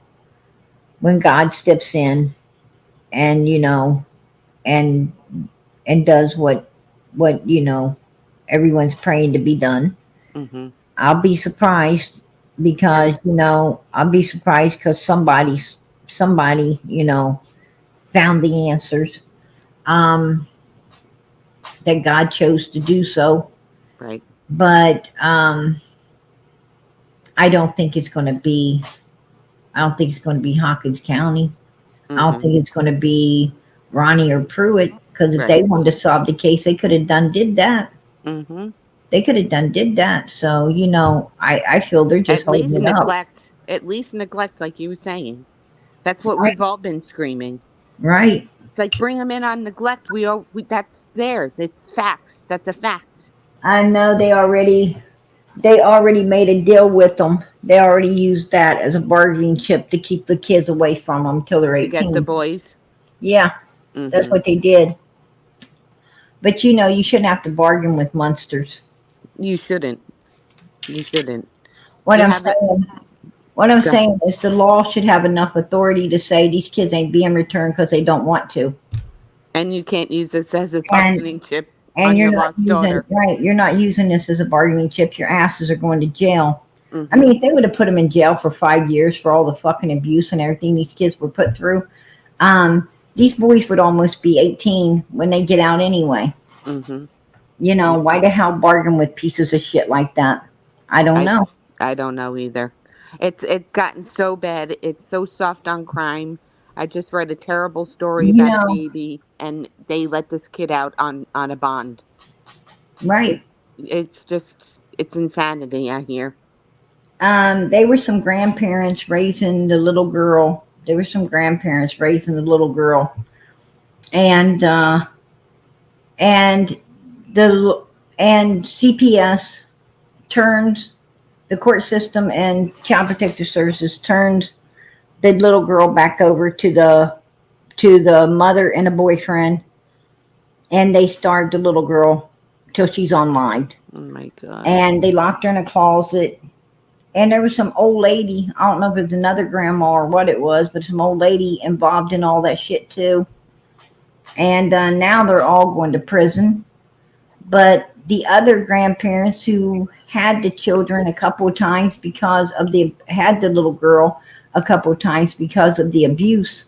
when God steps in and and does what everyone's praying to be done. Mm-hmm. I'll be surprised because I'll be surprised because somebody found the answers um that God chose to do so. Right. But I don't think it's going to be. I don't think it's going to be Hawkins County. I don't Mm-hmm. think it's going to be Ronnie or Pruitt because if they wanted to solve the case, they could have did that. Mm-hmm. They could have did that. So I feel they're just At holding least it up. neglect. At least neglect, like you were saying. That's what Right. we've all been screaming. Right. It's like bring them in on neglect. That's there. That's facts. That's a fact. I know they already made a deal with them. They already used that as a bargaining chip to keep the kids away from them till they're To get the 18. boys. Yeah, that's Mm-hmm. what they did. But you shouldn't have to bargain with monsters. You shouldn't. You shouldn't. What You I'm have it. saying, what I'm Go ahead. saying is the law should have enough authority to say these kids ain't being returned because they don't want to. And you can't use this as a And bargaining chip and on you're your not lost using daughter. right. You're not using this as a bargaining chip. Your asses are going to jail. I Mm-hmm. mean, if they would have put them in jail for 5 years for all the fucking abuse and everything these kids were put through, these boys would almost be 18 when they get out anyway. Mm-hmm. Why the hell bargain with pieces of shit like that? I don't I know. I don't know either. It's gotten so bad. It's so soft on crime. I just read a terrible story You about a know, baby, and they let this kid out on a bond. right. It it's just it's insanity. I hear. They were some grandparents raising the little girl. There were some grandparents raising the little girl, and and the and CPS turns the court system and Child Protective Services turns the little girl back over to the mother and a boyfriend, and they starved the little girl till she's online. Oh my god. And they locked her in a closet. And there was some old lady, I don't know if it was another grandma or what it was, but some old lady involved in all that shit too. And now they're all going to prison. But the other grandparents who had the children a couple of times had the little girl a couple of times because of the abuse,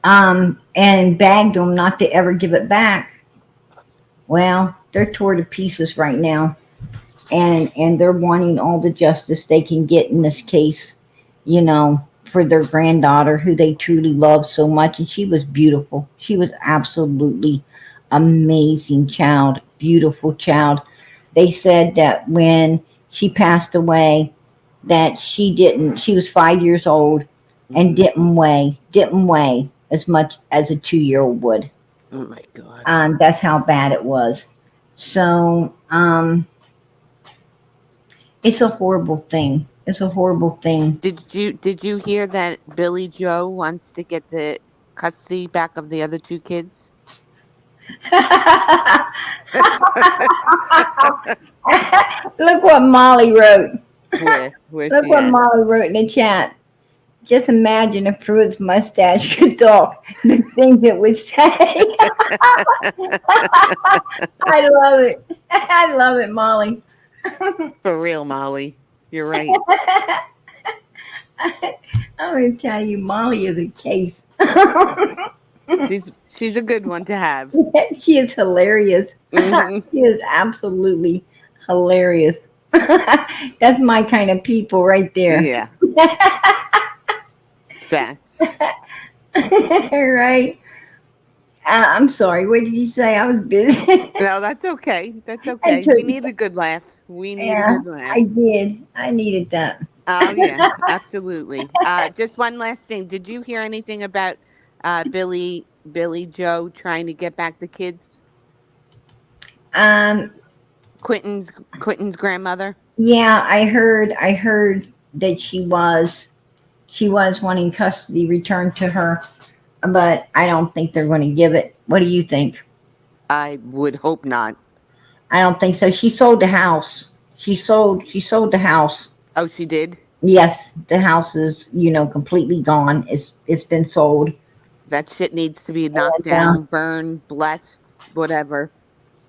and begged them not to ever give it back. Well, they're torn to pieces right now, and they're wanting all the justice they can get in this case, for their granddaughter who they truly love so much. And she was beautiful. She was absolutely amazing child, beautiful child. They said that when she passed away, that she was 5 years old and Mm-hmm. didn't weigh as much as a 2-year-old would. Oh my god. That's how bad it was. So, it's a horrible thing. It's a horrible thing. Did you hear that Billy Joe wants to get the custody back of the other two kids? Look what Molly wrote. Where's Look she what at? Molly wrote in the chat. Just imagine if Pruitt's mustache could talk. The things it would say. I love it. I love it, Molly. For real, Molly. You're right. I'm going to tell you, Molly is a case. She's a good one to have. She is hilarious. Hmm. She is absolutely hilarious. That's my kind of people right there. Yeah. Facts. Right? I'm sorry. What did you say? I was busy. No, that's okay. That's I okay. took, We need a good laugh. We need a yeah, good laugh. I did. I needed that. Oh yeah, absolutely. Just one last thing. Did you hear anything about Billy Joe trying to get back the kids? Um, Quentin's Quentin's grandmother. yeah, I heard that she was wanting custody returned to her, but I don't think they're going to give it. What do you think? I would hope not. I don't think so. She sold the house. She sold the house. Oh, she did? Yes, the house is, completely gone. It's been sold. That shit needs to be knocked And down, burned, blessed, whatever.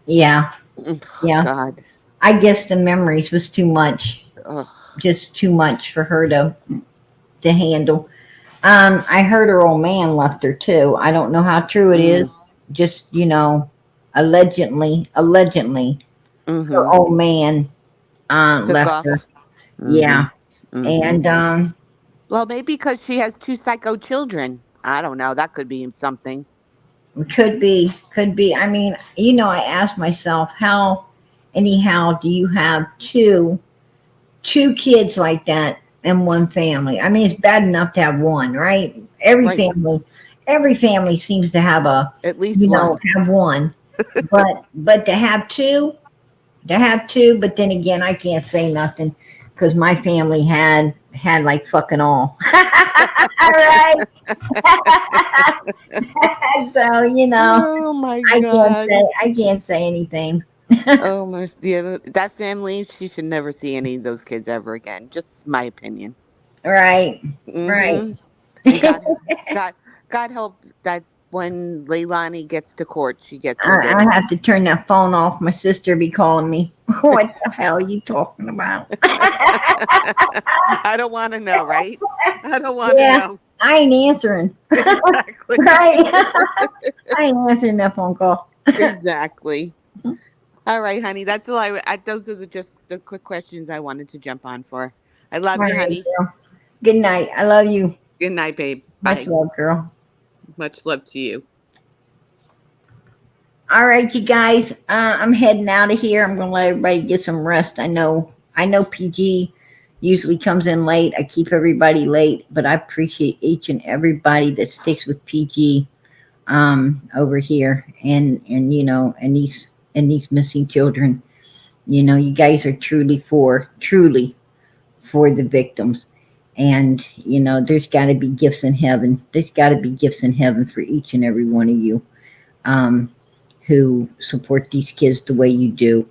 yeah, Mm, yeah. God. I guess the memories was too much, Ugh. just too much for her to handle. I heard her old man left her too. I don't know how true it is. Mm. Just, allegedly, her Mm-hmm. old man Took left her. off. Mm-hmm. Yeah. Mm-hmm. And Well, maybe because she has two psycho children. I don't know. That could be something. could be. I mean, I asked myself, how anyhow do you have two kids like that in one family? I mean, it's bad enough to have one, right? Every Right. family, every family seems to have At least one. have one, but to have two, but then again, I can't say nothing because my family had like fucking all. All right. So Oh my I can't God. say anything. Oh my. Yeah, that family. She should never see any of those kids ever again. Just my opinion. Right. Right. Mm-hmm. And God, God help that when Leilani gets to court, she gets her I day. have to turn that phone off. My sister be calling me. What the hell are you talking about? I don't want to know, right? I don't want to Yeah, know. I ain't answering. Exactly. Right. I ain't answering that phone call. Exactly. All right, honey. That's all those are just the quick questions I wanted to jump on for. I All love you, right, honey. girl. Good night. I love you. Good night, babe. Much Bye. love, girl. Much love to you. All right, you guys. I'm heading out of here. I'm gonna let everybody get some rest. I know. PG usually comes in late. I keep everybody late, but I appreciate each and everybody that sticks with PG over here, and these missing children. You guys are truly for the victims. And there's got to be gifts in heaven. There's got to be gifts in heaven for each and every one of you. Who support these kids the way you do.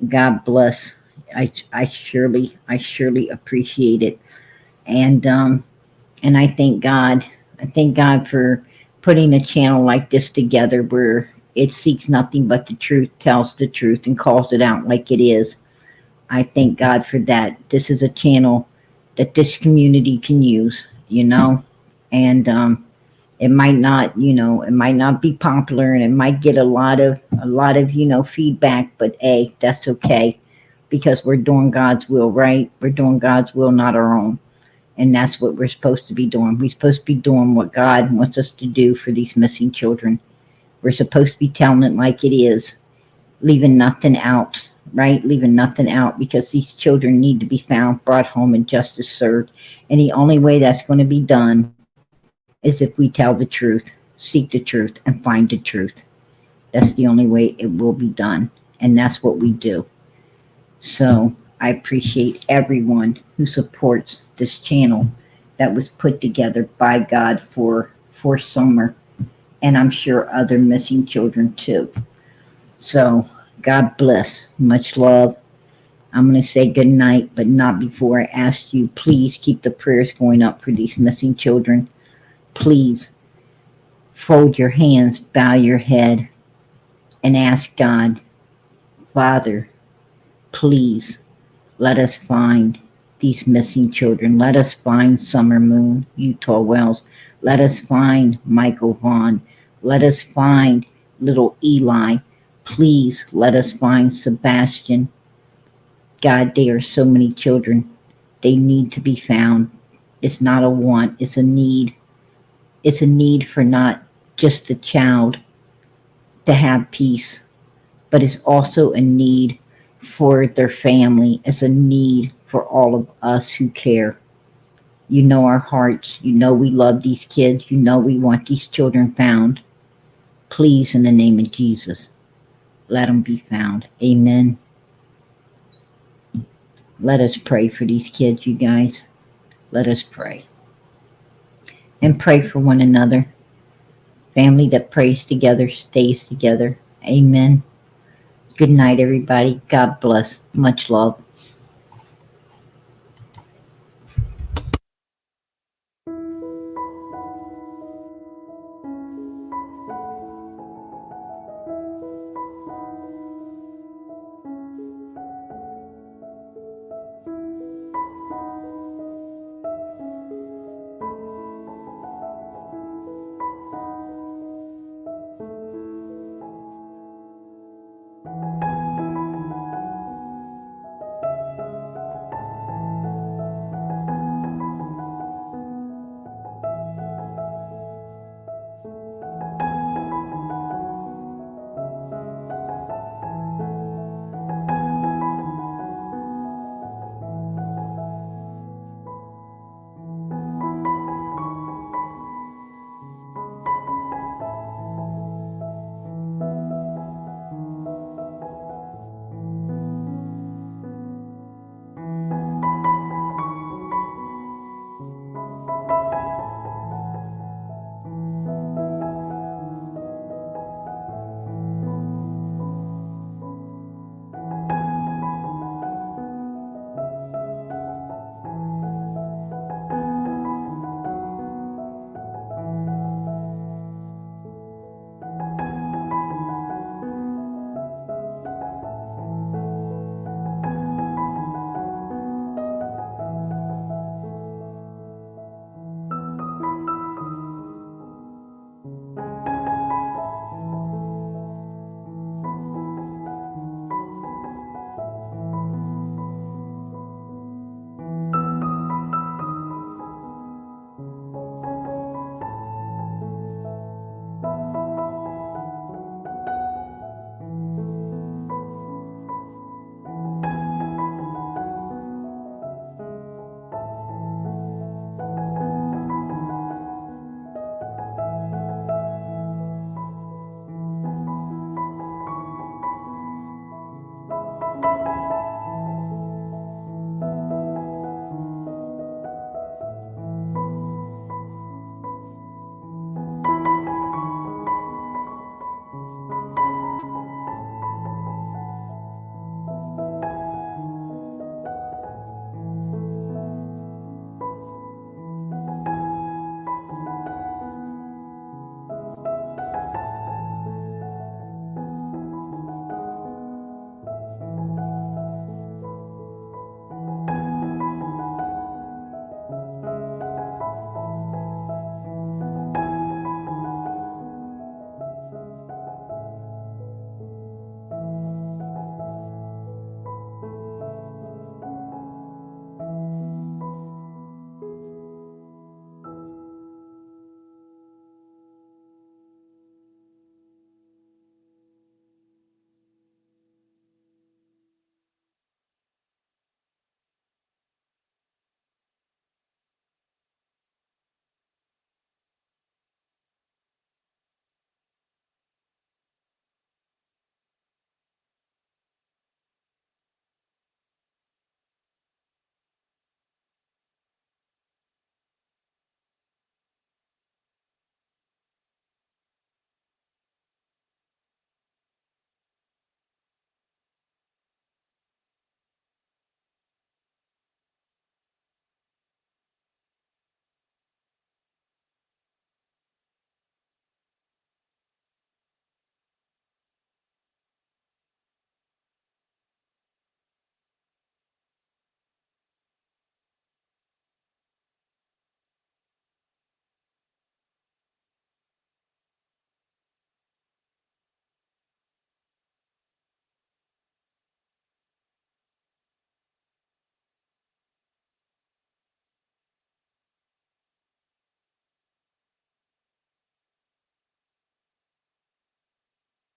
God bless. I surely appreciate it, and I thank God. I thank God for putting a channel like this together where it seeks nothing but the truth, tells the truth, and calls it out like it is. I thank God for that. This is a channel that this community can use, and it might not be popular, and it might get a lot of feedback, but hey, that's okay, because we're doing God's will, right? We're doing God's will, not our own. And that's what we're supposed to be doing. We're supposed to be doing what God wants us to do for these missing children. We're supposed to be telling it like it is, leaving nothing out, right? Leaving nothing out, because these children need to be found, brought home, and justice served. And the only way that's going to be done is if we tell the truth, seek the truth, and find the truth. That's the only way it will be done. And that's what we do. So I appreciate everyone who supports this channel that was put together by God for Summer, and I'm sure other missing children too. So God bless. Much love. I'm going to say good night, but not before I ask you, please keep the prayers going up for these missing children. Please fold your hands, bow your head, and ask God, Father, please Let us find these missing children. Let us find Summer Moon, Utah Wells. Let us find Michael Vaughn. Let us find little Eli. Please let us find Sebastian. God, there are so many children. They need to be found. It's not a want, it's a need. It's a need for not just the child to have peace, but it's also a need for their family. It's a need for all of us who care. You know our hearts. You know we love these kids. You know we want these children found. Please, in the name of Jesus, let them be found. Amen. Let us pray for these kids, you guys. Let us pray. And pray for one another. Family that prays together stays together. Amen. Good night, everybody. God bless. Much love.